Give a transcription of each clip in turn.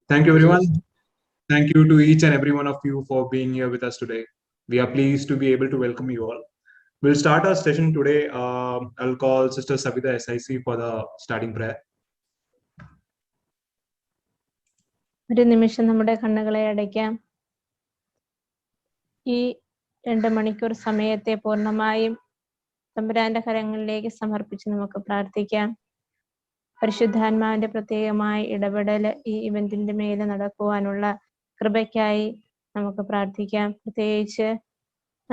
Thank you, everyone. Thank you to each and every one of you for being here with us today. We are pleased to be able to welcome you all. We'll start our session today. I'll call Sister Savita SIC for the starting prayer. ഒരു നിമിഷം നമ്മുടെ കണ്ണുകളെ അടയ്ക്കാം. ഈ 2 മണിക്കൂർ സമയത്തെ പൂർണ്ണമായും തമ്പുരാന്റെ കരങ്ങളിലേക്ക് സമർപ്പിച്ച് നമുക്ക് പ്രാർത്ഥിക്കാം. പരിശുദ്ധാത്മാവിന്റെ പ്രത്യേകമായ ഇടപെടൽ ഈ ഇവന്റിന്റെ മേലെ നടക്കുവാനുള്ള കൃപയ്ക്കായി നമുക്ക് പ്രാർത്ഥിക്കാം. പ്രത്യേകിച്ച്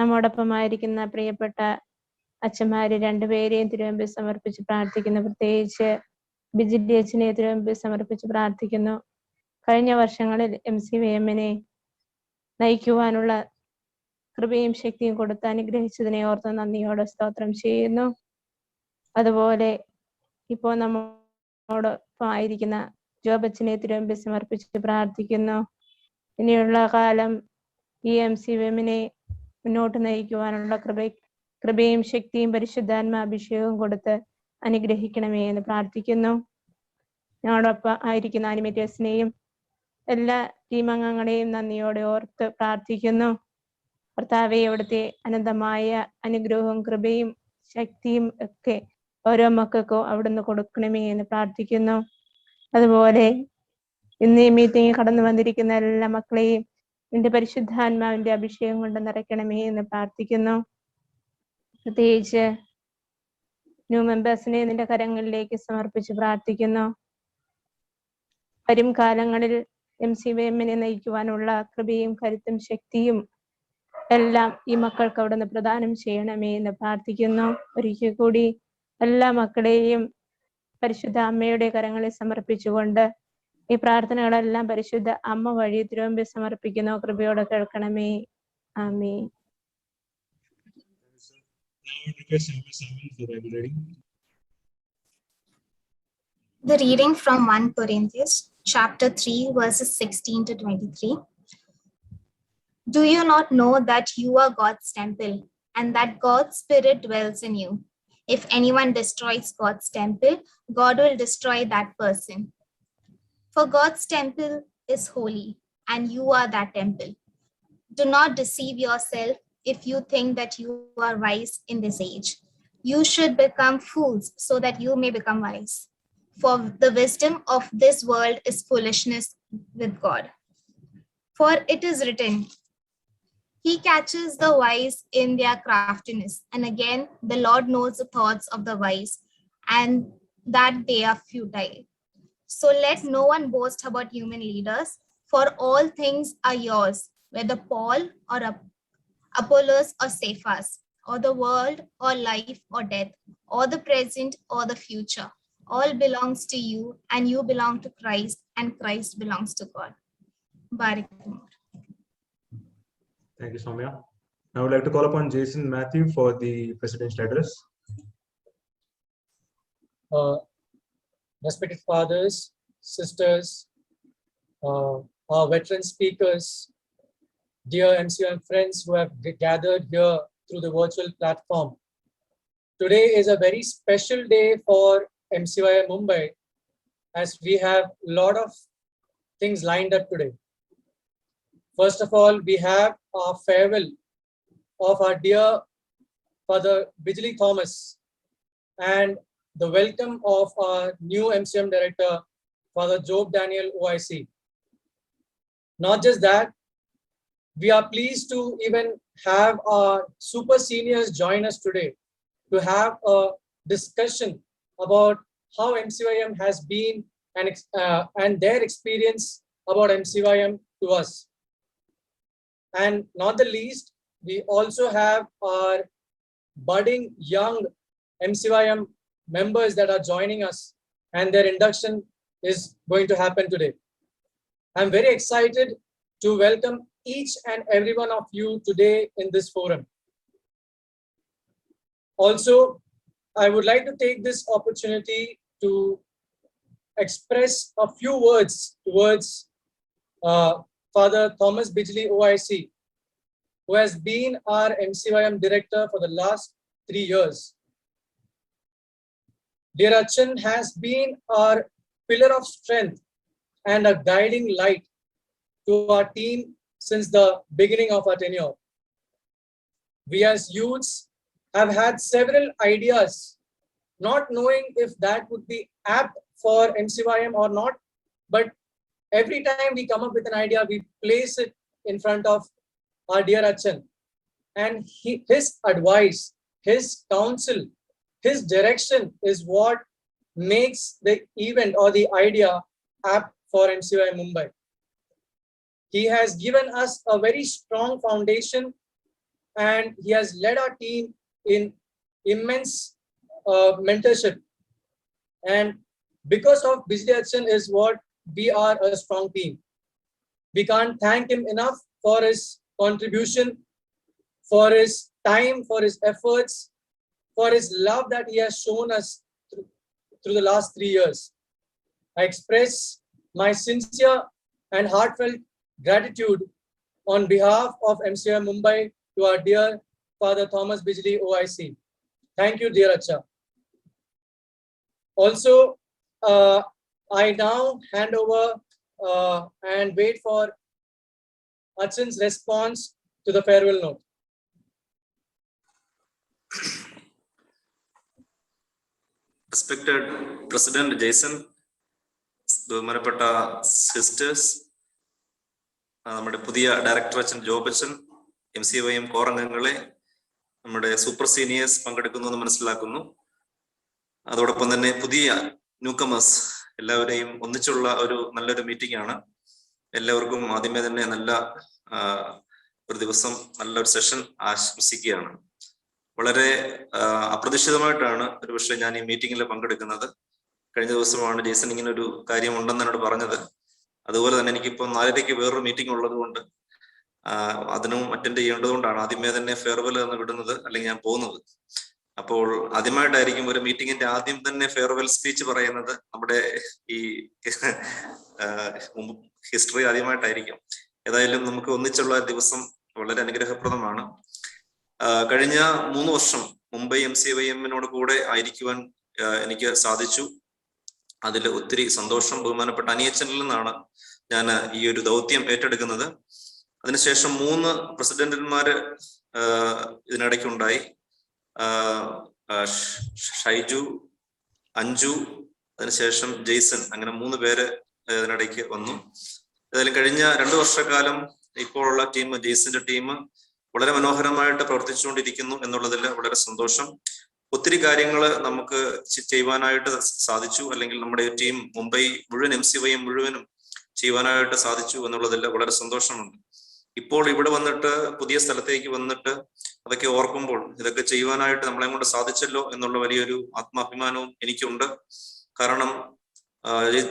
നമ്മോടൊപ്പമായിരിക്കുന്ന പ്രിയപ്പെട്ട അച്ഛന്മാര് 2 പേരെയും തിരുവമ്പിൽ സമർപ്പിച്ച് പ്രാർത്ഥിക്കുന്നു. പ്രത്യേകിച്ച് ബിജിലി അച്ഛനെ തിരുവമ്പിൽ സമർപ്പിച്ച് പ്രാർത്ഥിക്കുന്നു. കഴിഞ്ഞ വർഷങ്ങളിൽ MCYM-നെ നയിക്കുവാനുള്ള കൃപയും ശക്തിയും കൊടുത്ത് അനുഗ്രഹിച്ചതിനെ ഓർത്ത് നന്ദിയോടെ സ്തോത്രം ചെയ്യുന്നു. അതുപോലെ ഇപ്പോൾ നമ്മോടൊപ്പം ആയിരിക്കുന്ന ജോബച്ചനെ തിരുവമ്പിൽ സമർപ്പിച്ച് പ്രാർത്ഥിക്കുന്നു. ഇനിയുള്ള കാലം ഈ MCYM-നെ മുന്നോട്ട് നയിക്കുവാനുള്ള കൃപയും ശക്തിയും പരിശുദ്ധാത്മാഭിഷേകവും കൊടുത്ത് അനുഗ്രഹിക്കണമേ എന്ന് പ്രാർത്ഥിക്കുന്നു. ഞങ്ങളോടൊപ്പം ആയിരിക്കുന്ന ആനിമേറ്റേഴ്സിനെയും എല്ലാ ടീം അംഗങ്ങളെയും നന്ദിയോടെ ഓർത്ത് പ്രാർത്ഥിക്കുന്നു. കർത്താവേ, അവിടുത്തെ അനന്തമായ അനുഗ്രഹവും കൃപയും ശക്തിയും ഒക്കെ ഓരോ മക്കൾക്കും അവിടുന്ന് കൊടുക്കണമേ എന്ന് പ്രാർത്ഥിക്കുന്നു. അതുപോലെ ഇന്ന് ഈ മീറ്റിംഗ് കടന്നു വന്നിരിക്കുന്ന എല്ലാ മക്കളെയും നിന്റെ പരിശുദ്ധാത്മാവിന്റെ അഭിഷേകം കൊണ്ട് നിറയ്ക്കണമേ എന്ന് പ്രാർത്ഥിക്കുന്നു. പ്രത്യേകിച്ച് ന്യൂ മെമ്പേഴ്സിനെ നിന്റെ കരങ്ങളിലേക്ക് സമർപ്പിച്ച് പ്രാർത്ഥിക്കുന്നു. വരും കാലങ്ങളിൽ MCYM-നെ നയിക്കുവാനുള്ള കൃപയും കരുത്തും ശക്തിയും എല്ലാം ഈ മക്കൾക്ക് അവിടുന്ന് പ്രദാനം ചെയ്യണമേ എന്ന് പ്രാർത്ഥിക്കുന്നു. ഒരിക്കൽ കൂടി എല്ലാ മക്കളെയും പരിശുദ്ധ അമ്മയുടെ കരങ്ങളിൽ സമർപ്പിച്ചുകൊണ്ട് ഈ പ്രാർത്ഥനകളെല്ലാം പരിശുദ്ധ അമ്മ വഴി തിരുവമ്പിൽ സമർപ്പിക്കുന്നു. കൃപയോടെ കേൾക്കണമേ. ആമേൻ. The reading from 1 Corinthians chapter 3 verses 16 to 23. Do you not know that you are God's temple and that God's Spirit dwells in you? If anyone destroys God's temple, God will destroy that person. For God's temple is holy and you are that temple. Do not deceive yourself. If you think that you are wise in this age, you should become fools so that you may become wise. For the wisdom of this world is foolishness with God. For it is written, He catches the wise in their craftiness. And again, the Lord knows the thoughts of the wise and that they are futile. So let no one boast about human leaders, for all things are yours, whether Paul or Apollos or Cephas, or the world or life or death, or the present or the future. All belongs to you, and you belong to Christ, and Christ belongs to God. Barak. Thank you, Soumya. I would like to call upon Jason Matthew for the Presidential Address. Respected fathers, sisters, our veteran speakers, dear MCYM friends who have gathered here through the virtual platform. Today is a very special day for MCYM Mumbai, as we have a lot of things lined up today. First of all, we have our farewell of our dear Father Bijli Thomas and the welcome of our new MCYM Director, Father Job Daniel OIC. Not just that, we are pleased to even have our super seniors join us today to have a discussion about how MCYM has been and their experience about MCYM to us. And not the least, we also have our budding young MCYM members that are joining us, and their induction is going to happen today. I'm very excited to welcome each and every one of you today in this forum. Also, I would like to take this opportunity to express a few words towards Father Thomas Bijli OIC, who has been our MCYM director for the last 3 years. Dear Achan has been our pillar of strength and a guiding light to our team since the beginning of our tenure. We as youths have had several ideas, not knowing if that would be apt for MCYM or not, but every time we come up with an idea, we place it in front of our dear Achan. And his advice, his counsel, his direction is what makes the event or the idea apt for MCYM Mumbai. He has given us a very strong foundation and he has led our team in immense mentorship. And because of Bijli Achan is what we are a strong team. We can't thank him enough for his contribution, for his time, for his efforts, for his love that he has shown us through the last 3 years. I express my sincere and heartfelt gratitude on behalf of MCYM Mumbai to our dear Father Thomas Bijli OIC. Thank you, dear Acha. Also, I now hand over and wait for Achan's response to the farewell note. Respected President Jason, ബഹുമാനപ്പെട്ട sisters, നമ്മുടെ പുതിയ director അച്ഛൻ ജോബച്ചൻ, MCYM core അംഗങ്ങളെ, നമ്മുടെ super seniors പങ്കെടുക്കുന്നു എന്ന് മനസ്സിലാക്കുന്നു. അതോടൊപ്പം തന്നെ പുതിയ ന്യൂകമേഴ്സ് എല്ലാവരെയും ഒന്നിച്ചുള്ള ഒരു നല്ലൊരു മീറ്റിംഗ് ആണ്. എല്ലാവർക്കും ആദ്യമേ തന്നെ നല്ല ഒരു ദിവസം, നല്ലൊരു സെഷൻ ആശംസിക്കുകയാണ്. വളരെ അപ്രതീക്ഷിതമായിട്ടാണ് ഒരുപക്ഷെ ഞാൻ ഈ മീറ്റിംഗിൽ പങ്കെടുക്കുന്നത്. കഴിഞ്ഞ ദിവസമാണ് ജേസൺ ഇങ്ങനെ ഒരു കാര്യം ഉണ്ടെന്ന് എന്നോട് പറഞ്ഞത്. അതുപോലെ തന്നെ എനിക്കിപ്പോൾ 4:30 വേറൊരു മീറ്റിംഗ് ഉള്ളത് കൊണ്ട് അതിനും അറ്റൻഡ് ചെയ്യേണ്ടതുകൊണ്ടാണ് ആദ്യമേ തന്നെ ഫെയർവെൽ എന്ന് വിടുന്നത്, അല്ലെങ്കിൽ ഞാൻ പോകുന്നത്. അപ്പോൾ ആദ്യമായിട്ടായിരിക്കും ഒരു മീറ്റിംഗിന്റെ ആദ്യം തന്നെ ഫെയർവെൽ സ്പീച്ച് പറയുന്നത്. നമ്മുടെ ഈ ഹിസ്റ്ററി ആദ്യമായിട്ടായിരിക്കും. ഏതായാലും നമുക്ക് ഒന്നിച്ചുള്ള ദിവസം വളരെ അനുഗ്രഹപ്രദമാണ്. കഴിഞ്ഞ 3 വർഷം മുംബൈ MCYM-നോട് കൂടെ ആയിരിക്കുവാൻ എനിക്ക് സാധിച്ചു. അതിൽ ഒത്തിരി സന്തോഷം. ബഹുമാനപ്പെട്ട അനിയച്ചനിൽ നിന്നാണ് ഞാൻ ഈ ഒരു ദൗത്യം ഏറ്റെടുക്കുന്നത്. അതിനുശേഷം 3 പ്രസിഡന്റന്മാര് ഇതിനിടയ്ക്കുണ്ടായി. ഷൈജു, അഞ്ജു, അതിനുശേഷം ജെയ്സൺ, അങ്ങനെ 3 പേര് ഇതിനിടയ്ക്ക് വന്നു. ഏതായാലും കഴിഞ്ഞ 2 വർഷക്കാലം ഇപ്പോഴുള്ള ടീം, ജെയ്സന്റെ ടീം വളരെ മനോഹരമായിട്ട് പ്രവർത്തിച്ചുകൊണ്ടിരിക്കുന്നു എന്നുള്ളതിൽ വളരെ സന്തോഷം. ഒത്തിരി കാര്യങ്ങൾ നമുക്ക് ചെയ്യുവാനായിട്ട് സാധിച്ചു, അല്ലെങ്കിൽ നമ്മുടെ ടീം മുംബൈ മുഴുവൻ MCYM മുഴുവനും ചെയ്യുവാനായിട്ട് സാധിച്ചു എന്നുള്ളതിൽ വളരെ സന്തോഷമുണ്ട്. ഇപ്പോൾ ഇവിടെ വന്നിട്ട്, പുതിയ സ്ഥലത്തേക്ക് വന്നിട്ട് അതൊക്കെ ഓർക്കുമ്പോൾ ഇതൊക്കെ ചെയ്യുവാനായിട്ട് നമ്മളെ കൊണ്ട് സാധിച്ചല്ലോ എന്നുള്ള വലിയൊരു ആത്മാഭിമാനവും എനിക്കുണ്ട്. കാരണം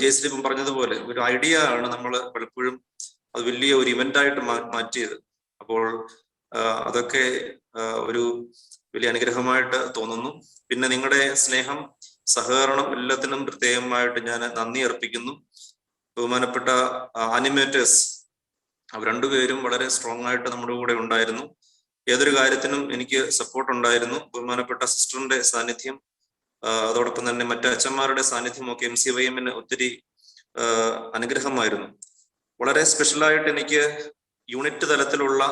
ജയശ്രീപം പറഞ്ഞതുപോലെ ഒരു ഐഡിയ ആണ് നമ്മൾ പലപ്പോഴും അത് വലിയ ഒരു ഇവന്റായിട്ട് മാറ്റിയത്. അപ്പോൾ അതൊക്കെ ഒരു വലിയ അനുഗ്രഹമായിട്ട് തോന്നുന്നു. പിന്നെ നിങ്ങളുടെ സ്നേഹം, സഹകരണം എല്ലാത്തിനും പ്രത്യേകമായിട്ട് ഞാൻ നന്ദി അർപ്പിക്കുന്നു. ബഹുമാനപ്പെട്ട ആനിമേറ്റേഴ്സ്, അവർ 2 പേരും വളരെ സ്ട്രോങ് ആയിട്ട് നമ്മുടെ കൂടെ ഉണ്ടായിരുന്നു. ഏതൊരു കാര്യത്തിനും എനിക്ക് സപ്പോർട്ട് ഉണ്ടായിരുന്നു. ബഹുമാനപ്പെട്ട സിസ്റ്ററിന്റെ സാന്നിധ്യം, അതോടൊപ്പം തന്നെ മറ്റ് അച്ഛന്മാരുടെ സാന്നിധ്യം ഒക്കെ MCYM-ന് ഒത്തിരി അനുഗ്രഹമായിരുന്നു. വളരെ സ്പെഷ്യലായിട്ട് എനിക്ക് യൂണിറ്റ് തലത്തിലുള്ള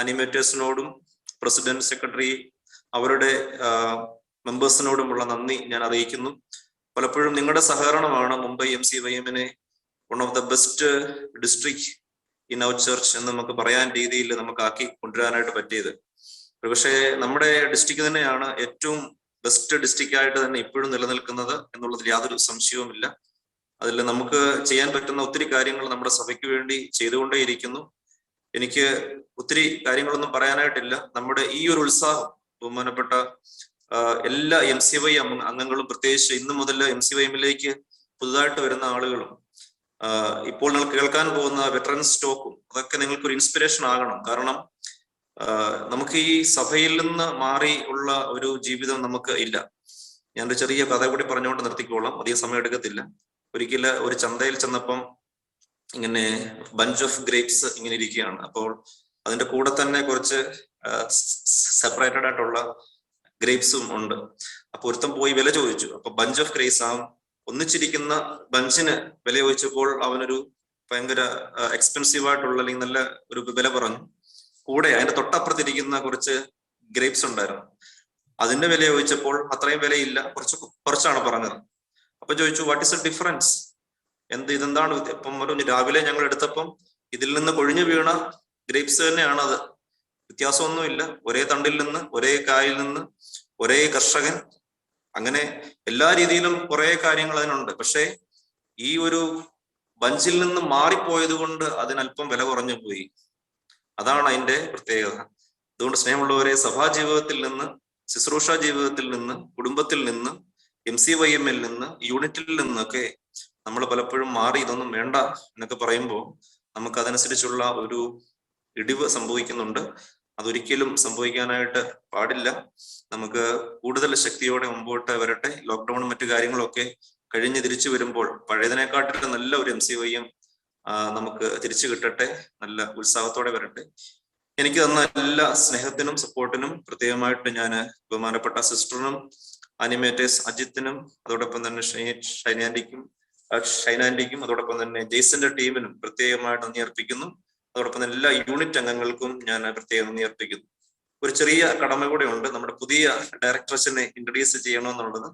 അനിമേറ്റേഴ്സിനോടും പ്രസിഡന്റ്, സെക്രട്ടറി, അവരുടെ മെമ്പേഴ്സിനോടുമുള്ള നന്ദി ഞാൻ അറിയിക്കുന്നു. പലപ്പോഴും നിങ്ങളുടെ സഹകരണമാണ് മുംബൈ MCYM-നെ one of the best district in our church എന്ന് നമുക്ക് പറയാൻ രീതിയിൽ നമുക്ക് ആക്കി കൊണ്ടുവരാനായിട്ട് പറ്റിയത്. പക്ഷേ നമ്മുടെ ഡിസ്ട്രിക്ട് തന്നെയാണ് ഏറ്റവും ബെസ്റ്റ് ഡിസ്ട്രിക്റ്റ് ആയിട്ട് തന്നെ ഇപ്പോഴും നിലനിൽക്കുന്നത് എന്നുള്ളതിൽ യാതൊരു സംശയവുമില്ല. അതിൽ നമുക്ക് ചെയ്യാൻ പറ്റുന്ന ഒത്തിരി കാര്യങ്ങൾ നമ്മുടെ സഭയ്ക്ക് വേണ്ടി ചെയ്തുകൊണ്ടേയിരിക്കുന്നു. എനിക്ക് ഒത്തിരി കാര്യങ്ങളൊന്നും പറയാനായിട്ടില്ല. നമ്മുടെ ഈ ഒരു ഉത്സാഹം ബഹുമാനപ്പെട്ട എല്ലാ MCYM അംഗങ്ങളും, പ്രത്യേകിച്ച് ഇന്നു മുതൽ MCYM-ലേക്ക് പുതുതായിട്ട് വരുന്ന ആളുകളും, ഇപ്പോൾ നിങ്ങൾ കേൾക്കാൻ പോകുന്ന വെറ്ററൻ സ്റ്റോക്കും, അതൊക്കെ നിങ്ങൾക്കൊരു ഇൻസ്പിറേഷൻ ആകണം. കാരണം നമുക്ക് ഈ സഭയിൽ നിന്ന് മാറി ഉള്ള ഒരു ജീവിതം നമുക്ക് ഇല്ല. ഞാനൊരു ചെറിയ കഥ കൂടി പറഞ്ഞുകൊണ്ട് നിർത്തിക്കോളാം, അധികം സമയം എടുക്കത്തില്ല. ഒരിക്കല് ഒരു ചന്തയിൽ ചെന്നപ്പം ഇങ്ങനെ ബഞ്ച് ഓഫ് ഗ്രേപ്സ് ഇങ്ങനെ ഇരിക്കുകയാണ്. അപ്പോൾ അതിന്റെ കൂടെ തന്നെ കുറച്ച് സെപ്പറേറ്റഡ് ആയിട്ടുള്ള ഗ്രേപ്സും ഉണ്ട്. അപ്പൊ ഒരുത്തം പോയി വില ചോദിച്ചു. അപ്പൊ ബഞ്ച് ഓഫ് ഗ്രേസ്, ആ ഒന്നിച്ചിരിക്കുന്ന ബഞ്ചിന് വില ചോദിച്ചപ്പോൾ അവനൊരു ഭയങ്കര എക്സ്പെൻസീവ് ആയിട്ടുള്ള അല്ലെങ്കിൽ നല്ല ഒരു വില പറഞ്ഞു. കൂടെ അതിന്റെ തൊട്ടപ്പുറത്തിരിക്കുന്ന കുറച്ച് ഗ്രേപ്സ് ഉണ്ടായിരുന്നു, അതിന്റെ വില ചോദിച്ചപ്പോൾ അത്രയും വിലയില്ല, കുറച്ചാണ് പറഞ്ഞത്. അപ്പൊ ചോദിച്ചു വാട്ട് ഇസ് എ ഡിഫറൻസ്, ഇതെന്താണ്? അപ്പം പറഞ്ഞു രാവിലെ ഞങ്ങൾ എടുത്തപ്പം ഇതിൽ നിന്ന് കൊഴിഞ്ഞു വീണ ഗ്രേപ്സ് തന്നെയാണ്, അത് വ്യത്യാസമൊന്നുമില്ല, ഒരേ തണ്ടിൽ നിന്ന്, ഒരേ കായിൽ നിന്ന്, ഒരേ കർഷകൻ, അങ്ങനെ എല്ലാ രീതിയിലും കുറെ കാര്യങ്ങൾ അതിനുണ്ട്. പക്ഷേ ഈ ഒരു ബഞ്ചിൽ നിന്ന് മാറിപ്പോയത് കൊണ്ട് അതിനല്പം വില കുറഞ്ഞു പോയി. അതാണ് അതിന്റെ പ്രത്യേകത. അതുകൊണ്ട് സ്നേഹമുള്ളവരെ, സഭാ ജീവിതത്തിൽ നിന്ന്, ശുശ്രൂഷ ജീവിതത്തിൽ നിന്ന്, കുടുംബത്തിൽ നിന്ന്, MCYM നിന്ന്, യൂണിറ്റിൽ നിന്നൊക്കെ നമ്മൾ പലപ്പോഴും മാറി ഇതൊന്നും വേണ്ട എന്നൊക്കെ പറയുമ്പോൾ നമുക്ക് അതനുസരിച്ചുള്ള ഒരു ഇടിവ് സംഭവിക്കുന്നുണ്ട്. അതൊരിക്കലും സംഭവിക്കാനായിട്ട് പാടില്ല. നമുക്ക് കൂടുതൽ ശക്തിയോടെ മുമ്പോട്ട് വരട്ടെ. ലോക്ക്ഡൌണും മറ്റു കാര്യങ്ങളൊക്കെ കഴിഞ്ഞ് തിരിച്ചു വരുമ്പോൾ പഴയതിനെക്കാട്ടിലും നല്ല ഒരു MCYM നമുക്ക് തിരിച്ചു കിട്ടട്ടെ, നല്ല ഉത്സാഹത്തോടെ വരട്ടെ. എനിക്ക് തന്ന എല്ലാ സ്നേഹത്തിനും സപ്പോർട്ടിനും പ്രത്യേകമായിട്ട് ഞാൻ ബഹുമാനപ്പെട്ട സിസ്റ്ററിനും അനിമേറ്റേഴ്സ് അജിത്തിനും അതോടൊപ്പം തന്നെ ഷൈനാൻഡിക്കും അതോടൊപ്പം തന്നെ ജെയ്സന്റെ ടീമിനും പ്രത്യേകമായിട്ട് നന്ദി അർപ്പിക്കുന്നു. അതോടൊപ്പം എല്ലാ യൂണിറ്റ് അംഗങ്ങൾക്കും ഞാൻ പ്രത്യേകം നന്ദി അർപ്പിക്കുന്നു. ഒരു ചെറിയ കടമ കൂടെ ഉണ്ട്, നമ്മുടെ പുതിയ ഡയറക്ടറസിനെ ഇൻട്രൊഡ്യൂസ് ചെയ്യണമെന്നുള്ളത്.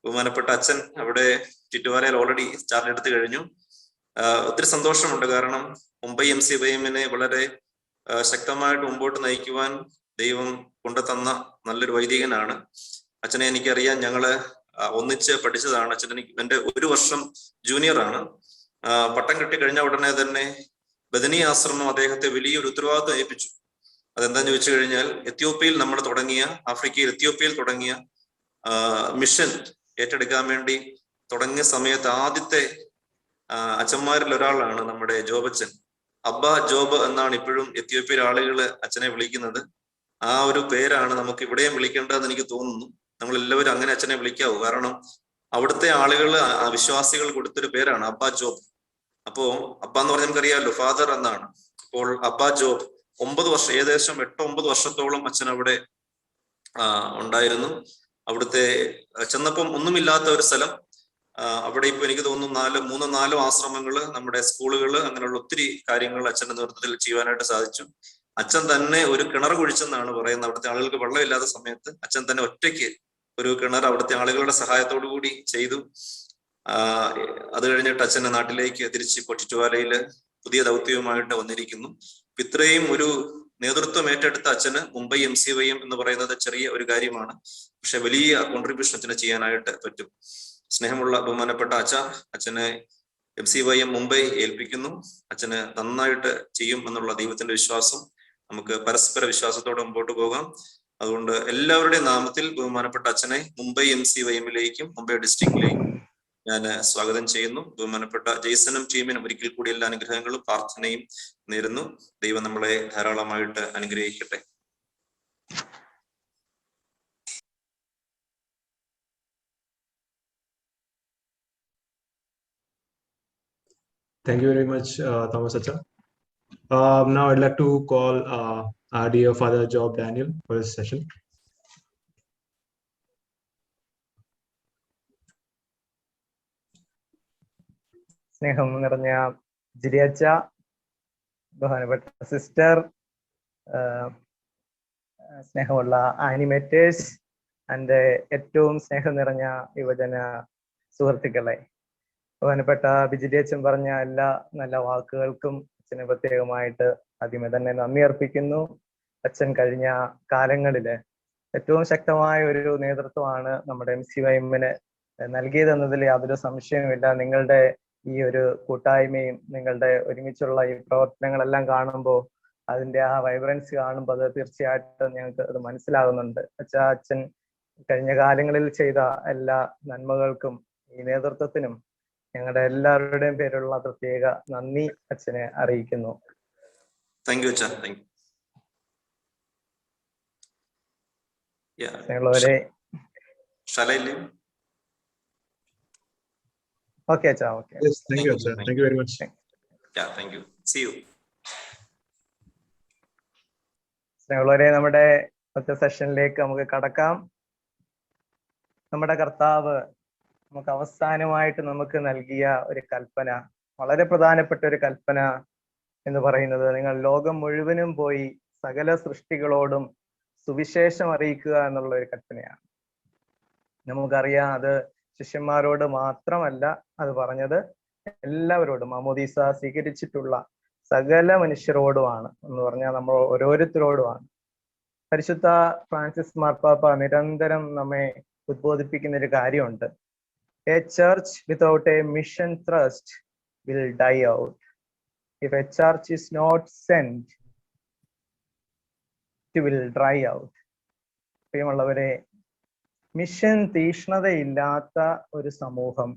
ബഹുമാനപ്പെട്ട അച്ഛൻ അവിടെ ചിറ്റുവാലയിൽ ഓൾറെഡി ചാർജ് എടുത്തു കഴിഞ്ഞു. ഒത്തിരി സന്തോഷമുണ്ട്, കാരണം മുംബൈ MCYMനെ വളരെ ശക്തമായിട്ട് മുമ്പോട്ട് നയിക്കുവാൻ ദൈവം കൊണ്ടുതന്ന നല്ലൊരു വൈദികനാണ് അച്ഛനെ. എനിക്കറിയാം, ഞങ്ങള് ഒന്നിച്ച് പഠിച്ചതാണ്. അച്ഛൻ എൻ്റെ 1 വർഷം ജൂനിയറാണ്. പട്ടം കിട്ടി കഴിഞ്ഞ ഉടനെ തന്നെ ബദനി ആശ്രമം അദ്ദേഹത്തെ വലിയൊരു ഉത്തരവാദിത്വം ഏൽപ്പിച്ചു. അതെന്താന്ന് ചോദിച്ചു കഴിഞ്ഞാൽ, ആഫ്രിക്കയിൽ എത്യോപ്യയിൽ തുടങ്ങിയ മിഷൻ ഏറ്റെടുക്കാൻ വേണ്ടി തുടങ്ങിയ സമയത്ത് ആദ്യത്തെ അച്ഛന്മാരിൽ ഒരാളാണ് നമ്മുടെ ജോബച്ചൻ. അബ്ബ ജോബ് എന്നാണ് ഇപ്പോഴും എത്യോപ്യയിലെ ആളുകൾ അച്ഛനെ വിളിക്കുന്നത്. ആ ഒരു പേരാണ് നമുക്ക് ഇവിടെയും വിളിക്കേണ്ടതെന്ന് എനിക്ക് തോന്നുന്നു. നമ്മൾ എല്ലാവരും അങ്ങനെ അച്ഛനെ വിളിക്കാവൂ, കാരണം അവിടുത്തെ ആളുകൾ, വിശ്വാസികൾ കൊടുത്തൊരു പേരാണ് അബ്ബ ജോബ്. അപ്പോ അബ്ബ എന്ന് പറഞ്ഞാൽ നമുക്കറിയാമല്ലോ, ഫാദർ എന്നാണ്. അപ്പോൾ അബ്ബ ജോബ് 9 വർഷം, ഏകദേശം 8-9 വർഷത്തോളം അച്ഛൻ അവിടെ ഉണ്ടായിരുന്നു. അവിടുത്തെ ചെന്നപ്പം ഒന്നുമില്ലാത്ത ഒരു സ്ഥലം. അവിടെ ഇപ്പൊ എനിക്ക് തോന്നുന്നു 3-4 ആശ്രമങ്ങള്, നമ്മുടെ സ്കൂളുകള്, അങ്ങനെയുള്ള ഒത്തിരി കാര്യങ്ങൾ അച്ഛന്റെ നേതൃത്വത്തിൽ ചെയ്യുവാനായിട്ട് സാധിച്ചു. അച്ഛൻ തന്നെ ഒരു കിണർ കുഴിച്ചെന്നാണ് പറയുന്നത്. അവിടുത്തെ ആളുകൾക്ക് വെള്ളമില്ലാത്ത സമയത്ത് അച്ഛൻ തന്നെ ഒറ്റയ്ക്ക് ഒരു കിണർ അവിടുത്തെ ആളുകളുടെ സഹായത്തോടു കൂടി ചെയ്തു. അത് കഴിഞ്ഞിട്ട് അച്ഛന്റെ നാട്ടിലേക്ക് തിരിച്ച് ചിറ്റുവാലയില് പുതിയ ദൗത്യവുമായിട്ട് വന്നിരിക്കുന്നു. ഇത്രയും ഒരു നേതൃത്വം ഏറ്റെടുത്ത അച്ഛന് മുംബൈ MCYM എന്ന് പറയുന്നത് ചെറിയ ഒരു കാര്യമാണ്, പക്ഷെ വലിയ കോൺട്രിബ്യൂഷൻ അച്ഛന് ചെയ്യാനായിട്ട് പറ്റും. സ്നേഹമുള്ള ബഹുമാനപ്പെട്ട അച്ഛനെ MCYM മുംബൈ ഏൽപ്പിക്കുന്നു. അച്ഛന് നന്നായിട്ട് ചെയ്യും എന്നുള്ള ദൈവത്തിന്റെ വിശ്വാസം, നമുക്ക് പരസ്പര വിശ്വാസത്തോടെ മുമ്പോട്ട് പോകാം. അതുകൊണ്ട് എല്ലാവരുടെയും നാമത്തിൽ ബഹുമാനപ്പെട്ട അച്ഛനെ മുംബൈ MCYMലേക്കും മുംബൈ ഡിസ്ട്രിക്റ്റിലേക്കും ഞാൻ സ്വാഗതം ചെയ്യുന്നു. ബഹുമാനപ്പെട്ട ജെയ്സനും ടീമിനും ഒരിക്കൽ കൂടി എല്ലാ അനുഗ്രഹങ്ങളും പ്രാർത്ഥനയും നേരുന്നു. ദൈവം നമ്മളെ ധാരാളമായിട്ട് അനുഗ്രഹിക്കട്ടെ. Thank you very much, Thomas Acha. Now I'd like to call our dear Father Job Daniel for this session. സ്നേഹം നിറഞ്ഞ ജിരിയച്ച, ബഹുമാനപ്പെട്ട സിസ്റ്റർ, സ്നേഹമുള്ള ആനിമേറ്റേഴ്സ്, എൻ്റെ ഏറ്റവും സ്നേഹം നിറഞ്ഞ യുവജന സുഹൃത്തുക്കളെ, ബഹുമാനപ്പെട്ട ബിജിലിയച്ചൻ പറഞ്ഞ എല്ലാ നല്ല വാക്കുകൾക്കും അച്ഛന് പ്രത്യേകമായിട്ട് ആദ്യമേ തന്നെ നന്ദി അർപ്പിക്കുന്നു. അച്ഛൻ കഴിഞ്ഞ കാലങ്ങളില് ഏറ്റവും ശക്തമായ ഒരു നേതൃത്വമാണ് നമ്മുടെ MCYMന് നൽകിയതെന്നതിൽ യാതൊരു സംശയവുമില്ല. നിങ്ങളുടെ ഈ ഒരു കൂട്ടായ്മയും നിങ്ങളുടെ ഒരുമിച്ചുള്ള ഈ പ്രവർത്തനങ്ങളെല്ലാം കാണുമ്പോൾ, അതിന്റെ ആ വൈബ്രൻസ് കാണുമ്പോൾ അത് തീർച്ചയായിട്ടും ഞങ്ങൾക്ക് അത് മനസ്സിലാകുന്നുണ്ട്. അച്ഛൻ കഴിഞ്ഞ കാലങ്ങളിൽ ചെയ്ത എല്ലാ നന്മകൾക്കും ഈ നേതൃത്വത്തിനും ഞങ്ങളുടെ എല്ലാവരുടെയും പേരുള്ള പ്രത്യേക നന്ദി അച്ഛനെ അറിയിക്കുന്നു. താങ്ക് യു അച്ഛാ. Thank you. ഞങ്ങളവരെ ഓക്കെ അച്ഛാ. Okay. Yes, thank you, Acha. Thank you very much. Yeah, thank you. See you. സ്നേഹമുള്ളവരെ, നമ്മുടെ അടുത്ത സെഷനിലേക്ക് നമുക്ക് കടക്കാം. നമ്മുടെ കർത്താവ് നമുക്ക് അവസാനമായിട്ട് നമുക്ക് നൽകിയ ഒരു കൽപ്പന, വളരെ പ്രധാനപ്പെട്ട ഒരു കൽപ്പന എന്ന് പറയുന്നത്, നിങ്ങൾ ലോകം മുഴുവനും പോയി സകല സൃഷ്ടികളോടും സുവിശേഷം അറിയിക്കുക എന്നുള്ള ഒരു കൽപ്പനയാണ്. നമുക്കറിയാം അത് ശിഷ്യന്മാരോട് മാത്രമല്ല അത് പറഞ്ഞത്, എല്ലാവരോടും, മാമോദീസ സ്വീകരിച്ചിട്ടുള്ള സകല മനുഷ്യരോടുമാണ് എന്ന് പറഞ്ഞാൽ നമ്മൾ ഓരോരുത്തരോടുമാണ്. പരിശുദ്ധ ഫ്രാൻസിസ് മാർപ്പാപ്പ നിരന്തരം നമ്മെ ഉദ്ബോധിപ്പിക്കുന്ന ഒരു കാര്യമുണ്ട്. A church without A mission thrust will die out. If a church is not sent, it will dry out. പ്രിയമുള്ളവരെ, മിഷൻ തീഷ്ണതയില്ലാത്ത ഒരു സമൂഹം,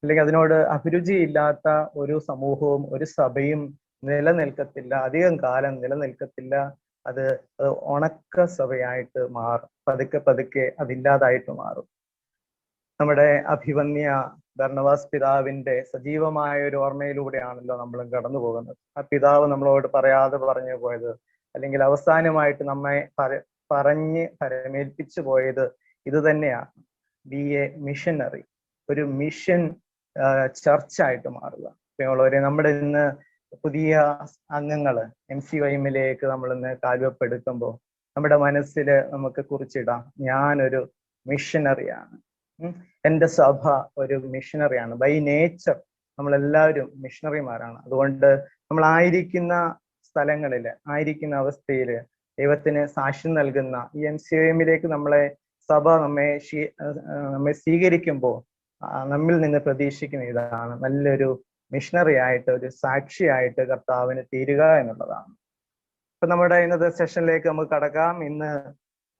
അല്ലെങ്കിൽ അതിനോട് അഭിരുചിയില്ലാത്ത ഒരു സമൂഹവും ഒരു സഭയും നിലനിൽക്കത്തില്ല, അധികം കാലം നിലനിൽക്കത്തില്ല. അത് ഉണക്ക സഭയായിട്ട് മാറും, പതുക്കെ പതുക്കെ അതില്ലാതായിട്ട് മാറും. നമ്മുടെ അഭിവന്യ ബർണവാസ് പിതാവിന്റെ സജീവമായ ഒരു ഓർമ്മയിലൂടെയാണല്ലോ നമ്മൾ കടന്നു പോകുന്നത്. ആ പിതാവ് നമ്മളോട് പറയാതെ പറഞ്ഞു പോയത്, അല്ലെങ്കിൽ അവസാനമായിട്ട് നമ്മെ പറഞ്ഞ് പരമേൽപ്പിച്ചു പോയത് ഇത് തന്നെയാണ്: ബി എ മിഷനറി, ഒരു മിഷൻ ചർച്ചായിട്ട് മാറുക. പ്രിയമുള്ളവരെ, നമ്മുടെ ഇന്ന് പുതിയ അംഗങ്ങള് MCYM-ലേക്ക് നമ്മൾ ഇന്ന് കാൽവെപ്പെടുത്തുമ്പോൾ നമ്മുടെ മനസ്സിൽ നമുക്ക് കുറിച്ചിടാം, ഞാനൊരു മിഷനറിയാണ്, എൻ്റെ സഭ ഒരു മിഷനറിയാണ്. ബൈ നേച്ചർ നമ്മളെല്ലാവരും മിഷണറിമാരാണ്. അതുകൊണ്ട് നമ്മൾ ആയിരിക്കുന്ന സ്ഥലങ്ങളിൽ, ആയിരിക്കുന്ന അവസ്ഥയിൽ ദൈവത്തിന് സാക്ഷ്യം നൽകുന്ന ഈ MCYM-ലേക്ക് നമ്മളെ സഭ നമ്മെ സ്വീകരിക്കുമ്പോൾ നമ്മിൽ നിന്ന് പ്രതീക്ഷിക്കുന്ന ഇതാണ്: നല്ലൊരു മിഷണറി ആയിട്ട്, ഒരു സാക്ഷിയായിട്ട് കർത്താവിന് തീരുക എന്നുള്ളതാണ്. ഇപ്പൊ നമ്മുടെ ഇന്നത്തെ സെഷനിലേക്ക് നമുക്ക് കടക്കാം. ഇന്ന്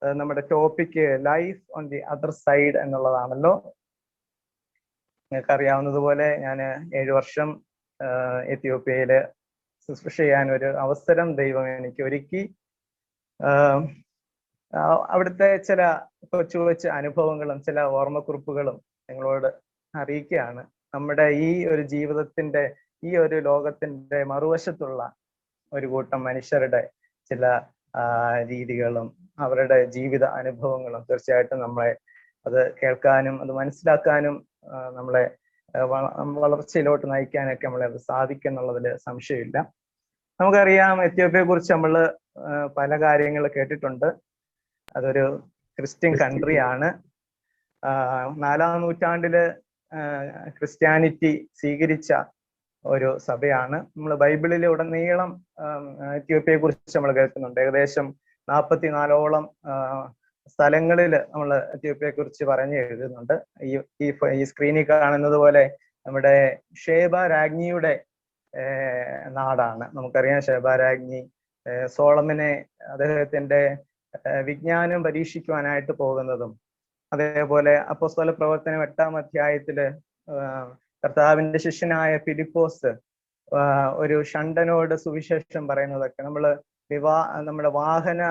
നമ്മുടെ topic life on the other side എന്നുള്ളതാണല്ലോ. നിങ്ങൾക്ക് അറിയാവുന്നതുപോലെ ഞാൻ 7 വർഷം എത്യോപ്യയില് ശുശ്രൂഷ ചെയ്യാൻ ഒരു അവസരം ദൈവം എനിക്ക് ഒരുക്കി. അവിടുത്തെ ചില കൊച്ചു അനുഭവങ്ങളും ചില ഓർമ്മക്കുറിപ്പുകളും നിങ്ങളോട് അറിയിക്കുകയാണ്. നമ്മുടെ ഈ ഒരു ജീവിതത്തിന്റെ, ഈ ഒരു ലോകത്തിന്റെ മറുവശത്തുള്ള ഒരു കൂട്ടം മനുഷ്യരുടെ ചില രീതികളും അവരുടെ ജീവിത അനുഭവങ്ങളും തീർച്ചയായിട്ടും നമ്മളെ അത് കേൾക്കാനും അത് മനസ്സിലാക്കാനും നമ്മളെ വളർച്ചയിലോട്ട് നയിക്കാനൊക്കെ നമ്മളെ അത് സാധിക്കും എന്നുള്ളതിൽ സംശയമില്ല. നമുക്കറിയാം, എത്യോപ്യയെ കുറിച്ച് നമ്മൾ പല കാര്യങ്ങൾ കേട്ടിട്ടുണ്ട്. അതൊരു ക്രിസ്ത്യൻ കൺട്രിയാണ്. 4-ാം നൂറ്റാണ്ടില് ക്രിസ്ത്യാനിറ്റി സ്വീകരിച്ച ഒരു സഭയാണ്. നമ്മൾ ബൈബിളിൽ ഉടനീളം എത്യോപ്യയെ കുറിച്ച് നമ്മൾ കേൾക്കുന്നുണ്ട്. ഏകദേശം 44ഓളം സ്ഥലങ്ങളിൽ നമ്മൾ എത്യോപ്യയെ കുറിച്ച് പറഞ്ഞു എഴുതുന്നുണ്ട്. ഈ സ്ക്രീനിൽ കാണുന്നത് പോലെ നമ്മുടെ ഷേബ രാജ്ഞിയുടെ നാടാണ്. നമുക്കറിയാം, ഷേബ രാജ്ഞി സോളമനെ അദ്ദേഹത്തിന്റെ വിജ്ഞാനം പരീക്ഷിക്കുവാനായിട്ട് പോകുന്നതും, അതേപോലെ അപ്പോസ്തല പ്രവർത്തനം 8-ാം അധ്യായത്തില് കർത്താവിന്റെ ശിഷ്യനായ ഫിലിപ്പോസ് ഒരു ഷണ്ടനോട് സുവിശേഷം പറയുന്നതൊക്കെ നമ്മുടെ വാഹന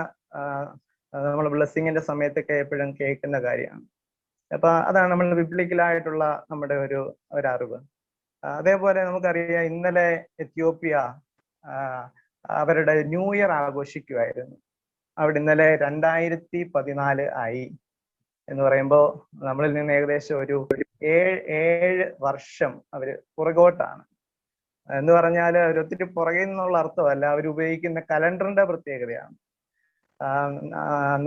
നമ്മൾ ബ്ലെസ്സിങ്ങിന്റെ സമയത്തൊക്കെ എപ്പോഴും കേൾക്കുന്ന കാര്യമാണ്. അപ്പൊ അതാണ് നമ്മൾ ബിബ്ലിക്കലായിട്ടുള്ള നമ്മുടെ ഒരു അറിവ്. അതേപോലെ നമുക്കറിയാം, ഇന്നലെ എത്യോപ്യ അവരുടെ ന്യൂ ഇയർ ആഘോഷിക്കുമായിരുന്നു. അവിടെ ഇന്നലെ 2014 ആയി എന്ന് പറയുമ്പോൾ നമ്മളിൽ നിന്ന് ഏകദേശം ഒരു 7 വർഷം അവര് പുറകോട്ടാണ്. എന്ന് പറഞ്ഞാൽ അവരൊത്തിരി പുറകിൽ നിന്നുള്ള അർത്ഥമല്ല, അവർ ഉപയോഗിക്കുന്ന കലണ്ടറിന്റെ പ്രത്യേകതയാണ്.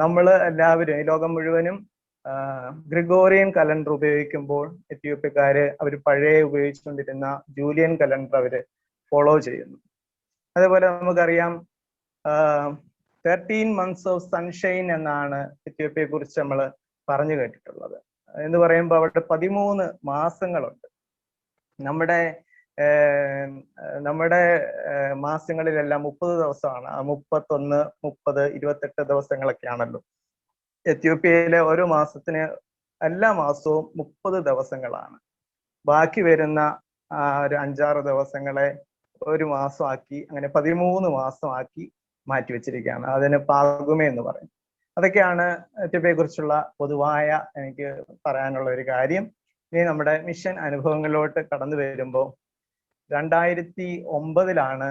നമ്മൾ എല്ലാവരും, ഈ ലോകം മുഴുവനും ഗ്രിഗോറിയൻ കലണ്ടർ ഉപയോഗിക്കുമ്പോൾ എത്യോപ്യക്കാര് അവർ പഴയ ഉപയോഗിച്ചുകൊണ്ടിരുന്ന ജൂലിയൻ കലണ്ടർ അവര് ഫോളോ ചെയ്യുന്നു. അതേപോലെ നമുക്കറിയാം, 13 months ഓഫ് സൺഷൈൻ എന്നാണ് എത്യോപ്യയെ കുറിച്ച് നമ്മൾ പറഞ്ഞു കേട്ടിട്ടുള്ളത്. എന്ന് പറയുമ്പോൾ അവിടെ 13 മാസങ്ങളുണ്ട്. നമ്മുടെ മാസങ്ങളിലെല്ലാം 30 ദിവസമാണ്. 31, 30, 28 ദിവസങ്ങളൊക്കെയാണല്ലോ. എത്യോപ്യയിലെ ഓരോ മാസത്തിന് എല്ലാ മാസവും 30 ദിവസങ്ങളാണ്. ബാക്കി വരുന്ന ഒരു 5-6 ദിവസങ്ങളെ ഒരു മാസമാക്കി, അങ്ങനെ 13 മാസമാക്കി മാറ്റി വെച്ചിരിക്കുകയാണ്. അതിന് പാകുമേ എന്ന് പറയും. അതൊക്കെയാണ് എത്യോപ്യയെ കുറിച്ചുള്ള പൊതുവായ എനിക്ക് പറയാനുള്ള ഒരു കാര്യം. ഇനി നമ്മുടെ മിഷൻ അനുഭവങ്ങളിലോട്ട് കടന്നു വരുമ്പോൾ 2009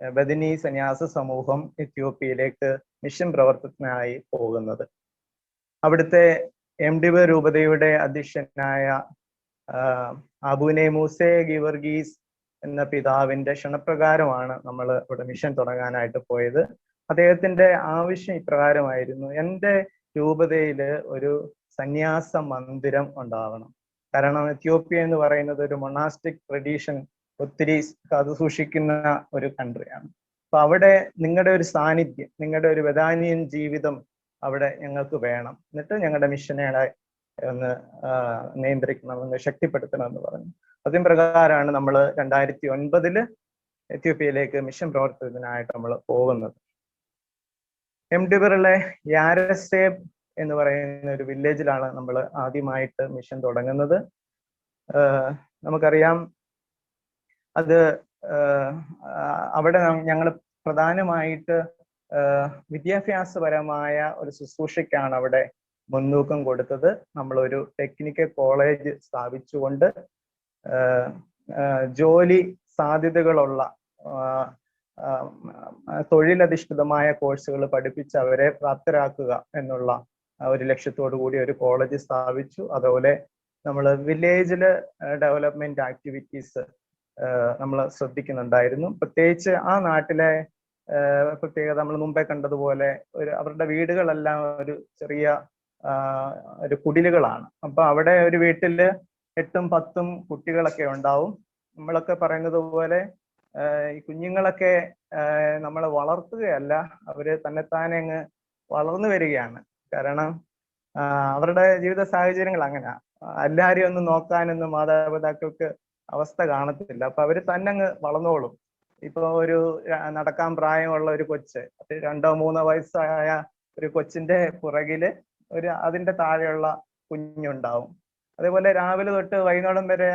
ബദനി സന്യാസ സമൂഹം എത്യോപ്യയിലേക്ക് മിഷൻ പ്രവർത്തനത്തിനായി പോകുന്നത്. അവിടുത്തെ MDB രൂപതയുടെ അധ്യക്ഷനായ അബുനെ മൂസെ ഗിവർഗീസ് എന്ന പിതാവിന്റെ ക്ഷണപ്രകാരമാണ് നമ്മൾ ഇവിടെ മിഷൻ തുടങ്ങാനായിട്ട് പോയത്. അദ്ദേഹത്തിന്റെ ആവശ്യം ഇപ്രകാരമായിരുന്നു: എൻ്റെ രൂപതയില് ഒരു സന്യാസ മന്ദിരം ഉണ്ടാവണം. കാരണം എത്യോപ്യ എന്ന് പറയുന്നത് ഒരു മൊണാസ്റ്റിക് ട്രഡീഷൻ ഒത്തിരി കാത്തു സൂക്ഷിക്കുന്ന ഒരു കൺട്രിയാണ്. അപ്പൊ അവിടെ നിങ്ങളുടെ ഒരു സാന്നിധ്യം, നിങ്ങളുടെ ഒരു വെദാനിയൻ ജീവിതം അവിടെ ഞങ്ങൾക്ക് വേണം. എന്നിട്ട് ഞങ്ങളുടെ മിഷനെ ഒന്ന് നിയന്ത്രിക്കണമെന്ന്, ശക്തിപ്പെടുത്തണമെന്ന് പറഞ്ഞു. അതിന് പ്രകാരമാണ് നമ്മൾ 2009 എത്യോപ്യയിലേക്ക് മിഷൻ പ്രവർത്തനത്തിനായിട്ട് നമ്മൾ പോകുന്നത്. MDBറിലെ യാരസേബ് എന്ന് പറയുന്ന ഒരു വില്ലേജിലാണ് നമ്മൾ ആദ്യമായിട്ട് മിഷൻ തുടങ്ങുന്നത്. നമുക്കറിയാം, അത് അവിടെ ഞങ്ങൾ പ്രധാനമായിട്ട് വിദ്യാഭ്യാസപരമായ ഒരു ശുശ്രൂഷയ്ക്കാണ് അവിടെ മുൻതൂക്കം കൊടുത്തത്. നമ്മളൊരു ടെക്നിക്കൽ കോളേജ് സ്ഥാപിച്ചുകൊണ്ട് ജോലി സാധ്യതകളുള്ള തൊഴിലധിഷ്ഠിതമായ കോഴ്സുകൾ പഠിപ്പിച്ച് അവരെ പ്രാപ്തരാക്കുക എന്നുള്ള ഒരു ലക്ഷ്യത്തോടു കൂടി ഒരു കോളേജ് സ്ഥാപിച്ചു. അതുപോലെ നമ്മൾ വില്ലേജില് ഡെവലപ്മെന്റ് ആക്ടിവിറ്റീസ് നമ്മൾ ശ്രദ്ധിക്കുന്നുണ്ടായിരുന്നു. പ്രത്യേകിച്ച് ആ നാട്ടിലെ പ്രത്യേകത നമ്മൾ മുമ്പേ കണ്ടതുപോലെ അവരുടെ വീടുകളെല്ലാം ഒരു ചെറിയ ഒരു കുടിലുകളാണ്. അപ്പൊ അവിടെ ഒരു വീട്ടില് 8-10 കുട്ടികളൊക്കെ ഉണ്ടാവും. നമ്മളൊക്കെ പറയുന്നത് പോലെ ഈ കുഞ്ഞുങ്ങളൊക്കെ നമ്മളെ വളർത്തുകയല്ല, അവര് തന്നെത്താനെ അങ്ങ് വളർന്നു വരികയാണ്. കാരണം അവരുടെ ജീവിത സാഹചര്യങ്ങൾ അങ്ങനെയാ. എല്ലാവരെയും ഒന്നും നോക്കാനൊന്നും മാതാപിതാക്കൾക്ക് അവസ്ഥ കാണത്തില്ല. അപ്പൊ അവര് തന്നെ അങ്ങ് വളർന്നോളും. ഇപ്പൊ ഒരു നടക്കാൻ പ്രായമുള്ള ഒരു കൊച്ച്, 2-3 വയസ്സായ ഒരു കൊച്ചിന്റെ പുറകില് അതിന്റെ താഴെയുള്ള കുഞ്ഞുണ്ടാവും. അതേപോലെ രാവിലെ തൊട്ട് വൈകുന്നേരം വരെ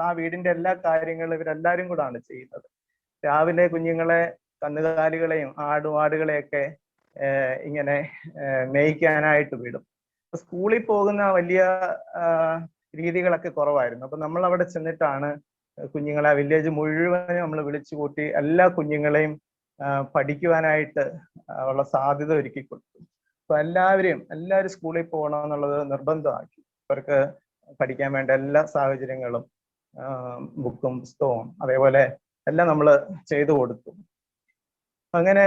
ആ വീടിന്റെ എല്ലാ കാര്യങ്ങളും ഇവരെല്ലാരും കൂടാണ് ചെയ്യുന്നത്. രാവിലെ കുഞ്ഞുങ്ങളെ, കന്നുകാലികളെയും ആടുകളെയൊക്കെ ഇങ്ങനെ മേയ്ക്കാനായിട്ട് വിടും. സ്കൂളിൽ പോകുന്ന വലിയ രീതികളൊക്കെ കുറവായിരുന്നു. അപ്പൊ നമ്മൾ അവിടെ ചെന്നിട്ടാണ് കുഞ്ഞുങ്ങളെ, വില്ലേജ് മുഴുവനും നമ്മൾ വിളിച്ചു കൂട്ടി എല്ലാ കുഞ്ഞുങ്ങളെയും പഠിക്കുവാനായിട്ട് ഉള്ള സാധ്യത ഒരുക്കി കൊടുത്തു. അപ്പൊ എല്ലാവരും സ്കൂളിൽ പോകണം എന്നുള്ളത് നിർബന്ധമാക്കി. അവർക്ക് പഠിക്കാൻ വേണ്ട എല്ലാ സാഹചര്യങ്ങളും, ബുക്കും പുസ്തകവും അതേപോലെ എല്ലാം നമ്മൾ ചെയ്തു കൊടുത്തു. അങ്ങനെ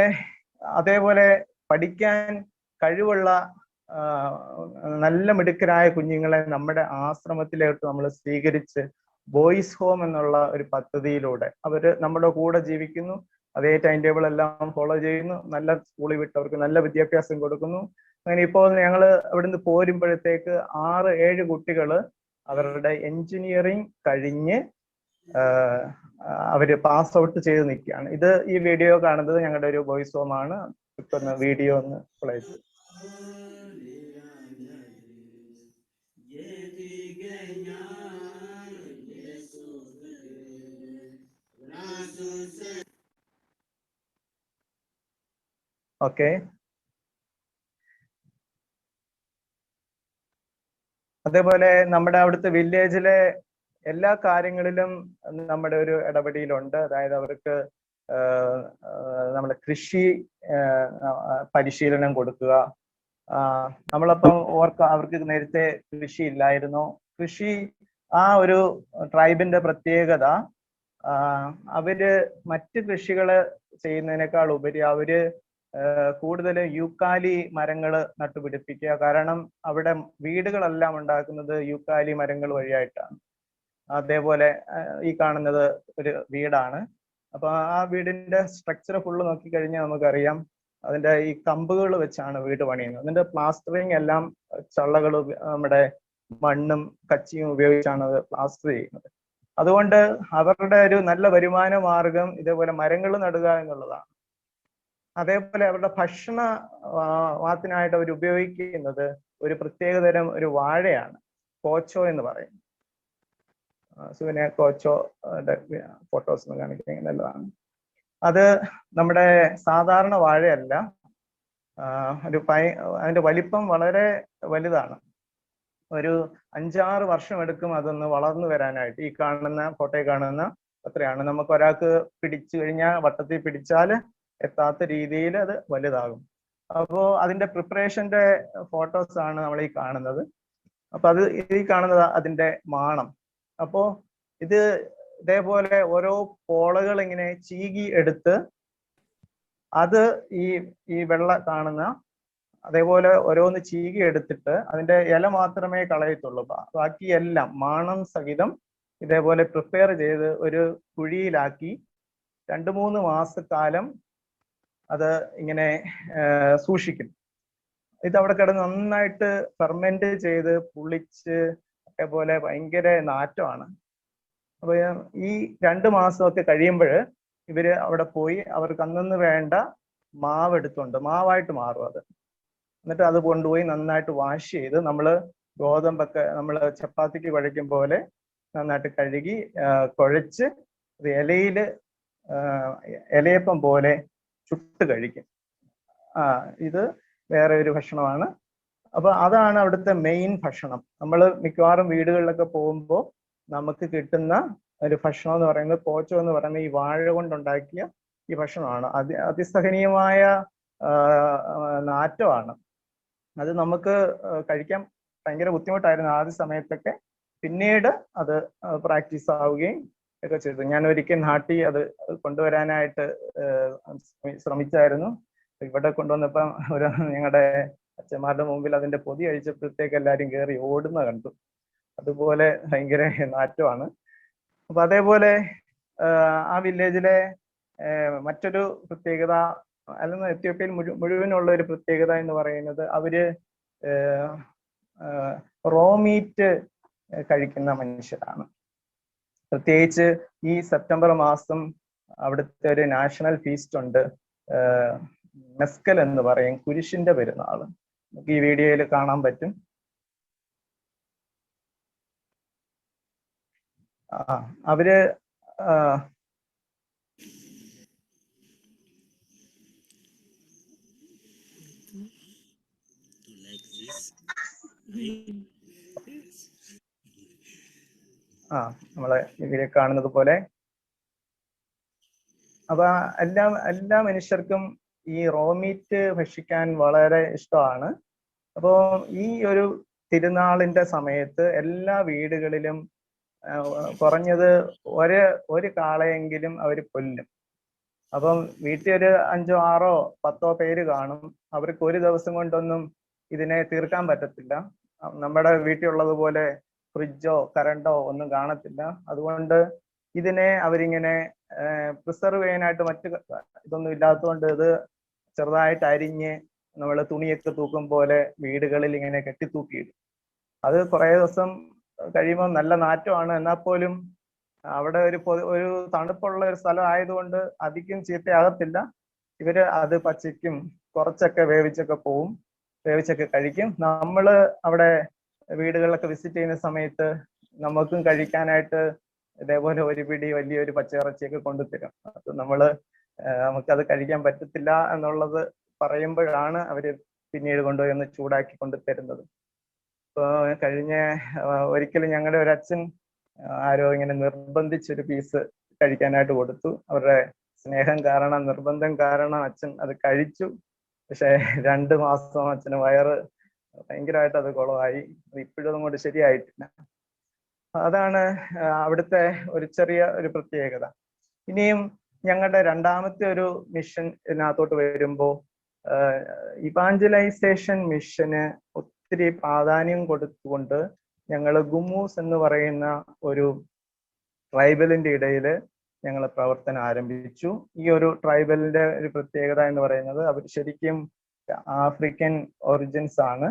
അതേപോലെ പഠിക്കാൻ കഴിവുള്ള നല്ല മിടുക്കരായ കുഞ്ഞുങ്ങളെ നമ്മുടെ ആശ്രമത്തിലേക്ക് നമ്മൾ സ്വീകരിച്ച് ബോയ്സ് ഹോം എന്നുള്ള ഒരു പദ്ധതിയിലൂടെ അവര് നമ്മുടെ കൂടെ ജീവിക്കുന്നു. അതേ ടൈം ടേബിൾ എല്ലാം ഫോളോ ചെയ്യുന്നു. നല്ല സ്കൂളിൽ വിട്ട് അവർക്ക് നല്ല വിദ്യാഭ്യാസം കൊടുക്കുന്നു. അങ്ങനെ ഇപ്പോൾ ഞങ്ങൾ അവിടുന്ന് പോരുമ്പോഴത്തേക്ക് 6-7 കുട്ടികൾ അവരുടെ എൻജിനീയറിംഗ് കഴിഞ്ഞ് അവര് പാസ് ഔട്ട് ചെയ്ത് നിൽക്കുകയാണ്. ഈ വീഡിയോ കാണുന്നത് ഞങ്ങളുടെ ഒരു വോയിസ് ഹോം ആണ്. ഇപ്പൊ വീഡിയോ ഒന്ന് പ്ലേ ചെയ്തു. ഓക്കെ, അതേപോലെ നമ്മുടെ അവിടുത്തെ വില്ലേജിലെ എല്ലാ കാര്യങ്ങളിലും നമ്മുടെ ഒരു ഇടപെടലുണ്ട്. അതായത് അവർക്ക് നമ്മുടെ കൃഷി പരിശീലനം കൊടുക്കുക. നമ്മളപ്പം അവർക്ക് നേരത്തെ കൃഷി ഇല്ലായിരുന്നു. കൃഷി ആ ഒരു ട്രൈബിന്റെ പ്രത്യേകത, അവര് മറ്റ് കൃഷികള് ചെയ്യുന്നതിനേക്കാൾ ഉപരി അവര് കൂടുതൽ യൂക്കാലി മരങ്ങൾ നട്ടുപിടിപ്പിക്കുക. കാരണം അവിടെ വീടുകളെല്ലാം ഉണ്ടാക്കുന്നത് യൂക്കാലി മരങ്ങൾ വഴിയായിട്ടാണ്. അതേപോലെ ഈ കാണുന്നത് ഒരു വീടാണ്. അപ്പൊ ആ വീടിന്റെ സ്ട്രക്ചർ ഫുള്ള് നോക്കിക്കഴിഞ്ഞാൽ നമുക്കറിയാം, അതിന്റെ ഈ കമ്പുകൾ വെച്ചാണ് വീട് പണിയുന്നത്. അതിന്റെ പ്ലാസ്റ്ററിങ് എല്ലാം ചള്ളകൾ, നമ്മുടെ മണ്ണും കച്ചിയും ഉപയോഗിച്ചാണ് അത് പ്ലാസ്റ്റർ ചെയ്യുന്നത്. അതുകൊണ്ട് അവരുടെ ഒരു നല്ല വരുമാന മാർഗം ഇതേപോലെ മരങ്ങൾ നടുക എന്നുള്ളതാണ്. അതേപോലെ അവരുടെ ഭക്ഷണത്തിനായിട്ട് അവർ ഉപയോഗിക്കുന്നത് ഒരു പ്രത്യേകതരം ഒരു വാഴയാണ്, കോച്ചോ എന്ന് പറയും. സുവിനെ കോച്ചോ ഫോട്ടോസ് ഒന്ന് കാണിക്കുന്നത് നല്ലതാണ്. അത് നമ്മുടെ സാധാരണ വാഴയല്ല, അതിന്റെ വലിപ്പം വളരെ വലുതാണ്. ഒരു 5-6 വർഷം എടുക്കും അതൊന്ന് വളർന്നു വരാനായിട്ട്. ഈ കാണുന്ന ഫോട്ടോയിൽ കാണുന്ന അത്രയാണ്. നമുക്ക് ഒരാൾക്ക് പിടിച്ചു കഴിഞ്ഞാൽ, വട്ടത്തിൽ പിടിച്ചാൽ എത്താത്ത രീതിയിൽ അത് വലുതാകും. അപ്പോൾ അതിന്റെ പ്രിപ്പറേഷന്റെ ഫോട്ടോസ് ആണ് നമ്മൾ ഈ കാണുന്നത്. അപ്പൊ അത് ഈ കാണുന്നത് അതിന്റെ മാണം. അപ്പോ ഇത് ഇതേപോലെ ഓരോ പോളകൾ ഇങ്ങനെ ചീകി എടുത്ത് അത് ഈ വെള്ള കാണുന്ന അതേപോലെ ഓരോന്ന് ചീകി എടുത്തിട്ട് അതിന്റെ ഇല മാത്രമേ കളയത്തുള്ളൂ. ബാക്കി എല്ലാം മാണം സഹിതം ഇതേപോലെ പ്രിപ്പയർ ചെയ്ത് ഒരു കുഴിയിലാക്കി 2-3 മാസക്കാലം അത് ഇങ്ങനെ സൂക്ഷിക്കും. ഇത് അവിടെ കിടന്ന് നന്നായിട്ട് ഫെർമെന്റ് ചെയ്ത് പുളിച്ച് അതേപോലെ ഭയങ്കര നാറ്റമാണ്. അപ്പൊ ഈ 2 മാസമൊക്കെ കഴിയുമ്പോൾ ഇവര് അവിടെ പോയി അവർക്ക് അന്നു വേണ്ട മാവ് എടുത്തുണ്ട്, മാവായിട്ട് മാറും അത്. എന്നിട്ട് അത് കൊണ്ടുപോയി നന്നായിട്ട് വാഷ് ചെയ്ത് ഗോതമ്പൊക്കെ ചപ്പാത്തിക്ക് കുഴയ്ക്കും പോലെ നന്നായിട്ട് കഴുകി കുഴച്ച് അത് ഇലയപ്പം പോലെ ചുട്ട് കഴിക്കും. ഇത് വേറെ ഒരു ഭക്ഷണമാണ്. അപ്പൊ അതാണ് അവിടുത്തെ മെയിൻ ഭക്ഷണം. നമ്മൾ മിക്കവാറും വീടുകളിലൊക്കെ പോകുമ്പോൾ നമുക്ക് കിട്ടുന്ന ഒരു ഭക്ഷണം എന്ന് പറയുന്നത് പോച്ചോ എന്ന് പറയുന്ന ഈ വാഴ കൊണ്ടുണ്ടാക്കിയ ഈ ഭക്ഷണമാണ്. അതിസഹനീയമായ നാറ്റമാണ്. അത് നമുക്ക് കഴിക്കാൻ ഭയങ്കര ബുദ്ധിമുട്ടായിരുന്നു ആദ്യ സമയത്തൊക്കെ. പിന്നീട് അത് പ്രാക്ടീസ് ആവുകയും ഒക്കെ ചെയ്തു. ഞാൻ ഒരിക്കൽ നാട്ടിൽ അത് കൊണ്ടുവരാനായിട്ട് ശ്രമിച്ചായിരുന്നു. ഇവിടെ കൊണ്ടുവന്നപ്പം ഞങ്ങളുടെ അച്ഛന്മാരുടെ മുമ്പിൽ അതിന്റെ പൊതി അഴിച്ചപ്പോഴത്തേക്ക് എല്ലാവരും കയറി ഓടുന്ന കണ്ടു. അതുപോലെ ഭയങ്കര നാറ്റമാണ്. അപ്പൊ അതേപോലെ ആ വില്ലേജിലെ മറ്റൊരു പ്രത്യേകത, അല്ലെങ്കിൽ എത്യോപ്യയിൽ മുഴുവനുള്ള ഒരു പ്രത്യേകത എന്ന് പറയുന്നത് അവര് റോ മീറ്റ് കഴിക്കുന്ന മനുഷ്യരാണ്. പ്രത്യേകിച്ച് ഈ സെപ്റ്റംബർ മാസം അവിടുത്തെ ഒരു നാഷണൽ ഫീസ്റ്റ് ഉണ്ട്, മെസ്കൽ എന്ന് പറയും, കുരിശിന്റെ പെരുന്നാള്. നമുക്ക് ഈ വീഡിയോയിൽ കാണാൻ പറ്റും. അവര് നമ്മളെ ഇതിൽ കാണുന്നത് പോലെ അപ്പൊ എല്ലാ മനുഷ്യർക്കും ഈ റോ മീറ്റ് ഭക്ഷിക്കാൻ വളരെ ഇഷ്ടമാണ്. അപ്പോൾ ഈ ഒരു തിരുനാളിന്റെ സമയത്ത് എല്ലാ വീടുകളിലും കുറഞ്ഞത് ഒരു കാളയെങ്കിലും അവർ കൊല്ലും. അപ്പം വീട്ടിൽ ഒരു 5, 6, 10 പേര് കാണും. അവർക്ക് ഒരു ദിവസം കൊണ്ടൊന്നും ഇതിനെ തീർക്കാൻ പറ്റത്തില്ല. നമ്മുടെ വീട്ടിലുള്ളതുപോലെ ഫ്രിഡ്ജോ കറണ്ടോ ഒന്നും കാണത്തില്ല. അതുകൊണ്ട് ഇതിനെ അവരിങ്ങനെ പ്രിസർവ് ചെയ്യാനായിട്ട് മറ്റു ഇതൊന്നും ഇല്ലാത്തതുകൊണ്ട് ഇത് ചെറുതായിട്ട് അരിഞ്ഞ് നമ്മൾ തുണിയൊക്കെ തൂക്കും പോലെ വീടുകളിൽ ഇങ്ങനെ കെട്ടിത്തൂക്കിയിടും. അത് കുറേ ദിവസം കഴിയുമ്പോൾ നല്ല നാറ്റമാണ്. എന്നാൽ പോലും അവിടെ ഒരു തണുപ്പുള്ള ഒരു സ്ഥലം ആയതുകൊണ്ട് അധികം ചീത്തയാകത്തില്ല. ഇവര് അത് പച്ചയ്ക്കും കുറച്ചൊക്കെ വേവിച്ചൊക്കെ കഴിക്കും. നമ്മള് അവിടെ വീടുകളിലൊക്കെ വിസിറ്റ് ചെയ്യുന്ന സമയത്ത് നമുക്കും കഴിക്കാനായിട്ട് ഇതേപോലെ ഒരു പിടി വലിയൊരു പച്ചയിറച്ചിയൊക്കെ കൊണ്ടുതരും. അത് നമുക്കത് കഴിക്കാൻ പറ്റത്തില്ല എന്നുള്ളത് പറയുമ്പോഴാണ് അവര് പിന്നീട് കൊണ്ടുപോയി ഒന്ന് ചൂടാക്കി കൊണ്ടുതരുന്നത്. ഇപ്പൊ ഒരിക്കലും ഞങ്ങളുടെ ഒരു അച്ഛൻ ആരോ ഇങ്ങനെ നിർബന്ധിച്ചൊരു പീസ് കഴിക്കാനായിട്ട് കൊടുത്തു. അവരുടെ സ്നേഹം കാരണം, നിർബന്ധം കാരണം അച്ഛൻ അത് കഴിച്ചു. പക്ഷെ 2 മാസം അച്ഛന് വയറ് ഭയങ്കരമായിട്ട് അത് കുളമായി. ഇപ്പോഴും അങ്ങോട്ട് ശരിയായിട്ടില്ല. അതാണ് അവിടുത്തെ ഒരു ചെറിയ ഒരു പ്രത്യേകത. ഇനിയും ഞങ്ങളുടെ രണ്ടാമത്തെ ഒരു മിഷൻ ഇതിനകത്തോട്ട് വരുമ്പോൾ ഇവാഞ്ചലൈസേഷൻ മിഷന് ഒത്തിരി പ്രാധാന്യം കൊടുത്തുകൊണ്ട് ഞങ്ങൾ ഗുമൂസ് എന്ന് പറയുന്ന ഒരു ട്രൈബലിന്റെ ഇടയിൽ ഞങ്ങൾ പ്രവർത്തനം ആരംഭിച്ചു. ഈ ഒരു ട്രൈബലിന്റെ ഒരു പ്രത്യേകത എന്ന് പറയുന്നത് അവർ ശരിക്കും ആഫ്രിക്കൻ ഒറിജിൻസ് ആണ്.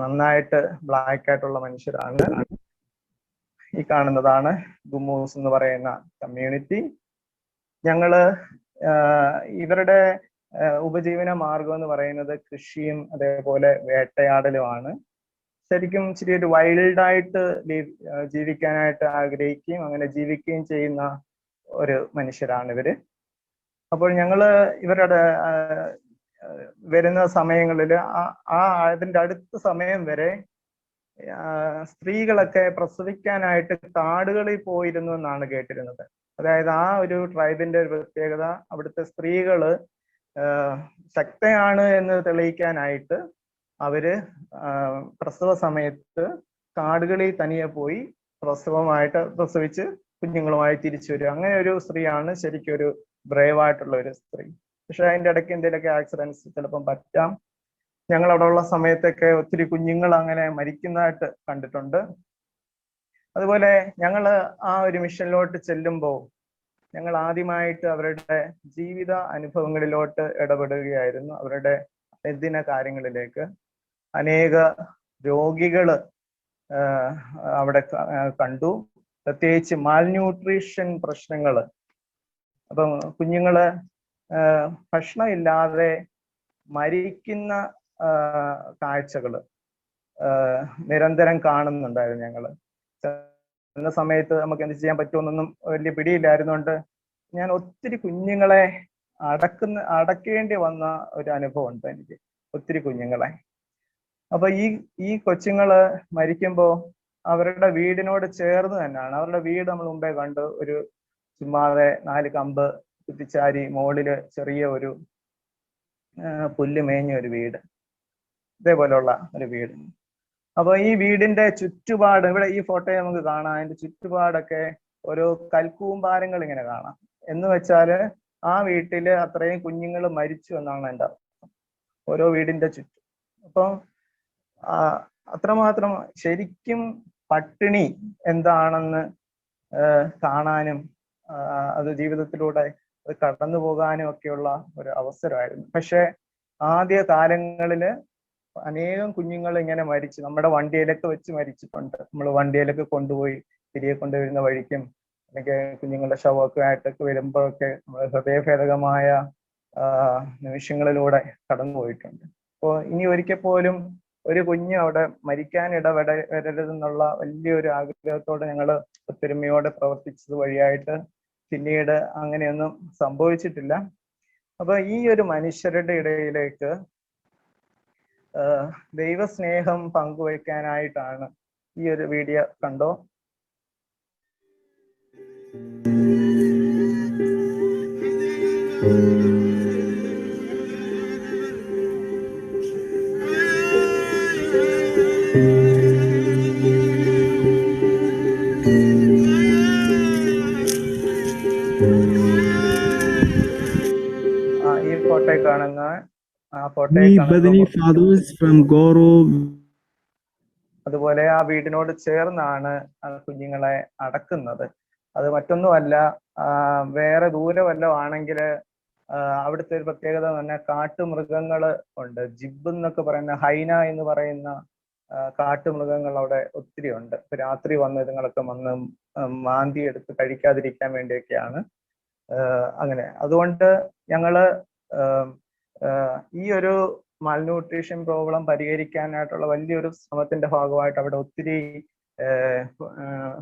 നന്നായിട്ട് ബ്ലാക്ക് ആയിട്ടുള്ള മനുഷ്യരാണ്. ഈ കാണുന്നതാണ് ഗുമൂസ് എന്ന് പറയുന്ന കമ്മ്യൂണിറ്റി. ഞങ്ങള് ഇവരുടെ ഉപജീവന മാർഗം എന്ന് പറയുന്നത് കൃഷിയും അതേപോലെ വേട്ടയാടലുമാണ്. ശരിക്കും ഇച്ചിരി ഒരു വൈൽഡായിട്ട് ജീവിക്കാനായിട്ട് ആഗ്രഹിക്കുകയും അങ്ങനെ ജീവിക്കുകയും ചെയ്യുന്ന ഒരു മനുഷ്യരാണ് ഇവര്. അപ്പോൾ ഞങ്ങള് ഇവരുടെ വരുന്ന സമയങ്ങളിൽ അതിന്റെ അടുത്ത സമയം വരെ സ്ത്രീകളൊക്കെ പ്രസവിക്കാനായിട്ട് കാടുകളിൽ പോയിരുന്നു എന്നാണ് കേട്ടിരുന്നത്. അതായത് ആ ഒരു ട്രൈബിന്റെ ഒരു പ്രത്യേകത, അവിടുത്തെ സ്ത്രീകള് ശക്തയാണ് എന്ന് തെളിയിക്കാനായിട്ട് അവര് പ്രസവ സമയത്ത് കാടുകളിൽ തനിയെ പോയി പ്രസവിച്ച് കുഞ്ഞുങ്ങളുമായി തിരിച്ചു വരും. അങ്ങനെ ഒരു സ്ത്രീയാണ് ശരിക്കും ഒരു ബ്രേവ് ആയിട്ടുള്ള ഒരു സ്ത്രീ. പക്ഷെ അതിൻ്റെ ഇടയ്ക്ക് എന്തെങ്കിലുമൊക്കെ ആക്സിഡൻസ് ചിലപ്പം പറ്റാം. ഞങ്ങൾ അവിടെ ഉള്ള സമയത്തൊക്കെ ഒത്തിരി കുഞ്ഞുങ്ങൾ അങ്ങനെ മരിക്കുന്നതായിട്ട് കണ്ടിട്ടുണ്ട്. അതുപോലെ ഞങ്ങൾ ആ ഒരു മിഷനിലോട്ട് ചെല്ലുമ്പോൾ ഞങ്ങൾ ആദ്യമായിട്ട് അവരുടെ ജീവിത അനുഭവങ്ങളിലോട്ട് ഇടപെടുകയായിരുന്നു. അവരുടെ ദിന കാര്യങ്ങളിലേക്ക് അനേക രോഗികള് അവിടെ കണ്ടു. പ്രത്യേകിച്ച് മാൽന്യൂട്രീഷൻ പ്രശ്നങ്ങള്. അപ്പം കുഞ്ഞുങ്ങള് ഭക്ഷണം ഇല്ലാതെ മരിക്കുന്ന കാഴ്ചകള് നിരന്തരം കാണുന്നുണ്ടായിരുന്നു. ഞങ്ങള് എന്ന സമയത്ത് നമുക്ക് എന്ത് ചെയ്യാൻ പറ്റുമെന്നൊന്നും വലിയ പിടിയില്ലായിരുന്നുകൊണ്ട് ഞാൻ ഒത്തിരി കുഞ്ഞുങ്ങളെ അടക്കേണ്ടി വന്ന ഒരു അനുഭവം ഉണ്ട് എനിക്ക്, ഒത്തിരി കുഞ്ഞുങ്ങളെ. അപ്പൊ ഈ കൊച്ചുങ്ങള് മരിക്കുമ്പോ അവരുടെ വീടിനോട് ചേർന്ന് തന്നെയാണ്, അവരുടെ വീട് നമ്മൾ മുമ്പേ കണ്ടു, ഒരു ചുമ്മാതെ 4 കമ്പ് കുത്തിച്ചാരി മുകളില് ചെറിയ ഒരു പുല്ല് മേഞ്ഞ ഒരു വീട്, ഇതേപോലെയുള്ള ഒരു വീട്. അപ്പൊ ഈ വീടിന്റെ ചുറ്റുപാട്, ഇവിടെ ഈ ഫോട്ടോയെ നമുക്ക് കാണാം, അതിന്റെ ചുറ്റുപാടൊക്കെ ഓരോ കൽക്കൂമ്പാരങ്ങൾ ഇങ്ങനെ കാണാം. എന്ന് വെച്ചാല് ആ വീട്ടില് അത്രയും കുഞ്ഞുങ്ങൾ മരിച്ചു എന്നാണ് എൻ്റെ അർത്ഥം, ഓരോ വീടിന്റെ ചുറ്റും. അപ്പം അത്രമാത്രം ശരിക്കും പട്ടിണി എന്താണെന്ന് കാണാനും അത് ജീവിതത്തിലൂടെ അത് കടന്നു പോകാനും ഒക്കെയുള്ള ഒരു അവസരമായിരുന്നു. പക്ഷെ ആദ്യ കാലങ്ങളില് അനേകം കുഞ്ഞുങ്ങൾ ഇങ്ങനെ മരിച്ചു, നമ്മുടെ വണ്ടിയിലൊക്കെ വെച്ച് മരിച്ചിട്ടുണ്ട്. നമ്മൾ വണ്ടിയിലൊക്കെ കൊണ്ടുപോയി തിരികെ കൊണ്ടുവരുന്ന വഴിക്കും അല്ലെങ്കിൽ കുഞ്ഞുങ്ങളുടെ ശവമൊക്കെ ആയിട്ടൊക്കെ വരുമ്പോഴൊക്കെ നമ്മൾ ഹൃദയഭേദകമായ നിമിഷങ്ങളിലൂടെ കടന്നു പോയിട്ടുണ്ട്. അപ്പോൾ ഇനി ഒരിക്കൽ പോലും ഒരു കുഞ്ഞ് അവിടെ മരിക്കാൻ ഇടവരരുതെന്നുള്ള വലിയൊരു ആഗ്രഹത്തോടെ ഞങ്ങൾ ഒത്തൊരുമയോടെ പ്രവർത്തിച്ചത് വഴിയായിട്ട് പിന്നീട് അങ്ങനെയൊന്നും സംഭവിച്ചിട്ടില്ല. അപ്പൊ ഈ ഒരു മനുഷ്യരുടെ ഇടയിലേക്ക് ദൈവസ്നേഹം പങ്കുവയ്ക്കാനായിട്ടാണ് ഈ ഒരു വീഡിയോ കണ്ടോ. ഈ ഫോട്ടോയിൽ കാണുന്ന അതുപോലെ ആ വീടിനോട് ചേർന്നാണ് കുഞ്ഞുങ്ങളെ അടക്കുന്നത്. അത് മറ്റൊന്നുമല്ല, വേറെ ദൂരെ വല്ലതും ആണെങ്കിൽ അവിടുത്തെ ഒരു പ്രത്യേകത എന്ന് പറഞ്ഞാൽ കാട്ടുമൃഗങ്ങൾ ഉണ്ട്. ജിബ് എന്നൊക്കെ പറയുന്ന, ഹൈന എന്ന് പറയുന്ന കാട്ടുമൃഗങ്ങൾ അവിടെ ഒത്തിരി ഉണ്ട്. രാത്രി വന്ന് ഇതുങ്ങളൊക്കെ വന്ന് മാന്തി എടുത്ത് കഴിക്കാതിരിക്കാൻ വേണ്ടിയൊക്കെയാണ് അങ്ങനെ. അതുകൊണ്ട് ഞങ്ങള് ഈ ഒരു മാൽന്യൂട്രീഷൻ പ്രോബ്ലം പരിഹരിക്കാനായിട്ടുള്ള വലിയൊരു ശ്രമത്തിന്റെ ഭാഗമായിട്ട് അവിടെ ഒത്തിരി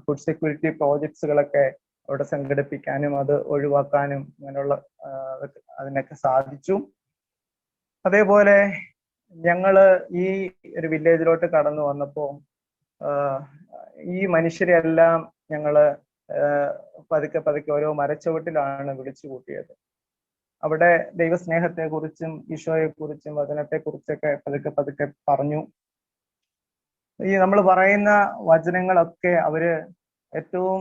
ഫുഡ് സെക്യൂരിറ്റി പ്രോജക്ട്സുകളൊക്കെ അവിടെ സംഘടിപ്പിക്കാനും അത് ഒഴിവാക്കാനും അങ്ങനെയുള്ള അതിനൊക്കെ സാധിച്ചു. അതേപോലെ ഞങ്ങള് ഈ ഒരു വില്ലേജിലോട്ട് കടന്നു വന്നപ്പോൾ ഈ മനുഷ്യരെല്ലാം ഞങ്ങള് പതുക്കെ പതുക്കെ ഓരോ മരച്ചുവട്ടിലാണ് വിളിച്ചു കൂട്ടിയത്. അവിടെ ദൈവസ്നേഹത്തെ കുറിച്ചും ഈശോയെ കുറിച്ചും വചനത്തെ കുറിച്ചൊക്കെ പതുക്കെ പതുക്കെ പറഞ്ഞു. ഈ നമ്മൾ പറയുന്ന വചനങ്ങളൊക്കെ അവര് ഏറ്റവും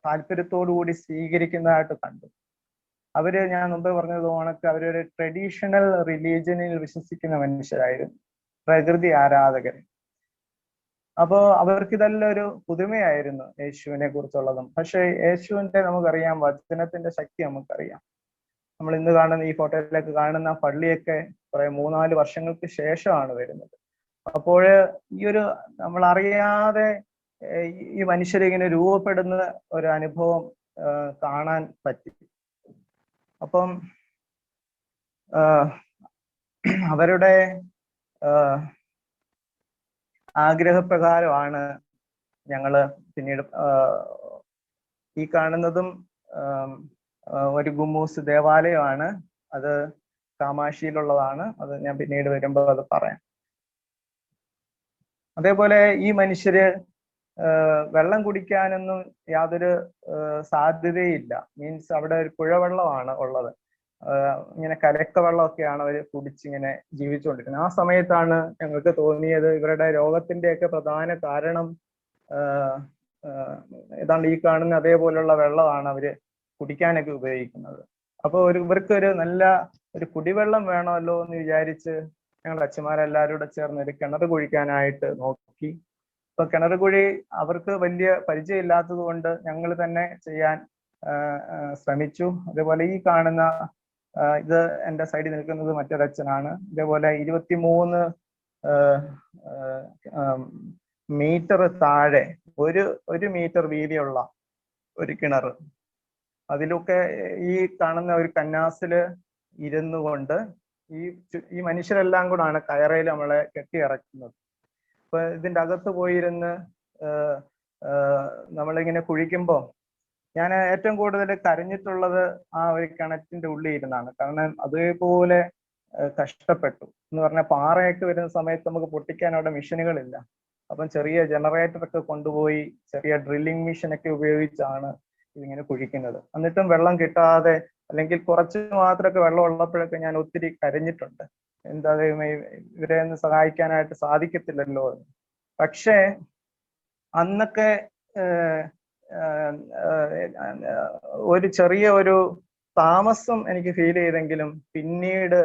താല്പര്യത്തോടുകൂടി സ്വീകരിക്കുന്നതായിട്ട് കണ്ടു. ഞാൻ മുമ്പ് പറഞ്ഞത് കണക്ക് അവരൊരു ട്രഡീഷണൽ റിലീജിയനിൽ വിശ്വസിക്കുന്ന മനുഷ്യരായിരുന്നു, പ്രകൃതി ആരാധകർ. അപ്പോ അവർക്കിതെല്ലാം ഒരു പുതുമയായിരുന്നു യേശുവിനെ കുറിച്ചുള്ളതും. പക്ഷെ യേശുവിന്റെ നമുക്കറിയാം, വചനത്തിന്റെ ശക്തി നമുക്കറിയാം. നമ്മൾ ഇന്ന് കാണുന്ന ഈ ഫോട്ടോയിലേക്ക് കാണുന്ന പള്ളിയൊക്കെ കുറെ 3-4 വർഷങ്ങൾക്ക് ശേഷമാണ് വരുന്നത്. അപ്പോൾ ഈ ഒരു നമ്മൾ അറിയാതെ ഈ മനുഷ്യരിങ്ങനെ രൂപപ്പെടുന്ന ഒരു അനുഭവം കാണാൻ പറ്റി. അപ്പം അവരുടെ ആഗ്രഹപ്രകാരമാണ് ഞങ്ങള് പിന്നീട് ഈ കാണുന്നതും ഒരു ഗുമൂസ് ദേവാലയമാണ്. അത് കാമാഷിയിലുള്ളതാണ്. അത് ഞാൻ പിന്നീട് വരുമ്പോൾ അത് പറയാം. അതേപോലെ ഈ മനുഷ്യര് വെള്ളം കുടിക്കാനൊന്നും യാതൊരു സാധ്യതയില്ല. മീൻസ് അവിടെ ഒരു പുഴവെള്ളമാണ് ഉള്ളത്. ഇങ്ങനെ കലക്ക വെള്ളമൊക്കെയാണ് അവർ കുടിച്ചിങ്ങനെ ജീവിച്ചുകൊണ്ടിരിക്കുന്നത്. ആ സമയത്താണ് ഞങ്ങൾക്ക് തോന്നിയത് ഇവരുടെ രോഗത്തിന്റെയൊക്കെ പ്രധാന കാരണം ഏതാണ്ട് ഈ കാണുന്ന അതേപോലുള്ള വെള്ളമാണ് അവര് കുടിക്കാനൊക്കെ ഉപയോഗിക്കുന്നത്. അപ്പോൾ ഇവർക്ക് ഒരു നല്ല ഒരു കുടിവെള്ളം വേണമല്ലോ എന്ന് വിചാരിച്ച് ഞങ്ങളുടെ അച്ഛന്മാരെല്ലാവരും കൂടെ ചേർന്ന് ഒരു കിണർ കുഴിക്കാനായിട്ട് നോക്കി. ഇപ്പൊ കിണർ കുഴി അവർക്ക് വലിയ പരിചയമില്ലാത്തത് കൊണ്ട് ഞങ്ങൾ തന്നെ ചെയ്യാൻ ശ്രമിച്ചു. അതേപോലെ ഈ കാണുന്ന ഇത് എൻ്റെ സൈഡിൽ നിൽക്കുന്നത് മറ്റൊരച്ഛനാണ്. ഇതേപോലെ 23 മീറ്റർ താഴെ ഒരു മീറ്റർ വീതിയുള്ള ഒരു കിണർ. അതിലൊക്കെ ഈ കാണുന്ന ഒരു കന്നാസില് ഇരുന്നു കൊണ്ട് ഈ മനുഷ്യരെല്ലാം കൂടാണ് കയറയിൽ നമ്മളെ കെട്ടിയിറക്കുന്നത്. അപ്പൊ ഇതിൻ്റെ അകത്ത് പോയിരുന്ന് നമ്മളിങ്ങനെ കുഴിക്കുമ്പോൾ ഞാൻ ഏറ്റവും കൂടുതൽ കരഞ്ഞിട്ടുള്ളത് ആ ഒരു കിണറ്റിന്റെ ഉള്ളിൽ ഇരുന്നാണ്. കാരണം അതേപോലെ കഷ്ടപ്പെട്ടു എന്ന് പറഞ്ഞാൽ പാറയൊക്കെ വരുന്ന സമയത്ത് നമുക്ക് പൊട്ടിക്കാൻ അവിടെ മെഷീനുകളില്ല. അപ്പം ചെറിയ ജനറേറ്റർ ഒക്കെ കൊണ്ടുപോയി ചെറിയ ഡ്രില്ലിംഗ് മെഷീനൊക്കെ ഉപയോഗിച്ചാണ് ഇതിങ്ങനെ കുഴിക്കുന്നത്. എന്നിട്ടും വെള്ളം കിട്ടാതെ അല്ലെങ്കിൽ കുറച്ച് മാത്രമൊക്കെ വെള്ളം ഉള്ളപ്പോഴൊക്കെ ഞാൻ ഒത്തിരി കരഞ്ഞിട്ടുണ്ട്. എന്താ ഇവരെ ഒന്ന് സഹായിക്കാനായിട്ട് സാധിക്കത്തില്ലല്ലോ. പക്ഷേ അന്നൊക്കെ ഒരു ചെറിയ ഒരു താമസം എനിക്ക് ഫീൽ ചെയ്തെങ്കിലും പിന്നീട്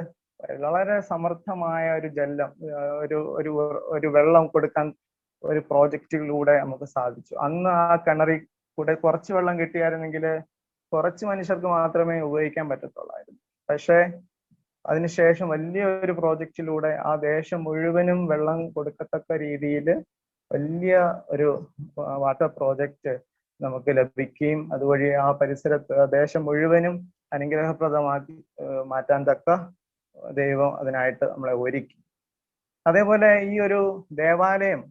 വളരെ സമർത്ഥമായ ഒരു ജലം ഒരു വെള്ളം കൊടുക്കാൻ ഒരു പ്രോജക്റ്റിലൂടെ നമുക്ക് സാധിച്ചു. അന്ന് ആ കിണറിൽ കൂടെ കുറച്ച് വെള്ളം കിട്ടിയായിരുന്നെങ്കിൽ കുറച്ച് മനുഷ്യർക്ക് മാത്രമേ ഉപയോഗിക്കാൻ പറ്റത്തുള്ളായിരുന്നു. പക്ഷേ അതിനുശേഷം വലിയൊരു പ്രോജക്റ്റിലൂടെ ആ ദേശം മുഴുവനും വെള്ളം കൊടുക്കത്തക്ക രീതിയിൽ വലിയ ഒരു വാട്ടർ പ്രോജക്റ്റ് നമുക്ക് ലഭിക്കുകയും അതുവഴി ആ പരിസരത്ത് ദേശം മുഴുവനും അനുഗ്രഹപ്രദമാക്കി മാറ്റാൻ തക്ക ദൈവം അതിനായിട്ട് നമ്മളെ ഒരുക്കി. അതേപോലെ ഈ ഒരു ദേവാലയം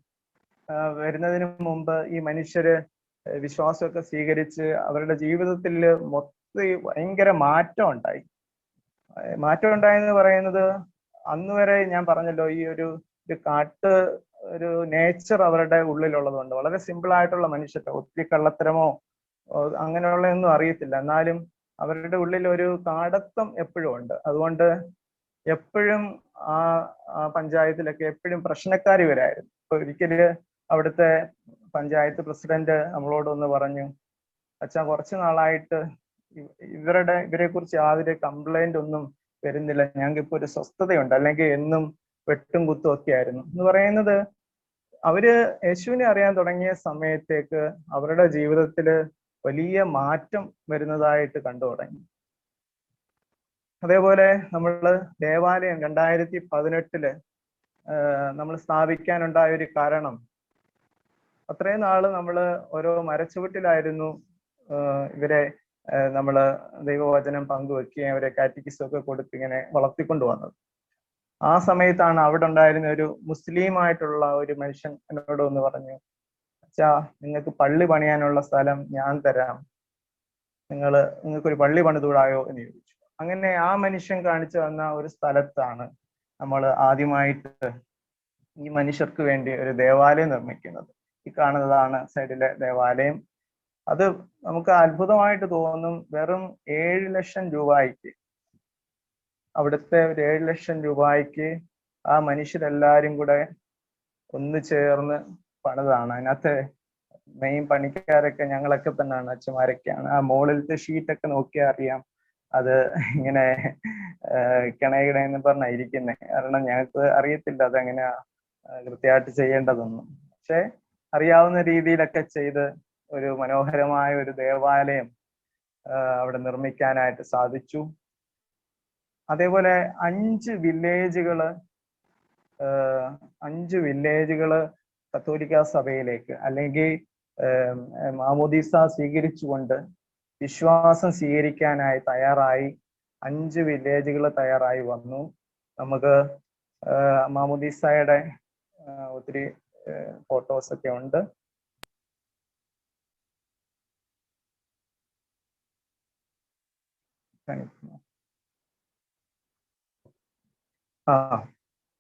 വരുന്നതിന് മുമ്പ് ഈ മനുഷ്യര് വിശ്വാസമൊക്കെ സ്വീകരിച്ച് അവരുടെ ജീവിതത്തിൽ മൊത്തം ഭയങ്കര മാറ്റം ഉണ്ടായി. മാറ്റം ഉണ്ടായെന്ന് പറയുന്നത് അന്ന് വരെ ഞാൻ പറഞ്ഞല്ലോ ഈ ഒരു കാട്ട് ഒരു നേച്ചർ അവരുടെ ഉള്ളിലുള്ളതുകൊണ്ട് വളരെ സിമ്പിൾ ആയിട്ടുള്ള മനുഷ്യർ, ഒത്തിരി കള്ളത്തരമോ അങ്ങനെയുള്ളതൊന്നും അറിയത്തില്ല. എന്നാലും അവരുടെ ഉള്ളിൽ ഒരു കാടത്തം എപ്പോഴും ഉണ്ട്. അതുകൊണ്ട് എപ്പോഴും ആ പഞ്ചായത്തിലൊക്കെ എപ്പോഴും പ്രശ്നക്കാർ വരായിരുന്നു. ഇപ്പൊ ഒരിക്കല് അവിടുത്തെ പഞ്ചായത്ത് പ്രസിഡന്റ് നമ്മളോട് ഒന്ന് പറഞ്ഞു, അച്ഛാ കുറച്ച് നാളായിട്ട് ഇവരെ കുറിച്ച് യാതൊരു കംപ്ലൈന്റ് ഒന്നും വരുന്നില്ല, ഞങ്ങൾക്ക് ഇപ്പൊ ഒരു സ്വസ്ഥതയുണ്ട്, അല്ലെങ്കിൽ എന്നും വെട്ടും കുത്തും ഒക്കെ ആയിരുന്നു എന്ന് പറയുന്നത്. അവര് യേശുവിനെ അറിയാൻ തുടങ്ങിയ സമയത്തേക്ക് അവരുടെ ജീവിതത്തിൽ വലിയ മാറ്റം വരുന്നതായിട്ട് കണ്ടു തുടങ്ങി. അതേപോലെ നമ്മള് ദേവാലയം 2018 നമ്മൾ സ്ഥാപിക്കാനുണ്ടായ ഒരു കാരണം, അത്രയും നാള് നമ്മള് ഓരോ മരച്ചുവട്ടിലായിരുന്നു ഇവരെ നമ്മള് ദൈവവചനം പങ്കുവെക്കുകയും അവരെ കാറ്റക്കിസം ഒക്കെ കൊടുത്ത് ഇങ്ങനെ വളർത്തിക്കൊണ്ടു വന്നത്. ആ സമയത്താണ് അവിടെ ഉണ്ടായിരുന്ന ഒരു മുസ്ലിം ആയിട്ടുള്ള ഒരു മനുഷ്യൻ എന്നോട് ഒന്ന് പറഞ്ഞു, അച്ഛാ നിങ്ങൾക്ക് പള്ളി പണിയാനുള്ള സ്ഥലം ഞാൻ തരാം, നിങ്ങൾക്കൊരു പള്ളി പണിതൂടായോ എന്ന് ചോദിച്ചു. അങ്ങനെ ആ മനുഷ്യൻ കാണിച്ചു തന്ന ഒരു സ്ഥലത്താണ് നമ്മൾ ആദ്യമായിട്ട് ഈ മനുഷ്യർക്ക് വേണ്ടി ഒരു ദേവാലയം നിർമ്മിക്കുന്നത്. ഈ കാണുന്നതാണ് സൈഡിലെ ദേവാലയം. അത് നമുക്ക് അത്ഭുതമായിട്ട് തോന്നും. വെറും 7 ലക്ഷം രൂപയ്ക്ക്, അവിടുത്തെ ഒരു 7 ലക്ഷം രൂപയ്ക്ക് ആ മനുഷ്യരെല്ലാരും കൂടെ ഒന്ന് ചേർന്ന് പണിതാണ്. അതിനകത്ത് മെയിൻ പണിക്കാരൊക്കെ ഞങ്ങളൊക്കെ തന്നെയാണ്, അച്ഛന്മാരൊക്കെയാണ്. ആ മുകളിലത്തെ ഷീറ്റൊക്കെ നോക്കിയാൽ അറിയാം അത് ഇങ്ങനെ കിണകിടയെന്ന് പറഞ്ഞാ ഇരിക്കുന്നത്. കാരണം ഞങ്ങൾക്ക് അറിയത്തില്ല അതെങ്ങനെയാ കൃത്യമായിട്ട് ചെയ്യേണ്ടതൊന്നും. പക്ഷെ അറിയാവുന്ന രീതിയിലൊക്കെ ചെയ്ത് ഒരു മനോഹരമായ ഒരു ദേവാലയം അവിടെ നിർമ്മിക്കാനായിട്ട് സാധിച്ചു. അതേപോലെ 5 വില്ലേജുകള് കത്തോലിക്ക സഭയിലേക്ക് അല്ലെങ്കിൽ മാമോദീസ സ്വീകരിച്ചുകൊണ്ട് വിശ്വാസം സ്വീകരിക്കാനായി തയ്യാറായി 5 വില്ലേജുകൾ തയ്യാറായി വന്നു. നമുക്ക് മാമോദീസയുടെ ഒത്തിരി ഫോട്ടോസ് ഒക്കെ ഉണ്ട്.